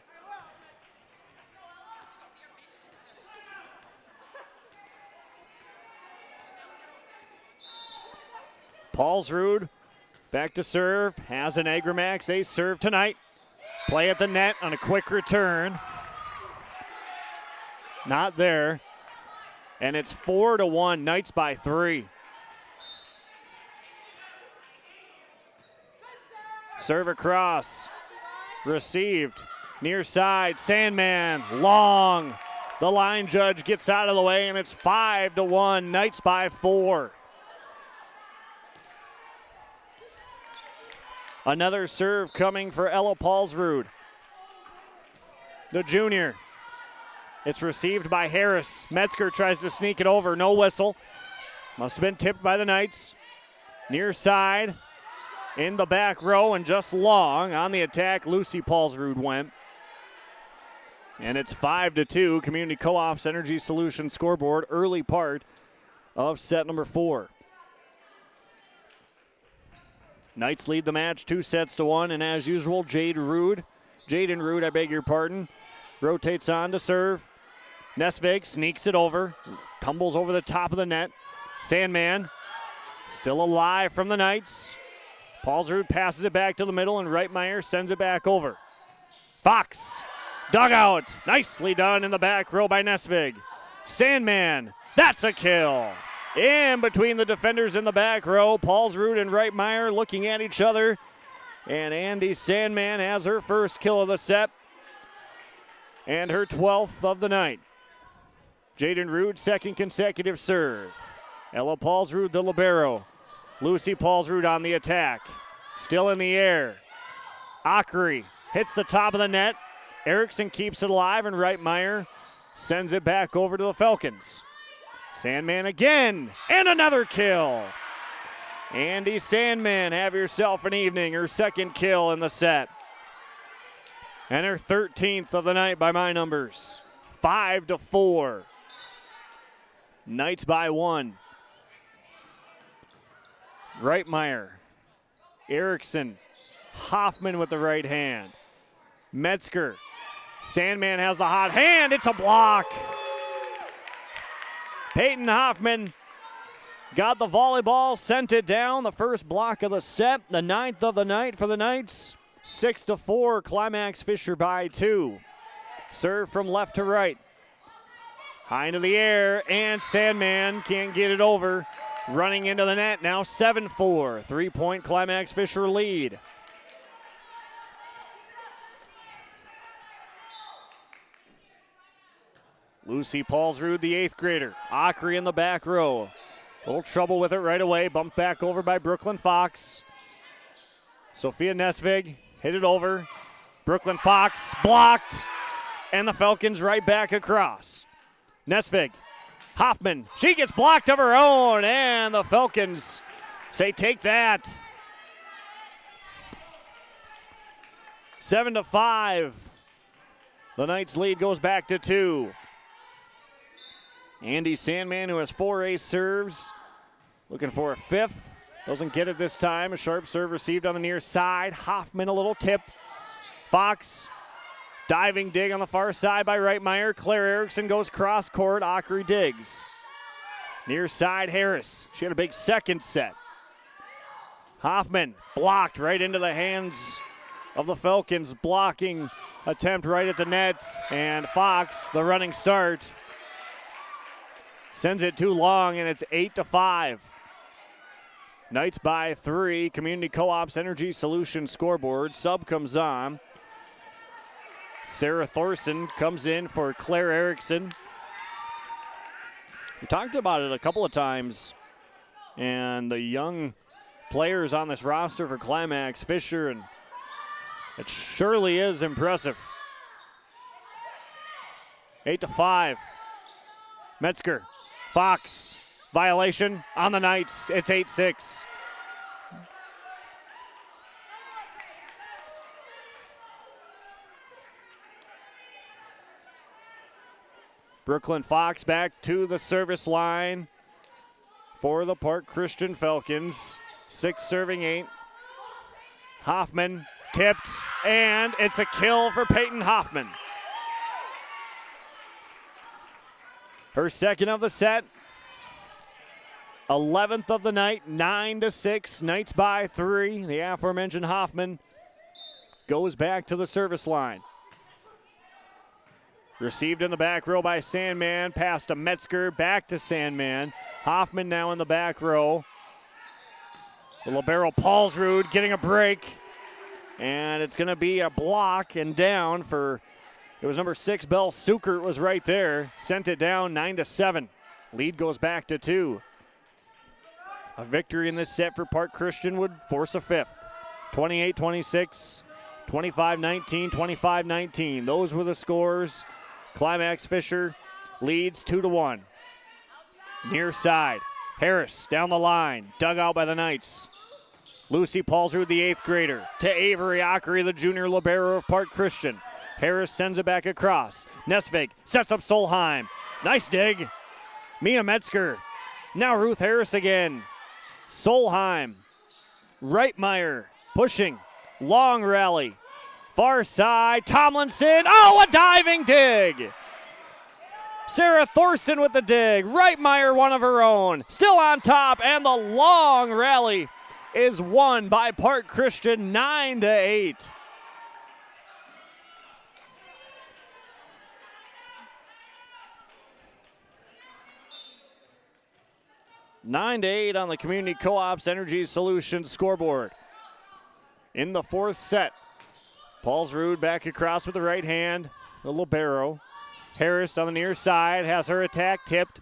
Paulsrud back to serve. Has an Agramax ace serve tonight. Play at the net on a quick return. Not there. And it's 4-1, Knights by 3. Serve across. Received. Near side. Sandman. Long. The line judge gets out of the way, and it's 5-1. Knights by 4. Another serve coming for Ella Paulsrud, the junior. It's received by Harris. Metzger tries to sneak it over. No whistle. Must have been tipped by the Knights. Near side. In the back row and just long. On the attack, Lucy Paulsrud went. And it's 5-2. Community Co-op's Energy Solutions scoreboard. Early part of set number 4. Knights lead the match 2-1, and as usual, Jaden Rude, I beg your pardon, rotates on to serve. Nesvig sneaks it over, tumbles over the top of the net. Sandman still alive from the Knights. Paulsrud passes it back to the middle, and Reitmeyer sends it back over. Fox, dugout, nicely done in the back row by Nesvig. Sandman, that's a kill. In between the defenders in the back row, Paulsrud and Reitmeyer looking at each other. And Andy Sandman has her first kill of the set and her 12th of the night. Jaden Rude, second consecutive serve. Ella Paulsrud, the libero. Lucy Paulsrud on the attack. Still in the air. Ackery hits the top of the net. Erickson keeps it alive, and Reitmeyer sends it back over to the Falcons. Sandman again, and another kill. Andy Sandman, have yourself an evening. Her second kill in the set. And her 13th of the night by my numbers. 5-4. Knights by 1. Reitmeyer, Erickson, Hoffman with the right hand. Metzger, Sandman has the hot hand. It's a block. Peyton Hoffman got the volleyball, sent it down. The first block of the set, the 9th of the night for the Knights. 6-4, Climax-Fisher by 2. Serve from left to right. High into the air, and Sandman can't get it over. Running into the net, now 7-4. 3-point Climax-Fisher lead. Lucy Paulsrud, the 8th grader. Ackery in the back row. A little trouble with it right away. Bumped back over by Brooklyn Fox. Sophia Nesvig hit it over. Brooklyn Fox blocked. And the Falcons right back across. Nesvig. Hoffman. She gets blocked of her own. And the Falcons say, take that. 7-5. The Knights lead goes back to 2. Andy Sandman, who has 4 ace serves, looking for a 5th. Doesn't get it this time. A sharp serve received on the near side. Hoffman, a little tip. Fox, diving dig on the far side by Reitmeyer. Claire Erickson goes cross court. Ackery digs. Near side, Harris. She had a big second set. Hoffman blocked right into the hands of the Falcons. Blocking attempt right at the net. And Fox, the running start, sends it too long, and it's 8-5. Knights by 3. Community Co-op's Energy Solutions scoreboard. Sub comes on. Sarah Thorson comes in for Claire Erickson. We talked about it a couple of times, and the young players on this roster for Climax-Fisher, and it surely is impressive. 8-5. Metzger. Fox, violation on the Knights. It's 8-6. Brooklyn Fox back to the service line for the Park Christian Falcons. 6 serving 8. Hoffman tipped, and it's a kill for Peyton Hoffman. Her second of the set, 11th of the night, 9-6, Knights by 3. The aforementioned Hoffman goes back to the service line. Received in the back row by Sandman. Pass to Metzger. Back to Sandman. Hoffman now in the back row. The libero Paulsrud getting a break. And it's going to be a block and down for, it was number 6, Bell Sukert was right there. Sent it down 9-7. Lead goes back to 2. A victory in this set for Park Christian would force a 5th. 28-26, 25-19, 25-19. Those were the scores. Climax-Fisher leads 2-1. Near side. Harris down the line. Dug out by the Knights. Lucy Paulsrud, the 8th grader, to Avery Ockery, the junior libero of Park Christian. Harris sends it back across. Nesvig sets up Solheim. Nice dig. Mia Metzger. Now Ruth Harris again. Solheim. Reitmeyer pushing. Long rally. Far side. Tomlinson. Oh, a diving dig. Sarah Thorson with the dig. Reitmeyer, one of her own. Still on top, and the long rally is won by Park Christian 9-8. Nine to 8 on the Community Co-op's Energy Solutions scoreboard. In the 4th set, Paulsrud back across with the right hand, the libero. Harris on the near side has her attack tipped.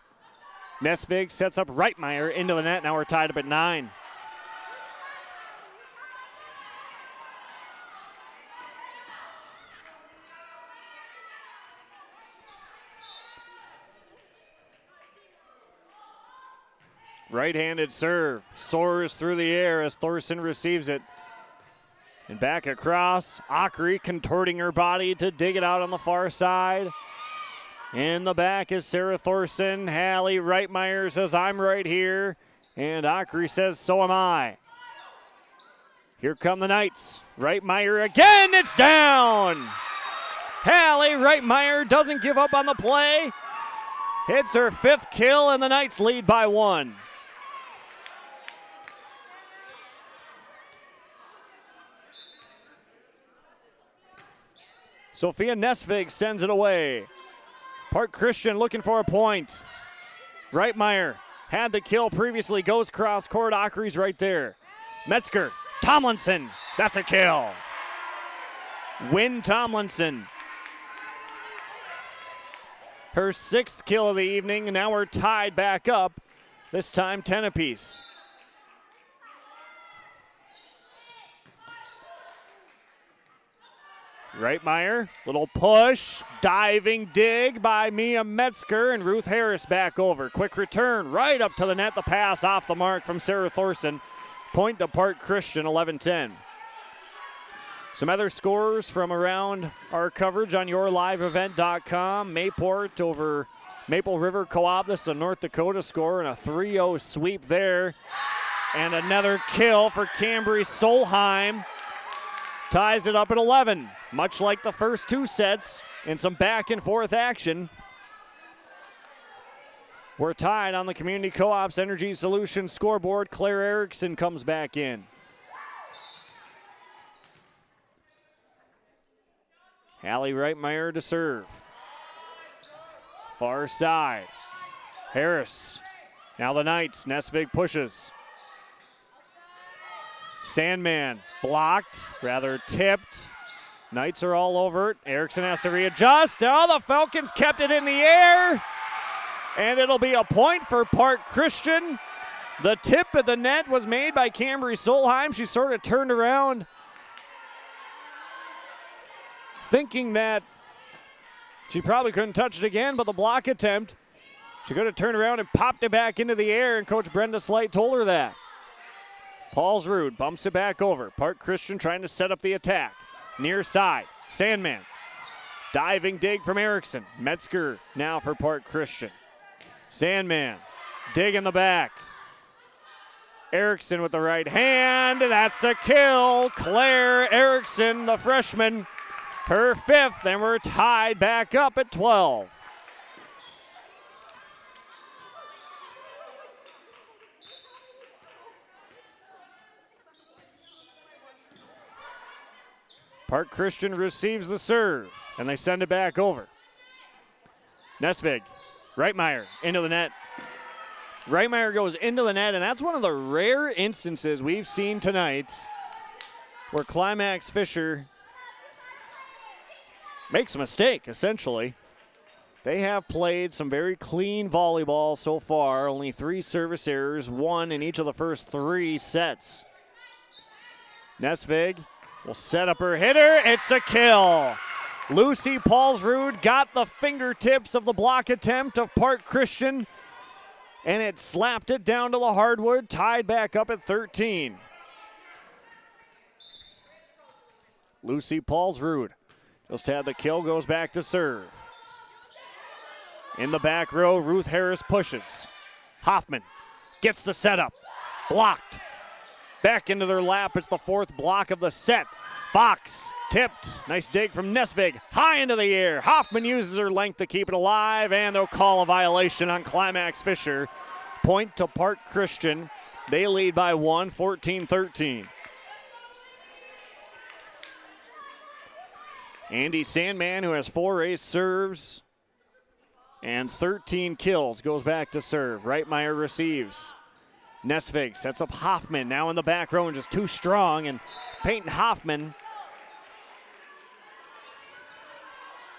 Nesvig sets up Reitmeyer into the net. Now we're tied up at 9. Right-handed serve soars through the air as Thorson receives it. And back across, Ockery contorting her body to dig it out on the far side. In the back is Sarah Thorson. Hallie Reitmeyer says, I'm right here. And Ockery says, so am I. Here come the Knights. Reitmeyer again, it's down. Hallie Reitmeyer doesn't give up on the play. Hits her 5th kill, and the Knights lead by 1. Sophia Nesvig sends it away. Park Christian looking for a point. Reitmeyer had the kill previously, goes cross court. Ockery's right there. Metzger, Tomlinson, that's a kill. Wynn Tomlinson. Her 6th kill of the evening, and now we're tied back up, this time 10 apiece. Reitmeyer, little push, diving dig by Mia Metzger, and Ruth Harris back over. Quick return right up to the net, the pass off the mark from Sarah Thorson. Point to Park Christian, 11-10. Some other scores from around our coverage on yourliveevent.com. Mayport over Maple River Co-op. This is a North Dakota score and a 3-0 sweep there. And another kill for Cambry Solheim. Ties it up at 11, much like the first 2 sets, and some back and forth action. We're tied on the Community Co-op's Energy Solutions scoreboard. Claire Erickson comes back in. Hallie Reitmeyer to serve. Far side. Harris. Now the Knights. Nesvig pushes. Sandman blocked, rather tipped. Knights are all over it. Erickson has to readjust. Oh, the Falcons kept it in the air. And it'll be a point for Park Christian. The tip at the net was made by Cambry Solheim. She sort of turned around thinking that she probably couldn't touch it again, but the block attempt, she could have turned around and popped it back into the air, and Coach Brenda Slight told her that. Paulsrud bumps it back over. Park Christian trying to set up the attack. Near side, Sandman. Diving dig from Erickson. Metzger now for Park Christian. Sandman, dig in the back. Erickson with the right hand, that's a kill. Claire Erickson, the freshman, her 5th, and we're tied back up at 12. Park Christian receives the serve, and they send it back over. Nesvig, Reitmeyer into the net. Reitmeyer goes into the net, and that's one of the rare instances we've seen tonight where Climax-Fisher makes a mistake, essentially. They have played some very clean volleyball so far. Only 3 service errors, 1 in each of the first 3 sets. Nesvig will set up her hitter. It's a kill. Lucy Paulsrud got the fingertips of the block attempt of Park Christian, and it slapped it down to the hardwood, tied back up at 13. Lucy Paulsrud just had the kill, goes back to serve. In the back row, Ruth Harris pushes. Hoffman gets the setup. Blocked. Back into their lap. It's the 4th block of the set. Fox tipped. Nice dig from Nesvig. High into the air. Hoffman uses her length to keep it alive, and they'll call a violation on Climax-Fisher. Point to Park Christian. They lead by 1, 14-13. Andy Sandman, who has 4 ace serves and 13 kills, goes back to serve. Reitmeyer receives. Nesvig sets up Hoffman, now in the back row and just too strong. And Peyton Hoffman,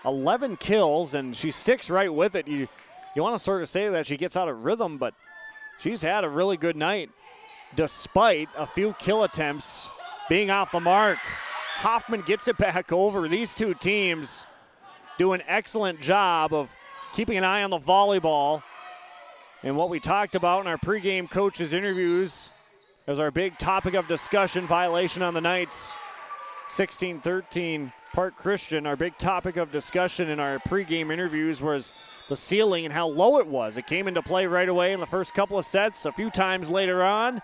11 kills, and she sticks right with it. You want to sort of say that she gets out of rhythm, but she's had a really good night despite a few kill attempts being off the mark. Hoffman gets it back over. These two teams do an excellent job of keeping an eye on the volleyball. And what we talked about in our pregame coaches' interviews as our big topic of discussion, violation on the Knights, 16-13 Park Christian. Our big topic of discussion in our pregame interviews was the ceiling and how low it was. It came into play right away in the first couple of sets, a few times later on.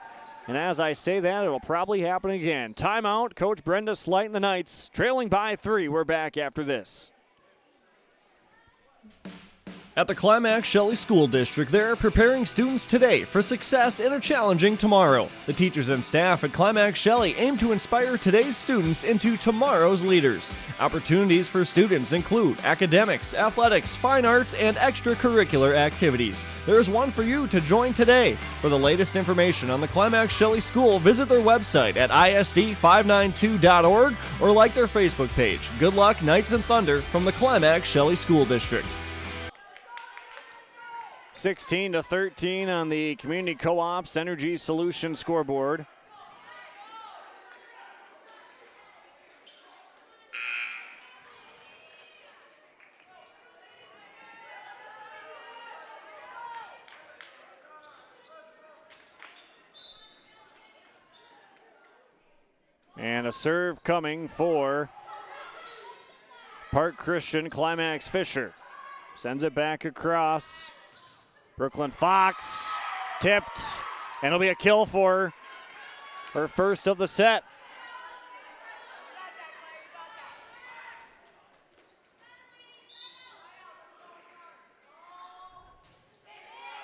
And as I say that, it'll probably happen again. Timeout, Coach Brenda Slight and the Knights trailing by 3. We're back after this. At the Climax Shelley School District, they're preparing students today for success in a challenging tomorrow. The teachers and staff at Climax Shelley aim to inspire today's students into tomorrow's leaders. Opportunities for students include academics, athletics, fine arts, and extracurricular activities. There is one for you to join today. For the latest information on the Climax Shelley School, visit their website at isd592.org or like their Facebook page. Good luck, Knights and Thunder, from the Climax Shelley School District. 16-13 on the Community Co-op's Energy Solution scoreboard. And a serve coming for Park Christian. Climax-Fisher sends it back across. Brooklyn Fox tipped, and it'll be a kill for her first of the set.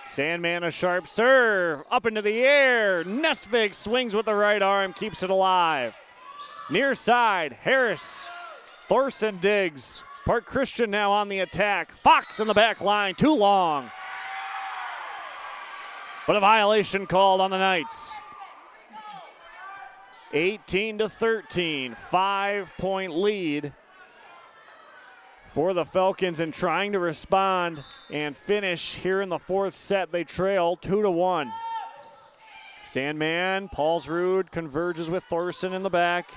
Sandman, a sharp serve, up into the air. Nesvig swings with the right arm, keeps it alive. Near side, Harris, Thorson digs. Park Christian now on the attack. Fox in the back line, too long. But a violation called on the Knights. 18-13, 5-point lead for the Falcons, and trying to respond and finish here in the 4th set. They trail 2-1. Sandman, Paulsrud converges with Thorson in the back.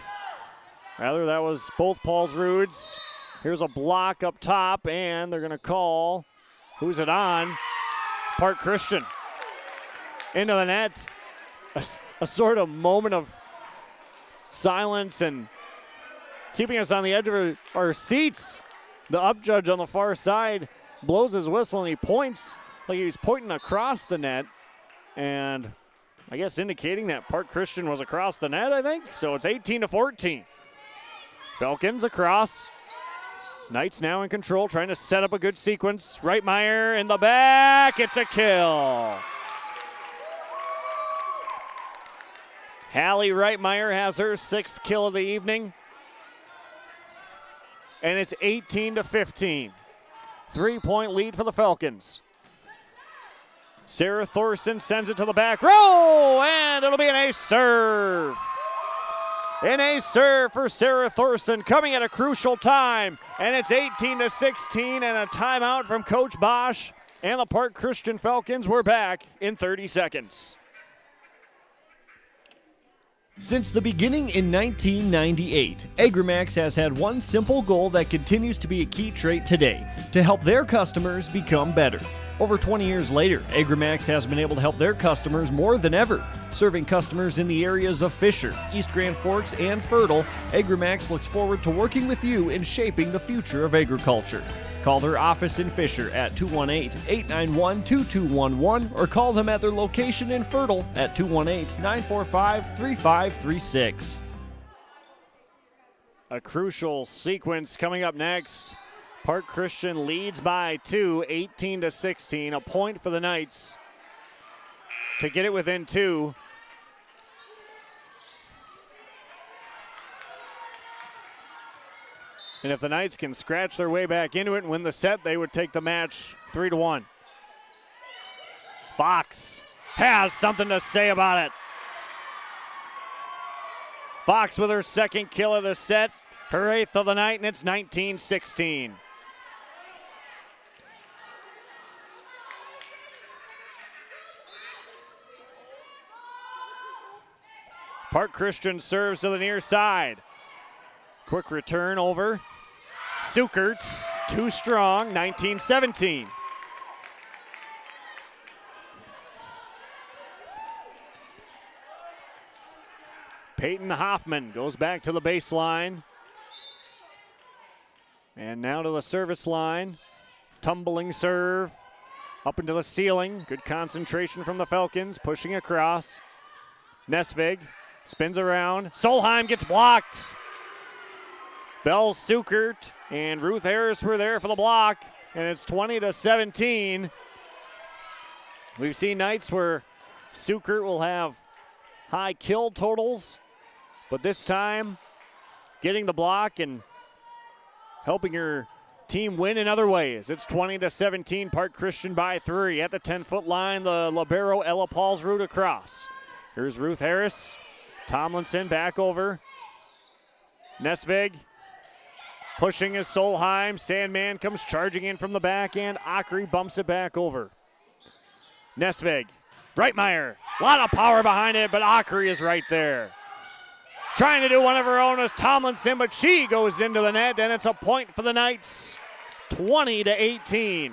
Rather, that was both Paulsruds. Here's a block up top, and they're going to call, who's it on? Park Christian. Into the net, a sort of moment of silence and keeping us on the edge of our seats. The up judge on the far side blows his whistle and he points like he's pointing across the net, and I guess indicating that Park Christian was across the net, I think. So it's 18-14. Falcons across. Knights now in control, trying to set up a good sequence. Reitmeyer in the back, it's a kill. Hallie Reitmeyer has her 6th kill of the evening. And it's 18-15. 3-point lead for the Falcons. Sarah Thorson sends it to the back row, and it'll be an ace serve. An ace serve for Sarah Thorson coming at a crucial time, and it's 18-16 and a timeout from Coach Bosch, and the Park Christian Falcons were back in 30 seconds. Since the beginning in 1998, Agramax has had one simple goal that continues to be a key trait today: to help their customers become better. Over 20 years later, Agramax has been able to help their customers more than ever. Serving customers in the areas of Fisher, East Grand Forks, and Fertile, Agramax looks forward to working with you in shaping the future of agriculture. Call their office in Fisher at 218-891-2211 or call them at their location in Fertile at 218-945-3536. A crucial sequence coming up next. Park Christian leads by 2, 18-16. A point for the Knights to get it within 2. And if the Knights can scratch their way back into it and win the set, they would take the match 3-1. Fox has something to say about it. Fox with her second kill of the set, her 8th of the night, and it's 19-16. Park Christian serves to the near side. Quick return over. Sukert, too strong, 19-17. Peyton Hoffman goes back to the baseline. And now to the service line. Tumbling serve. Up into the ceiling. Good concentration from the Falcons. Pushing across. Nesvig spins around. Solheim gets blocked. Bell Sukert and Ruth Harris were there for the block. And it's 20-17. We've seen nights where Sukert will have high kill totals, but this time getting the block and helping her team win in other ways. It's 20-17, Park Christian by 3. At the 10-foot line, the libero Ella Paulsrud across. Here's Ruth Harris. Tomlinson back over. Nesvig pushing is Solheim. Sandman comes charging in from the back end. Akri bumps it back over. Nesvig. Reitmeyer. A lot of power behind it, but Akri is right there. Trying to do one of her own is Tomlinson, but she goes into the net, and it's a point for the Knights. 20-18.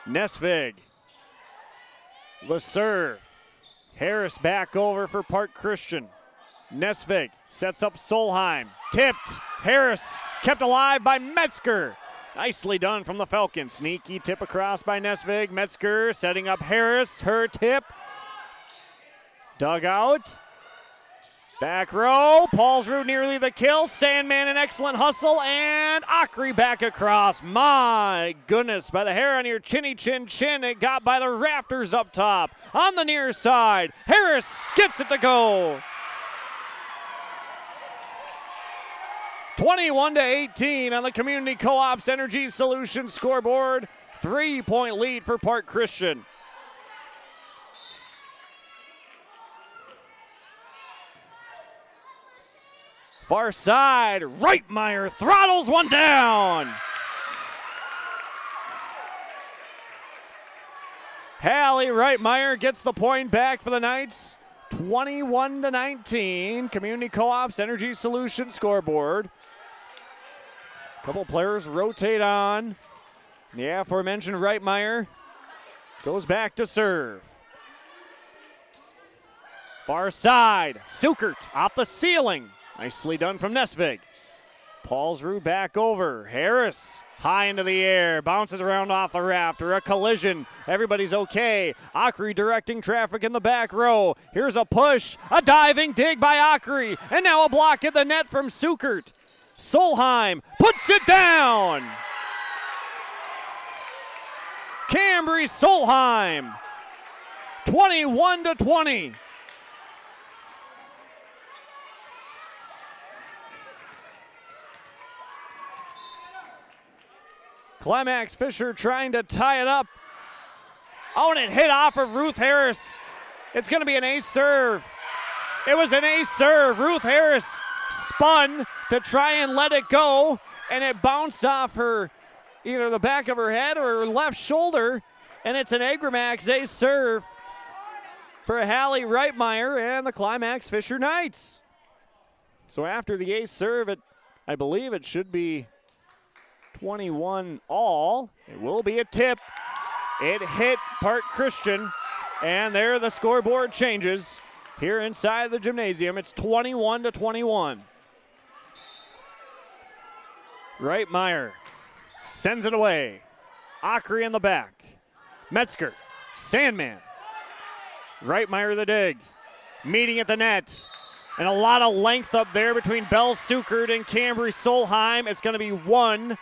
Nesvig. The serve. Harris back over for Park Christian. Nesvig sets up Solheim. Tipped. Harris kept alive by Metzger. Nicely done from the Falcons. Sneaky tip across by Nesvig. Metzger setting up Harris. Her tip. Dug out. Back row. Paulsrud nearly the kill. Sandman an excellent hustle. And Akri back across. My goodness. By the hair on your chinny chin chin. It got by the rafters up top. On the near side. Harris gets it to go. 21-18 on the Community Co-op's Energy Solutions scoreboard. 3-point lead for Park Christian. Far side, Reitmeyer throttles one down. Hallie Reitmeyer gets the point back for the Knights. 21-19, Community Co-op's Energy Solutions scoreboard. Couple players rotate on. The aforementioned Reitmeyer goes back to serve. Far side, Sukert off the ceiling. Nicely done from Nesvig. Paulsrud back over. Harris high into the air, bounces around off the rafter. A collision. Everybody's okay. Akri directing traffic in the back row. Here's a push. A diving dig by Akri. And now a block at the net from Sukert. Solheim puts it down. Cambry Solheim. 21-20. Climax-Fisher trying to tie it up. Oh, and it hit off of Ruth Harris. It's going to be an ace serve. It was an ace serve. Ruth Harris spun to try and let it go, and it bounced off her, either the back of her head or her left shoulder, and it's an Agramax ace serve for Hallie Reitmeyer and the Climax-Fisher Knights. So after the ace serve, I believe it should be 21 all. It will be a tip. It hit Park Christian, and there the scoreboard changes. Here inside the gymnasium, it's 21-21. Reitmeyer sends it away. Ockery in the back. Metzger, Sandman. Reitmeyer the dig. Meeting at the net. And a lot of length up there between Bell Sukert and Cambry Solheim. It's going to be won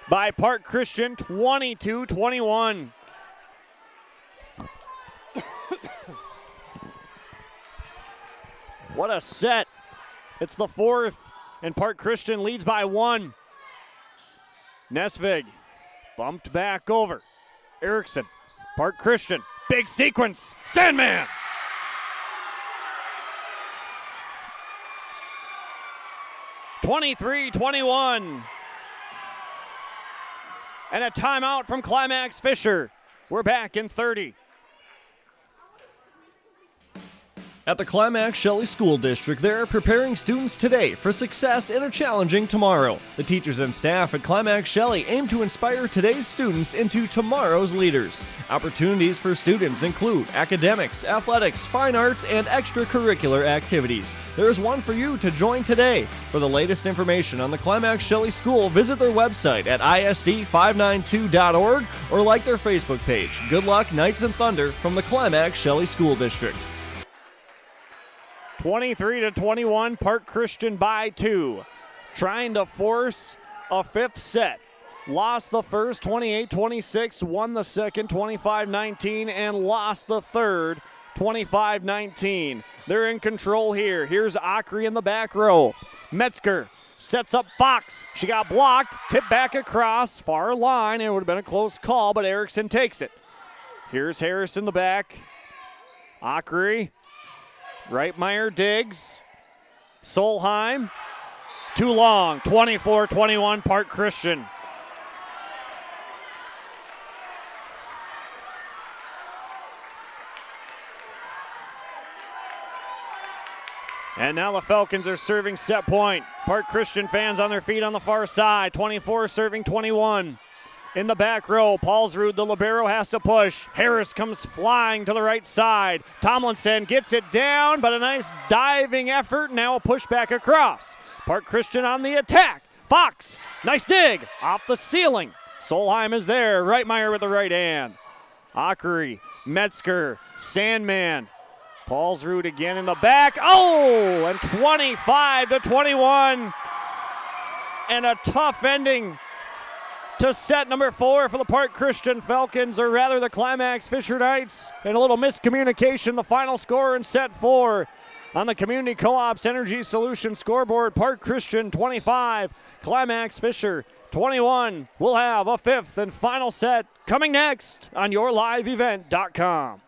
by Park Christian, 22-21. What a set. It's the fourth, and Park Christian leads by 1. Nesvig bumped back over. Erickson, Park Christian, big sequence. Sandman! (23-21). And a timeout from Climax-Fisher. We're back in 30. At the Climax Shelley School District, they are preparing students today for success in a challenging tomorrow. The teachers and staff at Climax Shelley aim to inspire today's students into tomorrow's leaders. Opportunities for students include academics, athletics, fine arts, and extracurricular activities. There is one for you to join today. For the latest information on the Climax Shelley School, visit their website at isd592.org or like their Facebook page. Good luck, Knights and Thunder, from the Climax Shelley School District. 23-21, Park Christian by 2. Trying to force a fifth set. Lost the first, 28-26, won the second, 25-19, and lost the third, 25-19. They're in control here. Here's Ockery in the back row. Metzger sets up Fox. She got blocked, tipped back across, far line. It would have been a close call, but Erickson takes it. Here's Harris in the back. Ockery. Reitmeyer digs. Solheim. Too long. 24-21, Park Christian. And now the Falcons are serving set point. Park Christian fans on their feet on the far side. 24 serving 21. In the back row, Paulsrud, the libero, has to push. Harris comes flying to the right side. Tomlinson gets it down, but a nice diving effort. Now a push back across. Park Christian on the attack. Fox, nice dig, off the ceiling. Solheim is there. Reitmeyer with the right hand. Ockery, Metzger, Sandman. Paulsrud again in the back. Oh, and 25-21. And a tough ending to set number 4 for the Park Christian Falcons, or rather the Climax-Fisher Knights. And a little miscommunication, the final score in set 4 on the Community Co-op's Energy Solutions scoreboard. Park Christian 25, Climax-Fisher 21. We'll have a fifth and final set coming next on YourLiveEvent.com.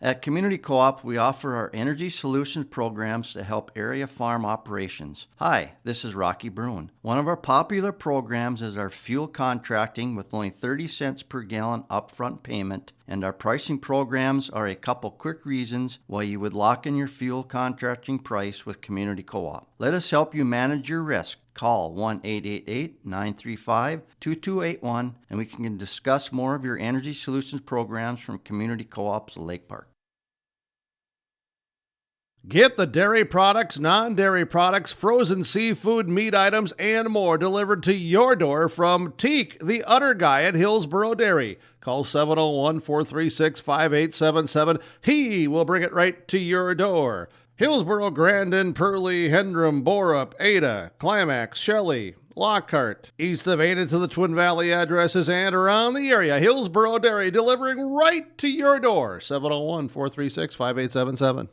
At Community Co-op, we offer our energy solutions programs to help area farm operations. Hi, this is Rocky Bruin. One of our popular programs is our fuel contracting with only 30 cents per gallon upfront payment, and our pricing programs are a couple quick reasons why you would lock in your fuel contracting price with Community Co-op. Let us help you manage your risk. Call 1-888-935-2281 and we can discuss more of your energy solutions programs from Community Co-op's Lake Park. Get the dairy products, non-dairy products, frozen seafood, meat items, and more delivered to your door from Teak, the Udder Guy at Hillsboro Dairy. Call 701-436-5877. He will bring it right to your door. Hillsboro, Grandin, Purley, Hendrum, Borup, Ada, Climax, Shelley, Lockhart, east of Ada to the Twin Valley addresses and around the area. Hillsboro Dairy delivering right to your door. 701-436-5877.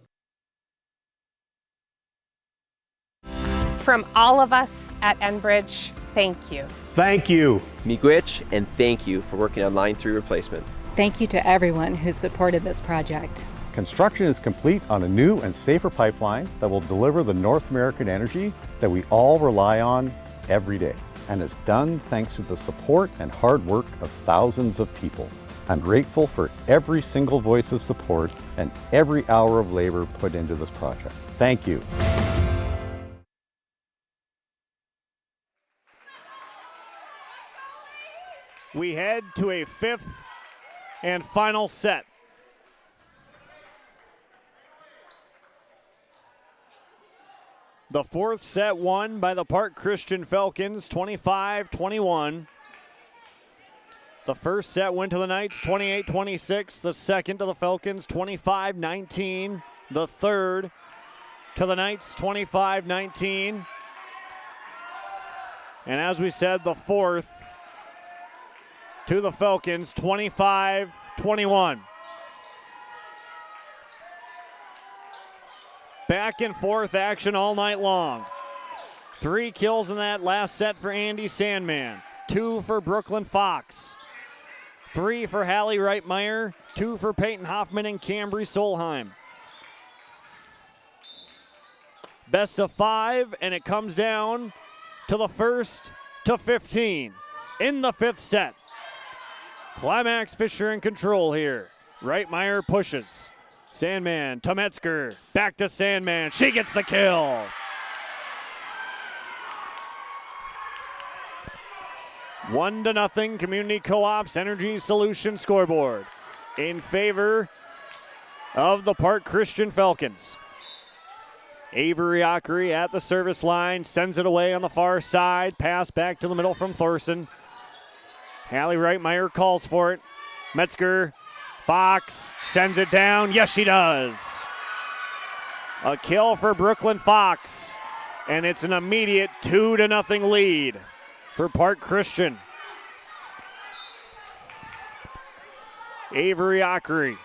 From all of us at Enbridge, thank you. Thank you. Miigwech, and thank you for working on Line 3 replacement. Thank you to everyone who supported this project. Construction is complete on a new and safer pipeline that will deliver the North American energy that we all rely on every day. And it's done thanks to the support and hard work of thousands of people. I'm grateful for every single voice of support and every hour of labor put into this project. Thank you. We head to a fifth and final set. The fourth set won by the Park Christian Falcons, 25-21. The first set went to the Knights, 28-26. The second to the Falcons, 25-19. The third to the Knights, 25-19. And as we said, the fourth to the Falcons, 25-21. Back and forth action all night long. 3 kills in that last set for Andy Sandman. 2 for Brooklyn Fox. 3 for Hallie Reitmeyer. 2 for Peyton Hoffman and Cambry Solheim. Best of 5, and it comes down to the first to 15 in the fifth set. Climax-Fisher in control here. Reitmeyer pushes. Sandman to Metzger. Back to Sandman. She gets the kill. One to nothing. Community Co-op's Energy Solution scoreboard in favor of the Park Christian Falcons. Avery Ockery at the service line. Sends it away on the far side. Pass back to the middle from Thorson. Hallie Reitmeyer calls for it. Metzger. Fox sends it down. Yes, she does. A kill for Brooklyn Fox. And it's an immediate 2-0 lead for Park Christian. Avery Ockery.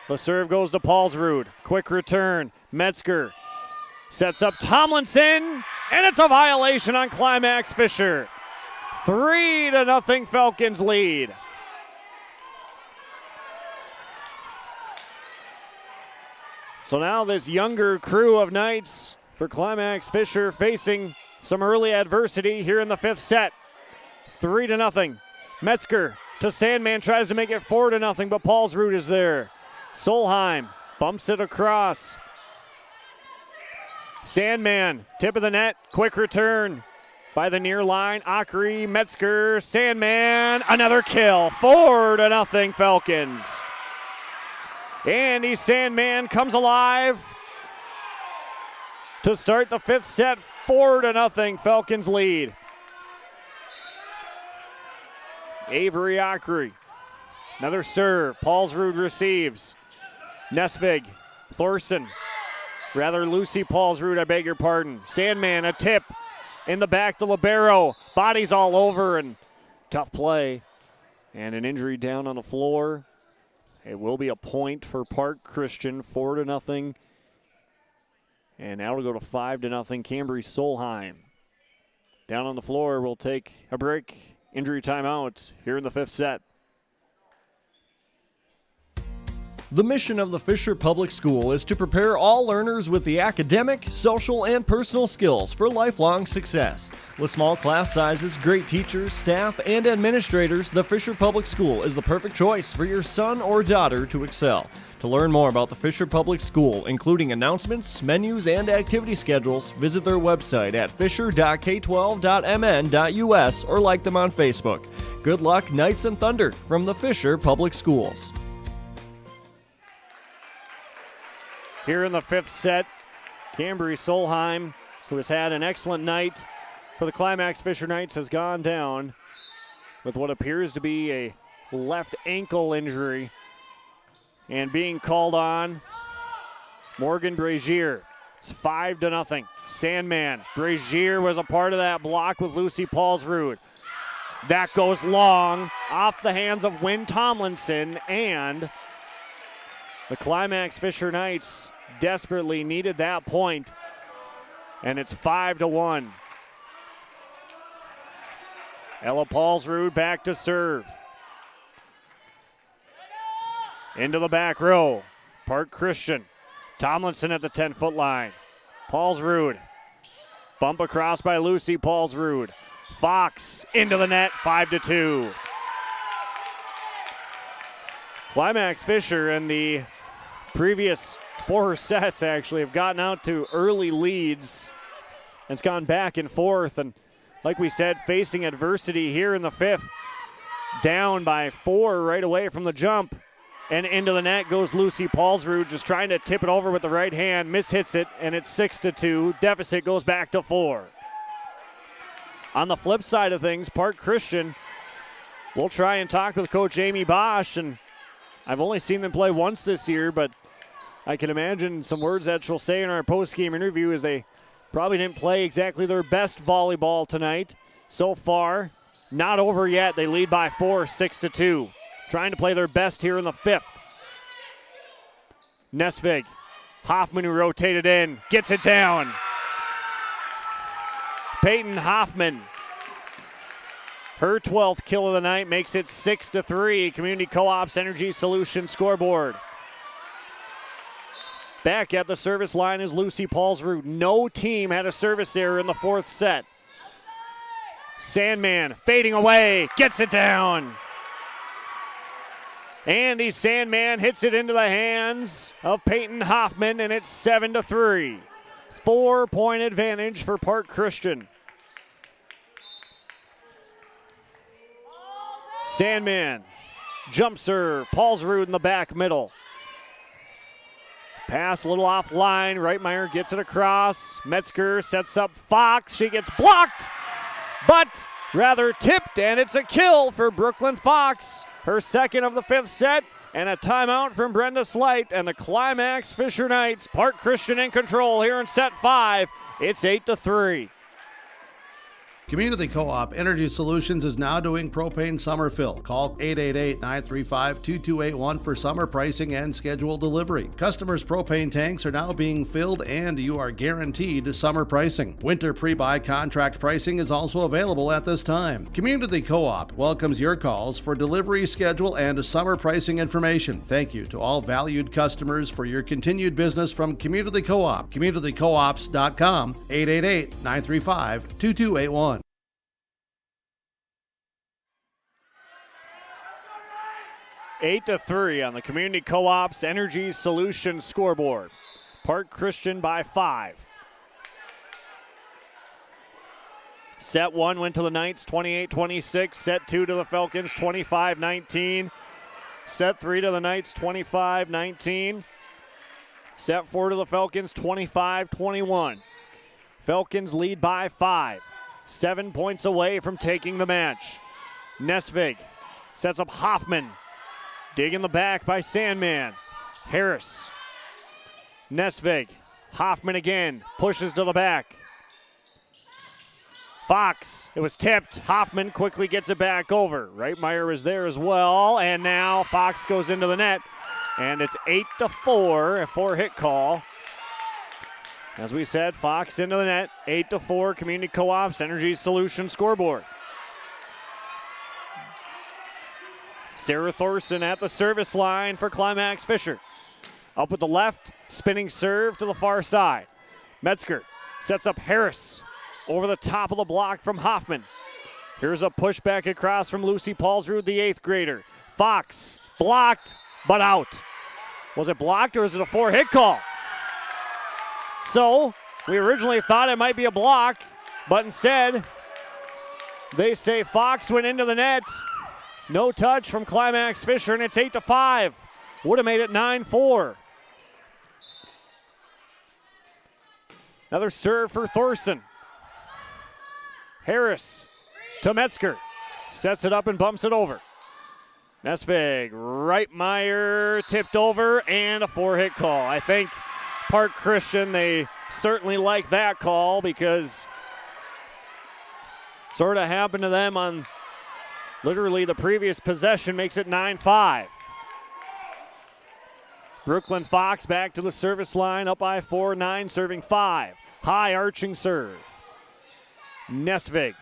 The serve goes to Paulsrud. Quick return. Metzger sets up Tomlinson. And it's a violation on Climax-Fisher. 3-0 Falcons lead. So now this younger crew of Knights for Climax-Fisher facing some early adversity here in the fifth set. 3-0. Metzger to Sandman, tries to make it 4-0, but Paulsrud is there. Solheim bumps it across. Sandman, tip of the net, quick return by the near line. Ockery, Metzger, Sandman, another kill. 4-0 Falcons. Andy Sandman comes alive to start the fifth set. 4-0 Falcons lead. Avery Ockery. Another serve. Paulsrud receives. Nesvig. Thorson. Rather Lucy Paulsrud, I beg your pardon. Sandman, a tip in the back to libero. Bodies all over and tough play. And an injury down on the floor. It will be a point for Park Christian, 4-0. And now it'll go to 5-0. Cambry Solheim. Down on the floor, we'll take a break. Injury timeout here in the fifth set. The mission of the Fisher Public School is to prepare all learners with the academic, social, and personal skills for lifelong success. With small class sizes, great teachers, staff, and administrators, the Fisher Public School is the perfect choice for your son or daughter to excel. To learn more about the Fisher Public School, including announcements, menus, and activity schedules, visit their website at fisher.k12.mn.us or like them on Facebook. Good luck, Knights and Thunder, from the Fisher Public Schools. Here in the fifth set, Cambry Solheim, who has had an excellent night for the Climax-Fisher Knights, has gone down with what appears to be a left ankle injury. And being called on, Morgan Brazier. It's 5-0. Sandman. Brazier was a part of that block with Lucy Paulsrud. That goes long off the hands of Wynn Tomlinson, and the Climax-Fisher Knights desperately needed that point and it's 5-1. Ella Paulsrud back to serve. Into the back row. Park Christian. Tomlinson at the 10-foot line. Paulsrud. Bump across by Lucy Paulsrud. Fox into the net, 5-2. Climax-Fisher in the previous 4 sets actually have gotten out to early leads. It's gone back and forth, and like we said, facing adversity here in the 5th. Down by 4 right away from the jump. And into the net goes Lucy Paulsrud, just trying to tip it over with the right hand. Mishits it, and it's 6-2. Deficit goes back to 4. On the flip side of things, Park Christian, we'll try and talk with Coach Amy Bosch, and I've only seen them play once this year, but I can imagine some words that she'll say in our post-game interview is they probably didn't play exactly their best volleyball tonight. So far, not over yet. They lead by 4, 6-2. Trying to play their best here in the 5th. Nesvig. Hoffman, who rotated in, gets it down. Peyton Hoffman. Her 12th kill of the night makes it 6-3. Community Co-op's Energy Solution scoreboard. Back at the service line is Lucy Paulsrud. No team had a service error in the 4th set. Sandman fading away, gets it down. Andy Sandman hits it into the hands of Peyton Hoffman, and it's 7-3. 4-point advantage for Park Christian. Sandman, jump serve, Paulsrud in the back middle. Pass a little offline, Reitmeyer gets it across. Metzger sets up Fox, she gets blocked, but rather tipped, and it's a kill for Brooklyn Fox. Her 2nd of the 5th set, and a timeout from Brenda Slight and the Climax-Fisher Knights. Park Christian in control here in set 5. It's 8-3. Community Co-op Energy Solutions is now doing propane summer fill. Call 888-935-2281 for summer pricing and scheduled delivery. Customers' propane tanks are now being filled and you are guaranteed summer pricing. Winter pre-buy contract pricing is also available at this time. Community Co-op welcomes your calls for delivery schedule and summer pricing information. Thank you to all valued customers for your continued business from Community Co-op. CommunityCoOps.com, 888-935-2281. 8-3 on the Community Co-op's Energy Solutions scoreboard. Park Christian by 5. Set 1 went to the Knights, 28-26. Set 2 to the Falcons, 25-19. Set 3 to the Knights, 25-19. Set 4 to the Falcons, 25-21. Falcons lead by 5. 7 points away from taking the match. Nesvig sets up Hoffman. Dig in the back by Sandman. Harris. Nesvig. Hoffman again. Pushes to the back. Fox. It was tipped. Hoffman quickly gets it back over. Reitmeyer is there as well. And now Fox goes into the net. And it's 8-4. A 4-hit call. As we said, Fox into the net. 8-4. Community Co-op's Energy Solution scoreboard. Sarah Thorson at the service line for Climax-Fisher. Up with the left, spinning serve to the far side. Metzger sets up Harris over the top of the block from Hoffman. Here's a pushback across from Lucy Paulsrud, the 8th grader. Fox blocked, but out. Was it blocked or is it a 4-hit call? So we originally thought it might be a block, but instead they say Fox went into the net. No touch from Climax-Fisher, and it's 8-5. Would have made it 9-4. Another serve for Thorson. Harris to Metzger. Sets it up and bumps it over. Nesvig, Reitmeyer tipped over, and a 4-hit call. I think Park Christian, they certainly like that call because sort of happened to them on literally the previous possession, makes it 9-5. Brooklyn Fox back to the service line, up by 4, 9 serving 5. High arching serve. Nesvig.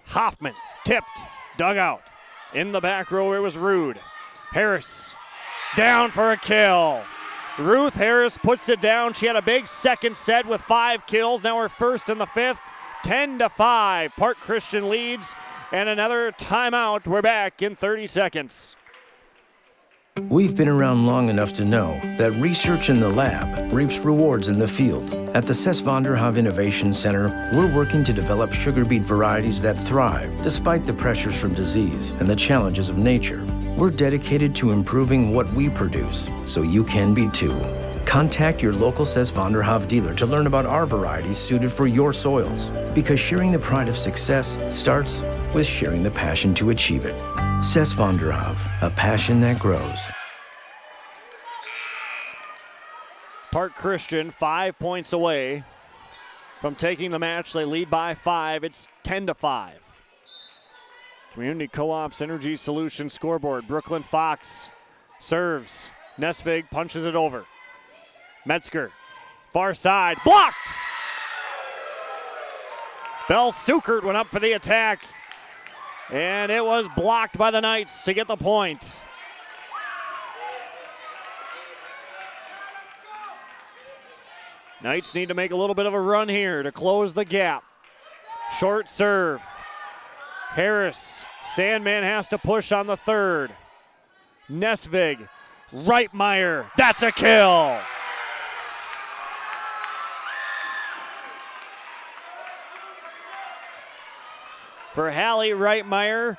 Hoffman. Tipped. Dug out. In the back row, it was Rude. Harris. Down for a kill. Ruth Harris puts it down. She had a big second set with 5 kills. Now her first in the 5th. 10-5. Park Christian leads. And another timeout. We're back in 30 seconds. We've been around long enough to know that research in the lab reaps rewards in the field. At the Cess van der Haaf Innovation Center, we're working to develop sugar beet varieties that thrive despite the pressures from disease and the challenges of nature. We're dedicated to improving what we produce, so you can be too. Contact your local Cess van der Haaf dealer to learn about our varieties suited for your soils. Because sharing the pride of success starts with sharing the passion to achieve it. Cess van der Haaf, a passion that grows. Park Christian 5 points away from taking the match. They lead by 5. It's 10-5. Community Co-op's Energy Solutions scoreboard. Brooklyn Fox serves. Nesvig punches it over. Metzger, far side, blocked! Bell Sukert went up for the attack, and it was blocked by the Knights to get the point. Knights need to make a little bit of a run here to close the gap. Short serve. Harris, Sandman has to push on the third. Nesvig, Reitmeyer, that's a kill! For Hallie Reitmeyer,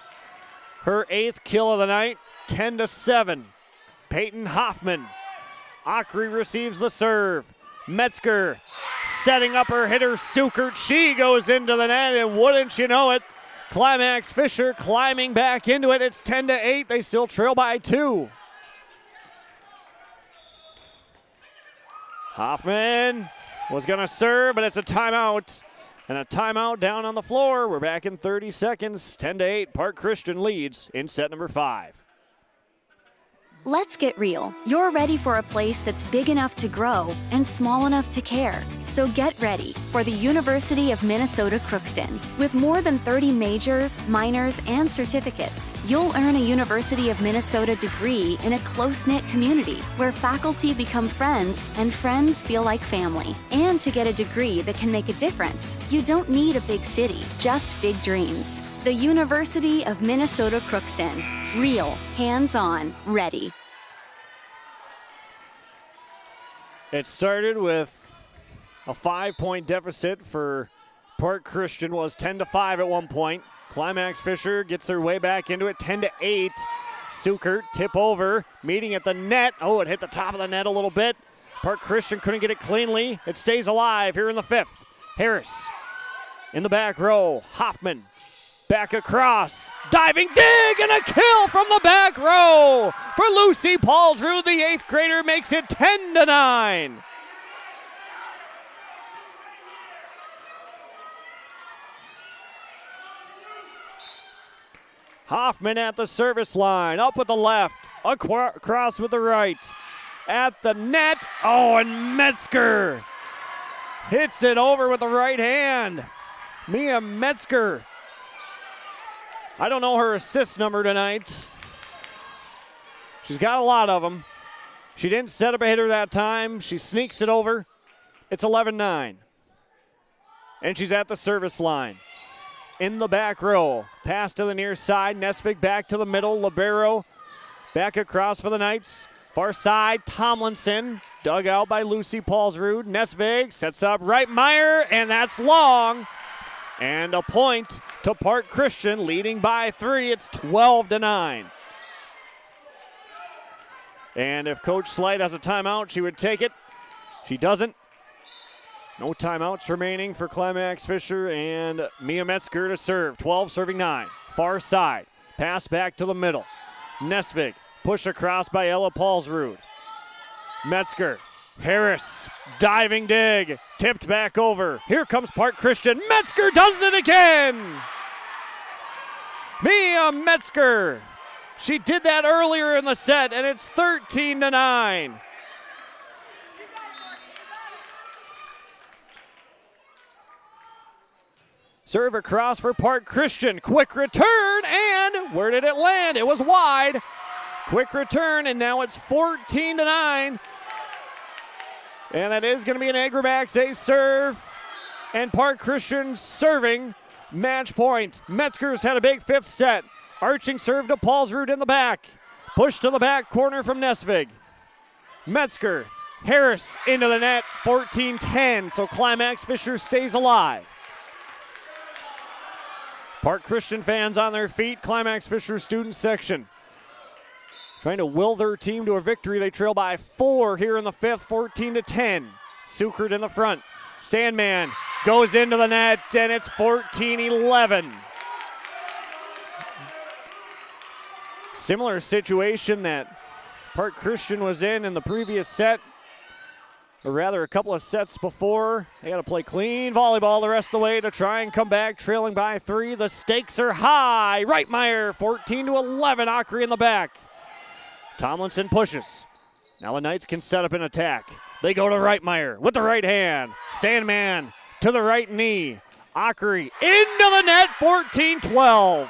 her 8th kill of the night, 10-7. Peyton Hoffman. Akri receives the serve. Metzger setting up her hitter, Sukert. She goes into the net, and wouldn't you know it, Climax-Fisher climbing back into it. It's 10-8. They still trail by 2. Hoffman was going to serve, but it's a timeout. And a timeout down on the floor. We're back in 30 seconds. 10-8. Park Christian leads in set number 5. Let's get real. You're ready for a place that's big enough to grow and small enough to care. So get ready for the University of Minnesota Crookston. With more than 30 majors, minors, and certificates, you'll earn a University of Minnesota degree in a close-knit community where faculty become friends and friends feel like family. And to get a degree that can make a difference, you don't need a big city, just big dreams. The University of Minnesota Crookston. Real, hands-on, ready. It started with a 5-point deficit for Park Christian, was 10-5 at one point. Climax-Fisher gets her way back into it, 10-8. Sukert, tip over, meeting at the net. Oh, it hit the top of the net a little bit. Park Christian couldn't get it cleanly. It stays alive here in the 5th. Harris in the back row. Hoffman back across. Diving dig and a kill from the back row for Lucy Paulsrud. The 8th grader makes it 10-9. Hoffman at the service line, up with the left, across with the right, at the net. Oh, and Metzger hits it over with the right hand. Mia Metzger. I don't know her assist number tonight. She's got a lot of them. She didn't set up a hitter that time. She sneaks it over. It's 11-9. And she's at the service line. In the back row. Pass to the near side. Nesvig back to the middle. Libero back across for the Knights. Far side, Tomlinson. Dug out by Lucy Paulsrud. Nesvig sets up Reitmeyer, and that's long. And a point to Park Christian, leading by 3. It's 12-9. And if Coach Slight has a timeout, she would take it. She doesn't. No timeouts remaining for Climax-Fisher and Mia Metzger to serve. 12 serving 9. Far side. Pass back to the middle. Nesvig. Push across by Ella Paulsrud. Metzger. Harris. Diving dig. Tipped back over. Here comes Park Christian. Metzger does it again. Mia Metzger. She did that earlier in the set, and it's 13-9. Serve across for Park Christian. Quick return, and where did it land? It was wide. Quick return, and now it's 14-9. And that is going to be an Agramax ace serve. And Park Christian serving. Match point. Metzger's had a big fifth set. Arching serve to Paulsrud in the back. Push to the back corner from Nesvig. Metzger. Harris into the net. 14-10. So Climax-Fisher stays alive. Park Christian fans on their feet. Climax-Fisher student section trying to will their team to a victory. They trail by 4 here in the fifth, 14-10. Sukert in the front. Sandman goes into the net, and it's 14-11. Similar situation that Park Christian was in the previous set, or rather a couple of sets before. They got to play clean volleyball the rest of the way to try and come back, trailing by 3. The stakes are high. Reitmeyer, 14-11. Ockery in the back. Tomlinson pushes. Now the Knights can set up an attack. They go to Reitmeyer with the right hand. Sandman to the right knee. Ockery into the net, 14-12.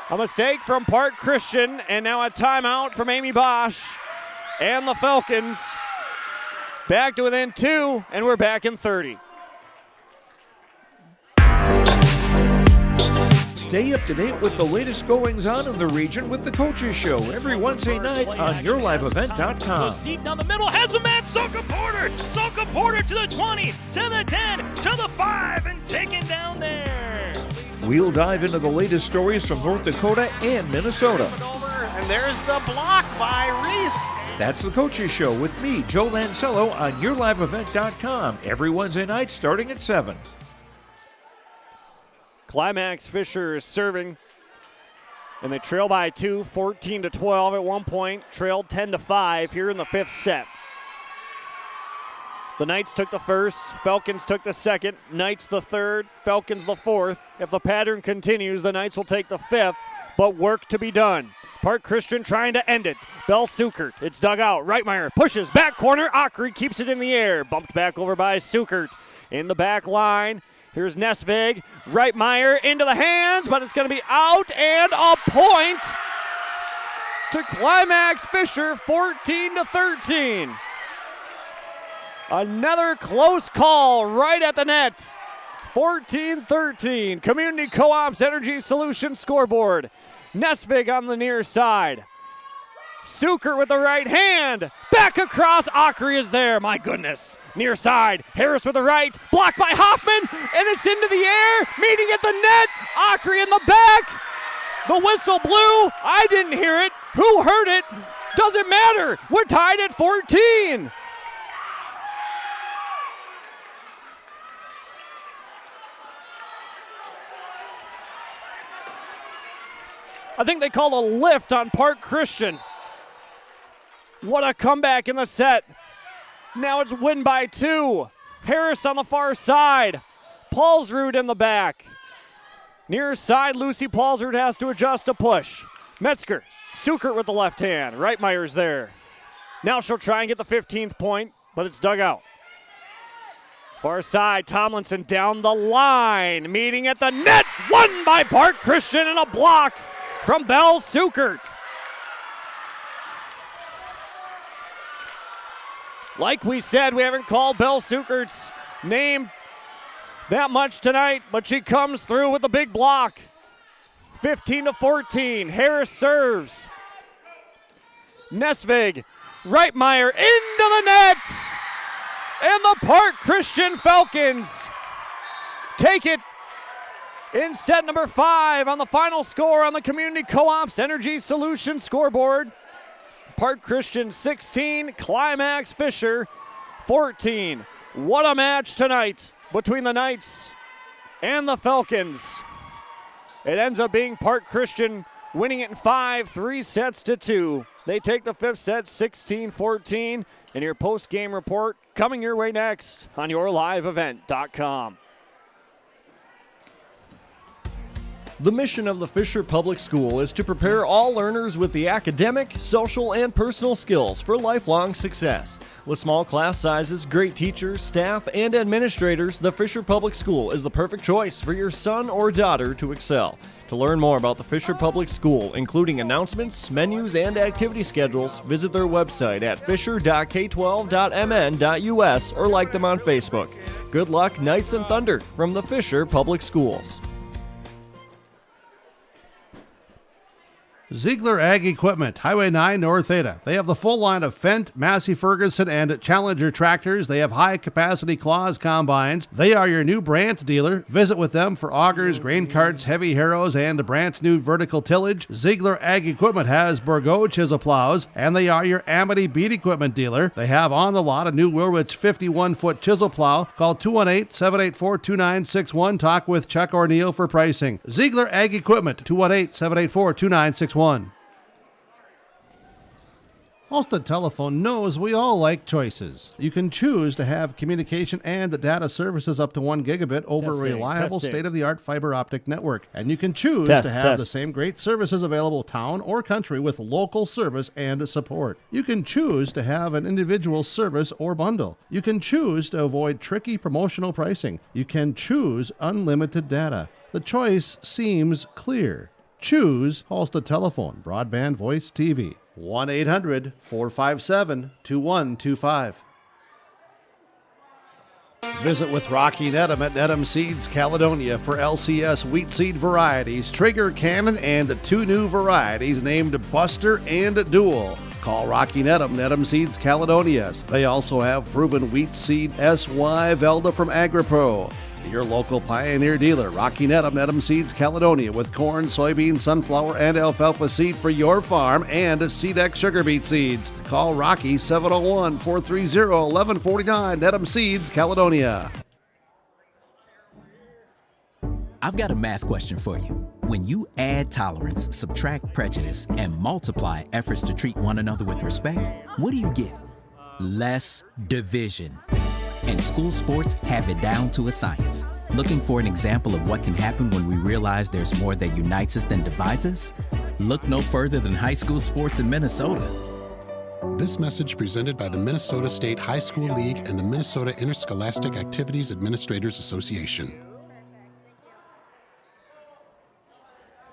A mistake from Park Christian, and now a timeout from Amy Bosch and the Falcons. Back to within 2, and we're back in 30. Stay up to date with the latest goings-on in the region with the Coaches Show every Wednesday night on YourLiveEvent.com. Deep down the middle, has a man, Soka Porter. Soka Porter to the 20, to the 10, to the 5, and taken down there. We'll dive into the latest stories from North Dakota and Minnesota. And there's the block by Reese. That's the Coaches Show with me, Joe Lancello, on YourLiveEvent.com every Wednesday night starting at 7. Climax-Fisher is serving, and they trail by 2, 14-12 at one point, trailed 10-5 here in the fifth set. The Knights took the first, Falcons took the second, Knights the third, Falcons the fourth. If the pattern continues, the Knights will take the fifth, but work to be done. Park Christian trying to end it. Bell Sukert, it's dug out. Reitmeyer pushes, back corner, Ockery keeps it in the air. Bumped back over by Sukert. In the back line, here's Nesvig. Reitmeyer into the hands, but it's going to be out, and a point to Climax-Fisher, 14-13. Another close call right at the net. 14-13. Community Co-op's Energy Solutions scoreboard. Nesvig on the near side. Sukert with the right hand. Back across. Ockery is there. My goodness. Near side. Harris with the right. Blocked by Hoffman. And it's into the air. Meeting at the net. Ockery in the back. The whistle blew. I didn't hear it. Who heard it? Doesn't matter. We're tied at 14. I think they called a lift on Park Christian. What a comeback in the set. Now it's win by 2. Harris on the far side. Paulsrud in the back. Near side, Lucy Paulsrud has to adjust to push. Metzger, Sukert with the left hand. Reitmeyer's there. Now she'll try and get the 15th point, but it's dug out. Far side, Tomlinson down the line. Meeting at the net. Won by Park Christian and a block from Bell Sukert. Like we said, we haven't called Bell Sukert's name that much tonight, but she comes through with a big block. 15-14. Harris serves. Nesvig, Reitmeyer into the net. And the Park Christian Falcons take it in set number 5 on the final score on the Community Co-op's Energy Solutions scoreboard. Park Christian 16, Climax-Fisher 14. What a match tonight between the Knights and the Falcons. It ends up being Park Christian winning it in 5, 3-2. They take the fifth set 16-14. And your post-game report coming your way next on YourLiveEvent.com. The mission of the Fisher Public School is to prepare all learners with the academic, social, and personal skills for lifelong success. With small class sizes, great teachers, staff, and administrators, the Fisher Public School is the perfect choice for your son or daughter to excel. To learn more about the Fisher Public School, including announcements, menus, and activity schedules, visit their website at fisher.k12.mn.us or like them on Facebook. Good luck, Knights and Thunder, from the Fisher Public Schools. Ziegler Ag Equipment, Highway 9 North Ada. They have the full line of Fendt, Massey Ferguson, and Challenger tractors. They have high-capacity Claas combines. They are your new Brandt dealer. Visit with them for augers, grain carts, heavy harrows, and Brandt's new vertical tillage. Ziegler Ag Equipment has Bourgault chisel plows, and they are your Amity beet equipment dealer. They have on the lot a new Wilrich 51-foot chisel plow. Call 218-784-2961. Talk with Chuck or Neil for pricing. Ziegler Ag Equipment, 218-784-2961. Halstead Telephone knows we all like choices. You can choose to have communication and data services up to 1 gigabit over a reliable state-of-the-art fiber optic network. And you can choose to have the same great services available town or country with local service and support. You can choose to have an individual service or bundle. You can choose to avoid tricky promotional pricing. You can choose unlimited data. The choice seems clear. Choose Halstead Telephone, broadband voice TV. 1-800-457-2125. Visit with Rocky Nedham at Nedham Seeds Caledonia for LCS wheat seed varieties, Trigger Cannon, and 2 new varieties named Buster and Dual. Call Rocky Nedham, Nedham Seeds Caledonia. They also have proven wheat seed SY Velda from AgriPro. Your local Pioneer dealer, Rocky Nedham, Nedham Seeds Caledonia, with corn, soybean, sunflower, and alfalfa seed for your farm and Seedex sugar beet seeds. Call Rocky 701-430-1149, Nedham Seeds Caledonia. I've got a math question for you. When you add tolerance, subtract prejudice, and multiply efforts to treat one another with respect, what do you get? Less division. And school sports have it down to a science. Looking for an example of what can happen when we realize there's more that unites us than divides us? Look no further than high school sports in Minnesota. This message presented by the Minnesota State High School League and the Minnesota Interscholastic Activities Administrators Association.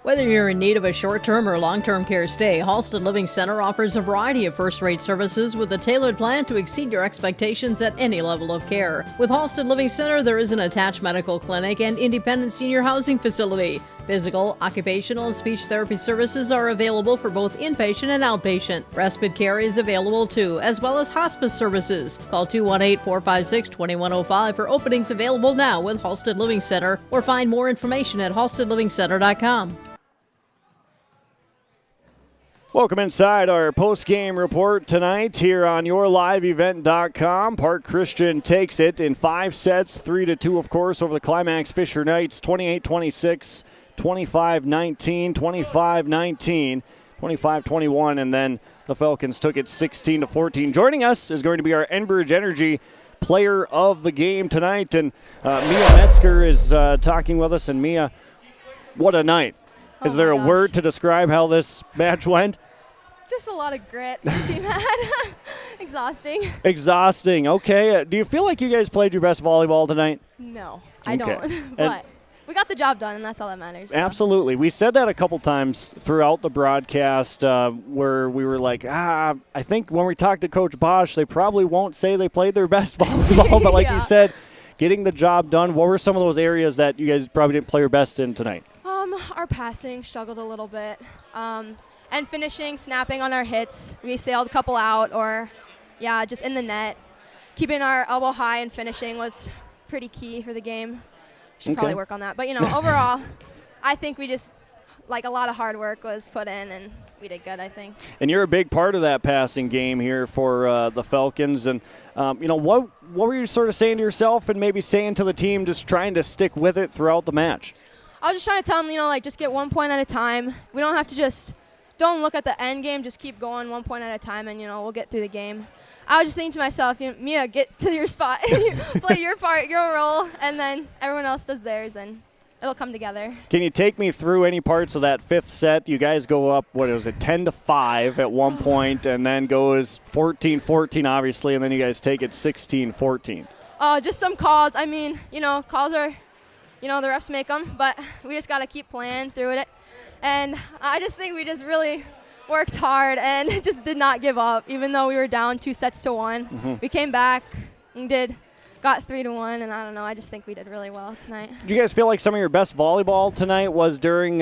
Whether you're in need of a short-term or long-term care stay, Halstead Living Center offers a variety of first-rate services with a tailored plan to exceed your expectations at any level of care. With Halstead Living Center, there is an attached medical clinic and independent senior housing facility. Physical, occupational, and speech therapy services are available for both inpatient and outpatient. Respite care is available too, as well as hospice services. Call 218-456-2105 for openings available now with Halstead Living Center, or find more information at halsteadlivingcenter.com. Welcome inside our post-game report tonight here on yourliveevent.com. Park Christian takes it in 5 sets, 3-2, of course, over the Climax-Fisher Knights, 28-26, 25-19, 25-19, 25-21, and then the Falcons took it 16-14. Joining us is going to be our Enbridge Energy player of the game tonight, and Mia Metzger is talking with us. And Mia, what a night. Is there a word to describe how this match went? Just a lot of grit the team had. Exhausting. Exhausting. Okay. Do you feel like you guys played your best volleyball tonight? No, I don't. But we got the job done, and that's all that matters. So. Absolutely. We said that a couple times throughout the broadcast where we were like, I think when we talked to Coach Bosch, they probably won't say they played their best volleyball. But like you said, getting the job done, what were some of those areas that you guys probably didn't play your best in tonight? Our passing struggled a little bit. And finishing, snapping on our hits. We sailed a couple out or, just in the net. Keeping our elbow high and finishing was pretty key for the game. Should probably work on that. But, overall, I think we just, a lot of hard work was put in, and we did good, I think. And you're a big part of that passing game here for the Falcons. And, what were you sort of saying to yourself and maybe saying to the team, just trying to stick with it throughout the match? I was just trying to tell them, just get 1 point at a time. We don't have to don't look at the end game, just keep going 1 point at a time, and, we'll get through the game. I was just thinking to myself, Mia, get to your spot, play your part, your role, and then everyone else does theirs, and it'll come together. Can you take me through any parts of that fifth set? You guys go up, 10-5 at one point, and then goes 14-14, obviously, and then you guys take it 16-14. Just some calls. I mean, calls are, the refs make them, but we just got to keep playing through it. And I just think we just really worked hard and just did not give up, even though we were down 2-1. Mm-hmm. We came back and got 3-1, and I don't know. I just think we did really well tonight. Do you guys feel like some of your best volleyball tonight was during,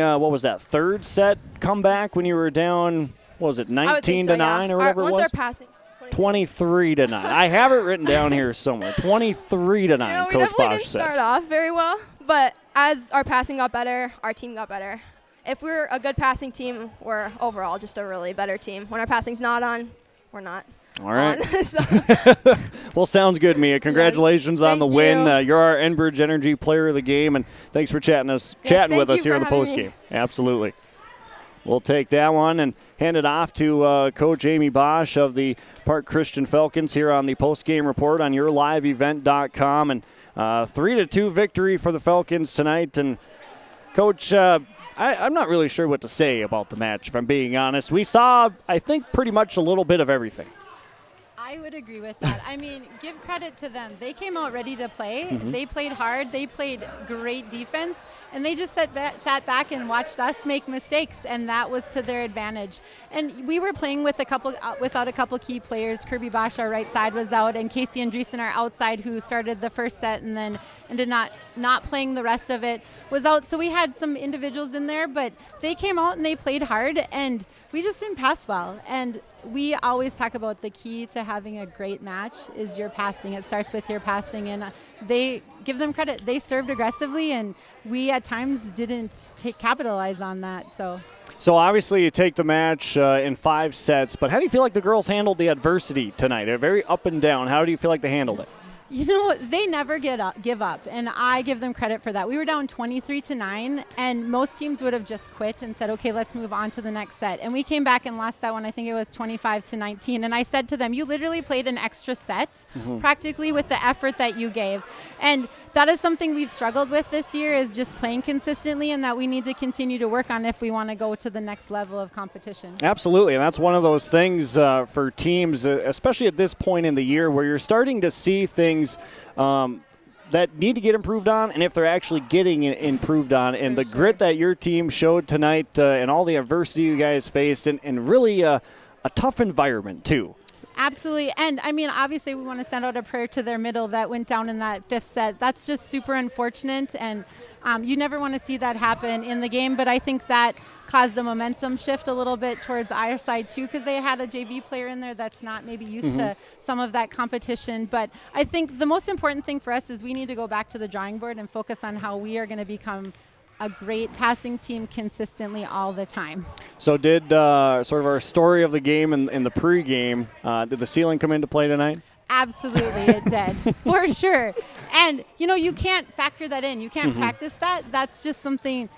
third set comeback when you were down, 19-9 or whatever it was? Once our passing. 23-9. I have it written down here somewhere. 23-9, we Coach definitely Bosch didn't says. start off very well, but as our passing got better, our team got better. If we're a good passing team, we're overall just a really better team. When our passing's not on, we're not. All right. Well, sounds good, Mia. Congratulations on the win. You're our Enbridge Energy Player of the Game, and thanks for chatting with us here in the postgame. Absolutely. We'll take that one and hand it off to Coach Amy Bosch of the Park Christian Falcons here on the postgame report on yourliveevent.com. And 3-2 victory for the Falcons tonight. And, Coach, I'm not really sure what to say about the match, if I'm being honest. We saw, I think, pretty much a little bit of everything. I would agree with that. I mean, give credit to them. They came out ready to play. Mm-hmm. They played hard. They played great defense. And they just sat back and watched us make mistakes, and that was to their advantage. And we were playing with without a couple key players. Kirby Bosch, our right side, was out, and Casey Andreessen, our outside, who started the first set and then ended not playing the rest of it, was out. So we had some individuals in there, but they came out and they played hard, and we just didn't pass well. And we always talk about the key to having a great match is your passing. It starts with your passing, and they give them credit. They served aggressively, and we at times didn't capitalize on that. So obviously you take the match in 5 sets, but how do you feel like the girls handled the adversity tonight? They're very up and down. How do you feel like they handled it? They never give up, and I give them credit for that. We were down 23-9, and most teams would have just quit and said, okay, let's move on to the next set. And we came back and lost that one. I think it was 25-19. And I said to them, you literally played an extra set practically with the effort that you gave. And that is something we've struggled with this year, is just playing consistently, and that we need to continue to work on if we want to go to the next level of competition. Absolutely, and that's one of those things for teams, especially at this point in the year, where you're starting to see things that need to get improved on, and if they're actually getting improved on. And the grit that your team showed tonight and all the adversity you guys faced, and really a tough environment too. Absolutely. And, I mean, obviously we want to send out a prayer to their middle that went down in that 5th set. That's just super unfortunate, and you never want to see that happen in the game, but I think that caused the momentum shift a little bit towards our side too, because they had a JV player in there that's not maybe used to some of that competition. But I think the most important thing for us is we need to go back to the drawing board and focus on how we are going to become a great passing team consistently all the time. So did sort of our story of the game in the pregame, did the ceiling come into play tonight? Absolutely, it did, for sure. And, you can't factor that in. You can't practice that. That's just something.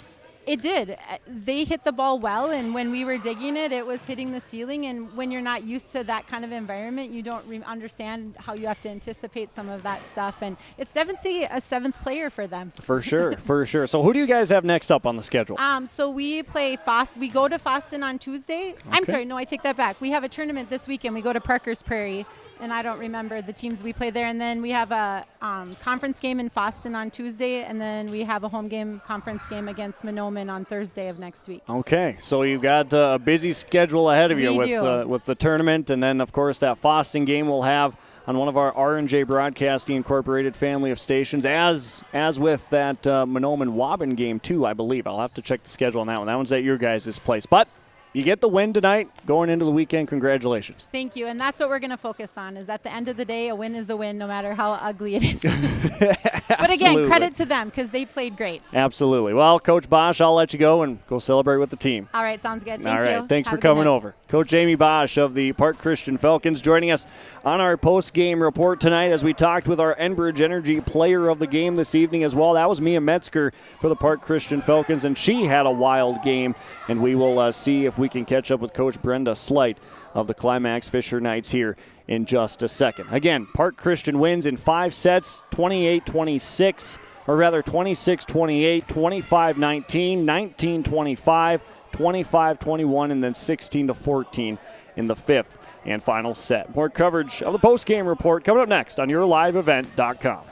It did. They hit the ball well, and when we were digging it, it was hitting the ceiling. And when you're not used to that kind of environment, you don't understand how you have to anticipate some of that stuff. And it's definitely a 7th player for them. For sure, for sure. So who do you guys have next up on the schedule? So we play We go to Foston on Tuesday. Okay. I'm sorry, no, I take that back. We have a tournament this weekend. We go to Parker's Prairie. And I don't remember the teams we play there. And then we have a conference game in Foston on Tuesday, and then we have a home game, conference game against Mahnomen on Thursday of next week. Okay, so you've got a busy schedule ahead of you with the tournament, and then, of course, that Foston game we'll have on one of our R&J Broadcasting Incorporated family of stations, as with that Mahnomen-Waubun game, too, I believe. I'll have to check the schedule on that one. That one's at your guys' place. But you get the win tonight going into the weekend. Congratulations. Thank you. And that's what we're going to focus on, is at the end of the day, a win is a win, no matter how ugly it is. But again, credit to them, because they played great. Absolutely. Well, Coach Bosch, I'll let you go and go celebrate with the team. All right, sounds good. Thank you. All right, thanks for coming over. Coach Amy Bosch of the Park Christian Falcons joining us on our post-game report tonight as we talked with our Enbridge Energy Player of the Game this evening as well. That was Mia Metzger for the Park Christian Falcons, and she had a wild game, and we will see if we can catch up with Coach Brenda Slight of the Climax-Fisher Knights here in just a second. Again, Park Christian wins in 5 sets, 28-26, or rather 26-28, 25-19, 19-25, 25-21, and then 16-14 in the fifth and final set. More coverage of the post-game report coming up next on YourLiveEvent.com.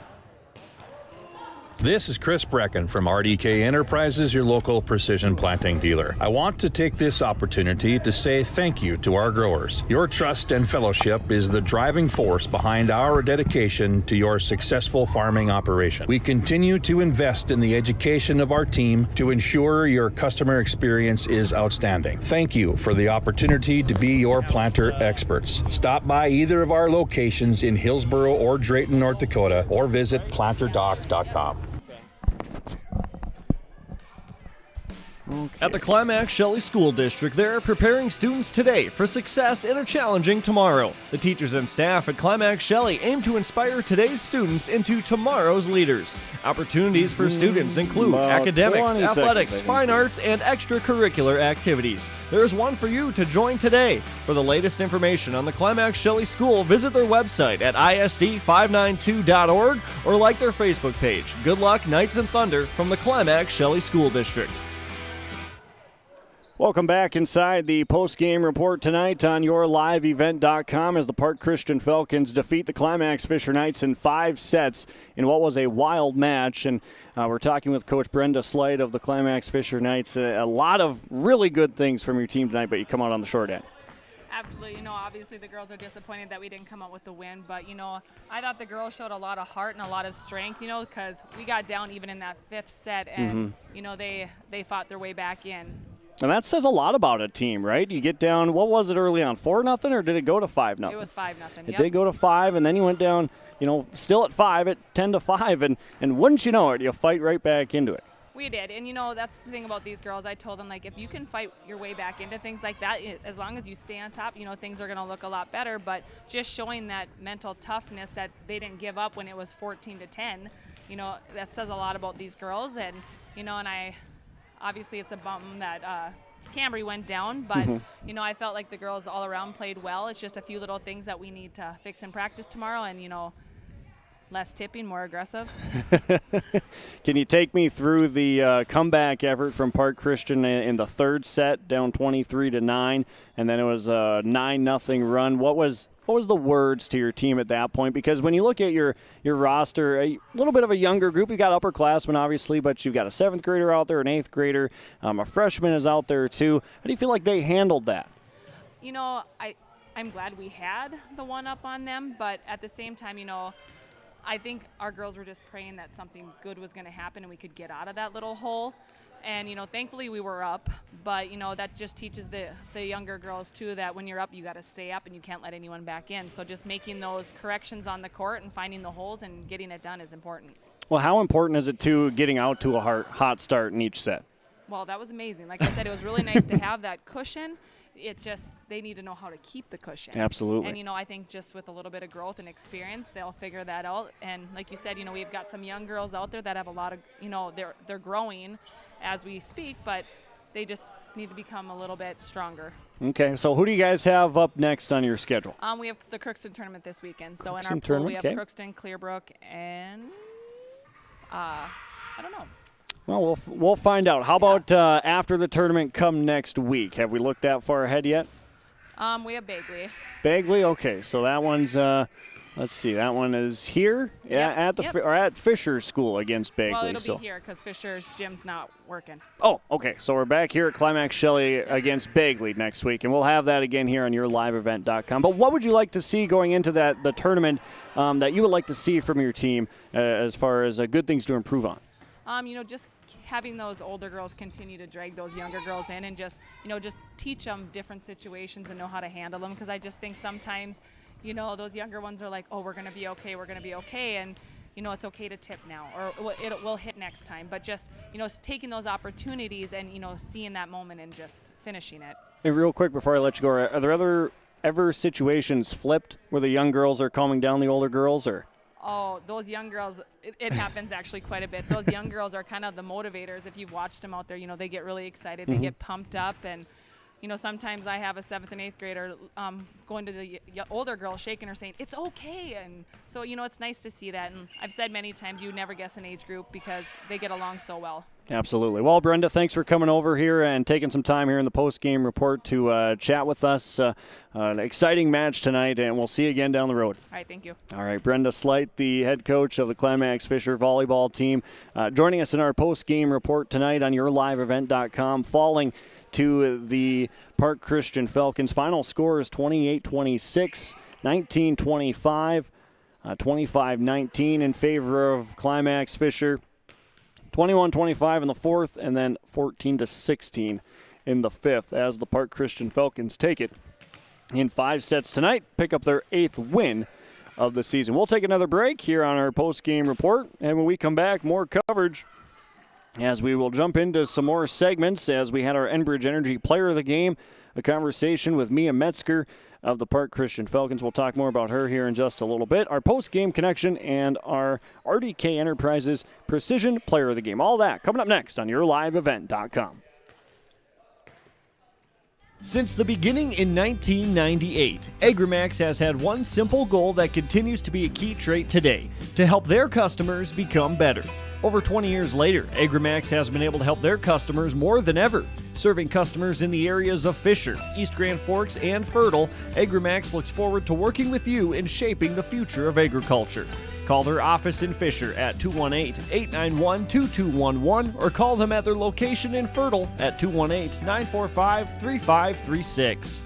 This is Chris Brecken from RDK Enterprises, your local precision planting dealer. I want to take this opportunity to say thank you to our growers. Your trust and fellowship is the driving force behind our dedication to your successful farming operation. We continue to invest in the education of our team to ensure your customer experience is outstanding. Thank you for the opportunity to be your planter experts. Stop by either of our locations in Hillsboro or Drayton, North Dakota, or visit planterdoc.com. Okay. At the Climax-Shelley School District, they're preparing students today for success in a challenging tomorrow. The teachers and staff at Climax-Shelley aim to inspire today's students into tomorrow's leaders. Opportunities for students include academics, athletics, fine arts, and extracurricular activities. There's one for you to join today. For the latest information on the Climax-Shelley School, visit their website at isd592.org or like their Facebook page. Good luck, Knights and Thunder, from the Climax-Shelley School District. Welcome back inside the post-game report tonight on YourLiveEvent.com as the Park Christian Falcons defeat the Climax-Fisher Knights in 5 sets in what was a wild match. And we're talking with Coach Brenda Slight of the Climax-Fisher Knights. A lot of really good things from your team tonight, but you come out on the short end. Absolutely. Obviously the girls are disappointed that we didn't come out with the win, but, I thought the girls showed a lot of heart and a lot of strength, because we got down even in that 5th set, and, they fought their way back in. And that says a lot about a team, right? You get down, what was it early on, 4-0, or did it go to 5-0? It was 5-0. It did go to 5, and then you went down, still at 5, at 10-5, and wouldn't you know it, you fight right back into it. We did, and that's the thing about these girls. I told them, if you can fight your way back into things like that, as long as you stay on top, things are going to look a lot better. But just showing that mental toughness that they didn't give up when it was 14-10, that says a lot about these girls. And and I. Obviously, it's a bum that Cambry went down, but, I felt like the girls all around played well. It's just a few little things that we need to fix in practice tomorrow and, less tipping, more aggressive. Can you take me through the comeback effort from Park Christian in the 3rd set, down 23-9, and then it was a 9-0 run? What was the words to your team at that point? Because when you look at your roster, a little bit of a younger group, you've got upperclassmen obviously, but you've got a 7th grader out there, an 8th grader, a freshman is out there too. How do you feel like they handled that? I'm glad we had the one up on them, but at the same time, I think our girls were just praying that something good was going to happen and we could get out of that little hole. And, thankfully we were up, but, that just teaches the younger girls, too, that when you're up, you got to stay up and you can't let anyone back in. So just making those corrections on the court and finding the holes and getting it done is important. Well, how important is it, too, getting out to a hot start in each set? Well, that was amazing. Like I said, it was really nice to have that cushion. They need to know how to keep the cushion. Absolutely. And, I think just with a little bit of growth and experience, they'll figure that out. And like you said, we've got some young girls out there that have a lot of, they're growing as we speak, but they just need to become a little bit stronger. Okay, so who do you guys have up next on your schedule? We have the Crookston tournament this weekend. So Crookston in our pool, tournament, we have okay. Crookston, Clearbrook, and I don't know. Well, we'll find out. How about after the tournament come next week? Have we looked that far ahead yet? We have Bagley. Bagley, okay. So that one's, let's see, that one is here at Fisher School against Bagley. Well, it'll be here because Fisher's gym's not working. Oh, okay. So we're back here at Climax-Shelley against Bagley next week, and we'll have that again here on YourLiveEvent.com. But what would you like to see going into the tournament that you would like to see from your team as far as good things to improve on? Just having those older girls continue to drag those younger girls in and just teach them different situations and know how to handle them, because I just think sometimes, those younger ones are like, oh, we're going to be okay, and, it's okay to tip now, or it will hit next time. But just, taking those opportunities and, seeing that moment and just finishing it. Hey, real quick before I let you go, are there ever situations flipped where the young girls are calming down the older girls, or? Oh, those young girls, it happens actually quite a bit. Those young girls are kind of the motivators. If you've watched them out there, they get really excited. They get pumped up. And sometimes I have a 7th and 8th grader going to the older girl, shaking her, saying, it's okay. And so, it's nice to see that. And I've said many times you would never guess an age group because they get along so well. Absolutely. Well, Brenda, thanks for coming over here and taking some time here in the post-game report to chat with us. An exciting match tonight, and we'll see you again down the road. All right, thank you. All right, Brenda Slight, the head coach of the Climax-Fisher volleyball team, joining us in our post-game report tonight on yourliveevent.com, falling to the Park Christian Falcons. Final score is 28-26, 19-25, 25-19 in favor of Climax-Fisher. 21-25 in the fourth, and then 14-16 in the fifth as the Park Christian Falcons take it in 5 sets tonight, pick up their 8th win of the season. We'll take another break here on our post-game report, and when we come back, more coverage as we will jump into some more segments as we had our Enbridge Energy Player of the Game, a conversation with Mia Metzger of the Park Christian Falcons. We'll talk more about her here in just a little bit. Our post-game connection and our RDK Enterprises Precision Player of the Game. All that coming up next on yourliveevent.com. Since the beginning in 1998, Agramax has had one simple goal that continues to be a key trait today: to help their customers become better. Over 20 years later, Agramax has been able to help their customers more than ever. Serving customers in the areas of Fisher, East Grand Forks, and Fertile, Agramax looks forward to working with you in shaping the future of agriculture. Call their office in Fisher at 218-891-2211 or call them at their location in Fertile at 218-945-3536.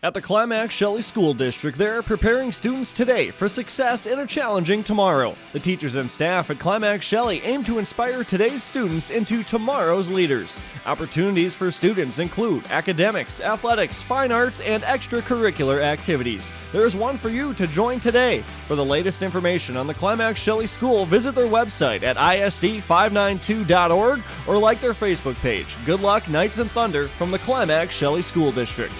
At the Climax Shelley School District, they are preparing students today for success in a challenging tomorrow. The teachers and staff at Climax Shelley aim to inspire today's students into tomorrow's leaders. Opportunities for students include academics, athletics, fine arts, and extracurricular activities. There is one for you to join today. For the latest information on the Climax Shelley School, visit their website at isd592.org or like their Facebook page. Good luck, Knights and Thunder, from the Climax Shelley School District.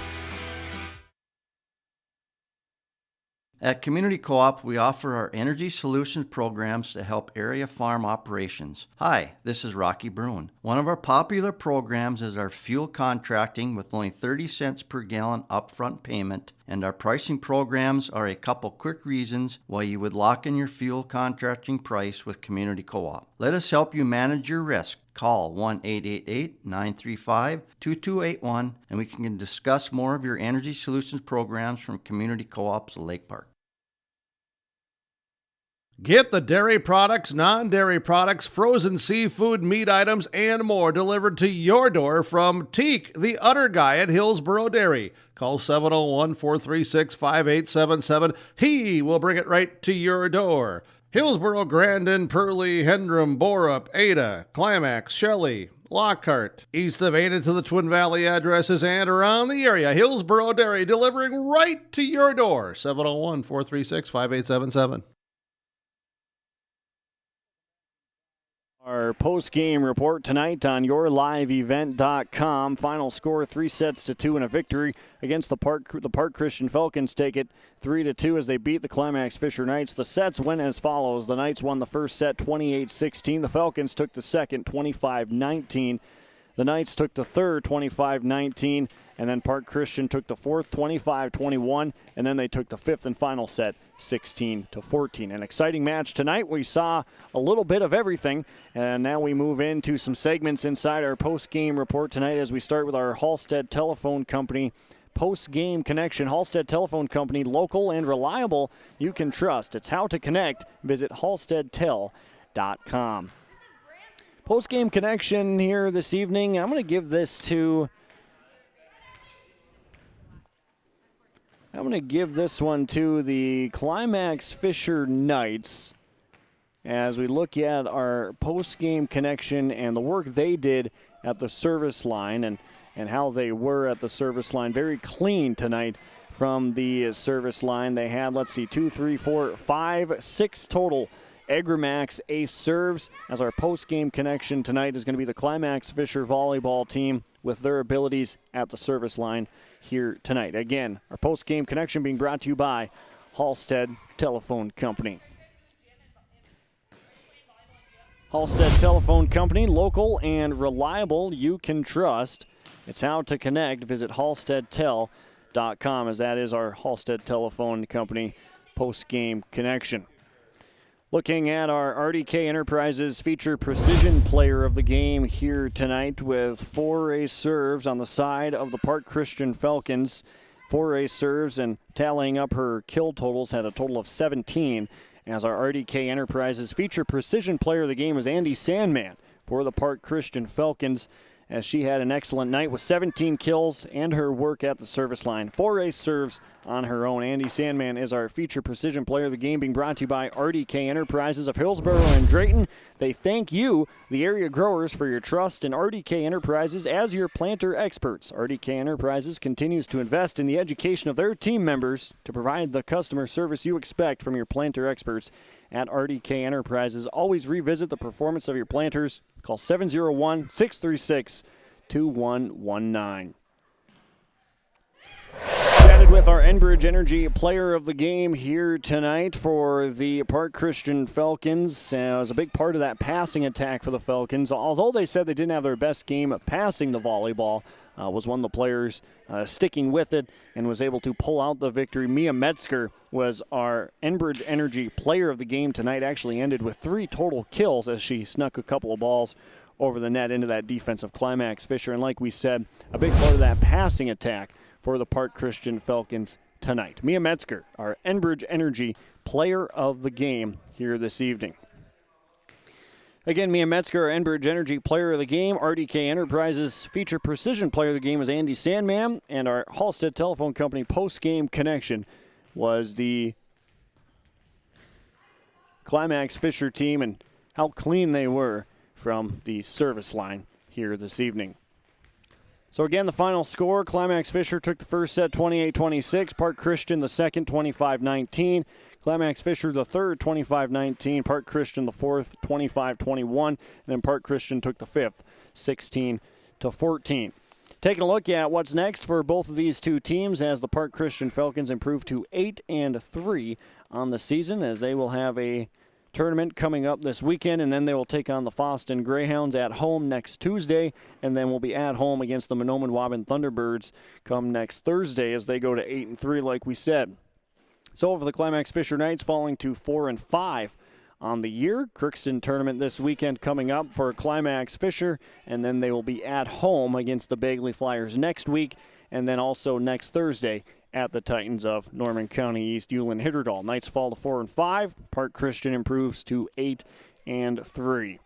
At Community Co-op, we offer our energy solutions programs to help area farm operations. Hi, this is Rocky Bruin. One of our popular programs is our fuel contracting with only 30 cents per gallon upfront payment, and our pricing programs are a couple quick reasons why you would lock in your fuel contracting price with Community Co-op. Let us help you manage your risk. Call 1-888-935-2281 and we can discuss more of your energy solutions programs from Community Co-op's Lake Park. Get the dairy products, non-dairy products, frozen seafood, meat items, and more delivered to your door from Teak, the Udder Guy at Hillsboro Dairy. Call 701-436-5877. He will bring it right to your door. Hillsboro, Grandin, Purley, Hendrum, Borup, Ada, Climax, Shelley, Lockhart, east of Ada to the Twin Valley addresses and around the area. Hillsboro Dairy delivering right to your door. 701-436-5877. Our post-game report tonight on yourliveevent.com. Final score 3-2 in a victory against the Park Christian Falcons. Take it 3-2 as they beat the Climax-Fisher Knights. The sets went as follows. The Knights won the first set 28-16. The Falcons took the second 25-19. The Knights took the third 25-19. And then Park Christian took the fourth 25-21. And then they took the fifth and final set 16-14. An exciting match tonight. We saw a little bit of everything, and now we move into some segments inside our post-game report tonight as we start with our Halstead Telephone Company post-game connection. Halstead Telephone Company, local and reliable, you can trust. It's how to connect. Visit halsteadtel.com. Post-game connection here this evening. I'm going to give this one to the Climax-Fisher Knights as we look at our post-game connection and the work they did at the service line and how they were at the service line. Very clean tonight from the service line. They had, 2, 3, 4, 5, 6 total Agramax ace serves, as our post-game connection tonight is going to be the Climax-Fisher volleyball team with their abilities at the service line here tonight. Again, our post-game connection being brought to you by Halstead Telephone Company. Halstead Telephone Company, local and reliable you can trust. It's how to connect. Visit halsteadtel.com, as that is our Halstead Telephone Company post-game connection. Looking at our RDK Enterprises feature precision player of the game here tonight with 4 ace serves on the side of the Park Christian Falcons. 4 ace serves, and tallying up her kill totals, had a total of 17. As our RDK Enterprises feature precision player of the game is Andy Sandman for the Park Christian Falcons, as she had an excellent night with 17 kills and her work at the service line. 4 ace serves on her own. Andy Sandman is our feature precision player of the game, being brought to you by RDK Enterprises of Hillsboro and Drayton. They thank you, the area growers, for your trust in RDK Enterprises as your planter experts. RDK Enterprises continues to invest in the education of their team members to provide the customer service you expect from your planter experts at RDK Enterprises. Always revisit the performance of your planters. Call 701-636-2119. Chatted with our Enbridge Energy player of the game here tonight for the Park Christian Falcons. It was a big part of that passing attack for the Falcons. Although they said they didn't have their best game passing the volleyball, was one of the players sticking with it and was able to pull out the victory. Mia Metzger was our Enbridge Energy player of the game tonight. Actually ended with 3 total kills as she snuck a couple of balls over the net into that defensive Climax-Fisher. And like we said, a big part of that passing attack for the Park Christian Falcons tonight. Mia Metzger, our Enbridge Energy player of the game here this evening. Again, Mia Metzger, our Enbridge Energy player of the game. RDK Enterprises feature precision player of the game is Andy Sandman, and our Halstead Telephone Company post-game connection was the Climax-Fisher team, and how clean they were from the service line here this evening. So again, the final score, Climax-Fisher took the first set 28-26, Park Christian the second 25-19, Climax-Fisher the third 25-19, Park Christian the fourth 25-21, and then Park Christian took the fifth 16-14. Taking a look at what's next for both of these two teams as the Park Christian Falcons improve to 8-3 on the season, as they will have a tournament coming up this weekend, and then they will take on the Foston Greyhounds at home next Tuesday, and then will be at home against the Mahnomen-Waban Thunderbirds come next Thursday as they go to 8-3 like we said. So for the Climax-Fisher Knights, falling to 4-5 on the year. Crookston tournament this weekend coming up for Climax-Fisher, and then they will be at home against the Bagley Flyers next week, and then also next Thursday at the Titans of Norman County East, Ulen-Hitterdal. Knights fall to 4-5. Park Christian improves to 8-3.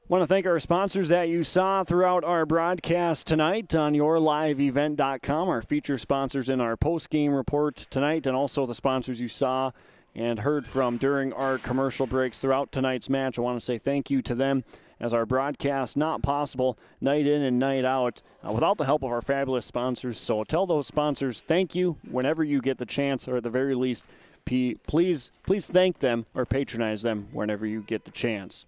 Want to thank our sponsors that you saw throughout our broadcast tonight on yourliveevent.com, our feature sponsors in our post-game report tonight, and also the sponsors you saw and heard from during our commercial breaks throughout tonight's match. I want to say thank you to them, as our broadcast not possible night in and night out without the help of our fabulous sponsors. So tell those sponsors thank you whenever you get the chance, or at the very least, please thank them or patronize them whenever you get the chance.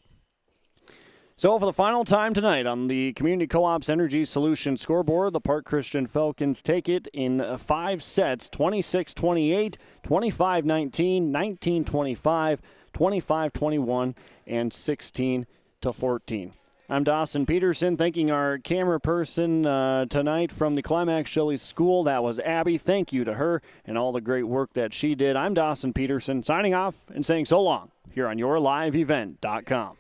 So for the final time tonight on the Community Co-op's Energy Solutions scoreboard, the Park Christian Falcons take it in 5 sets, 26-28, 25-19, 19-25, 25-21, and 16-14. I'm Dawson Peterson, thanking our camera person tonight from the Climax Shelley School. That was Abby. Thank you to her and all the great work that she did. I'm Dawson Peterson, signing off and saying so long here on yourliveevent.com.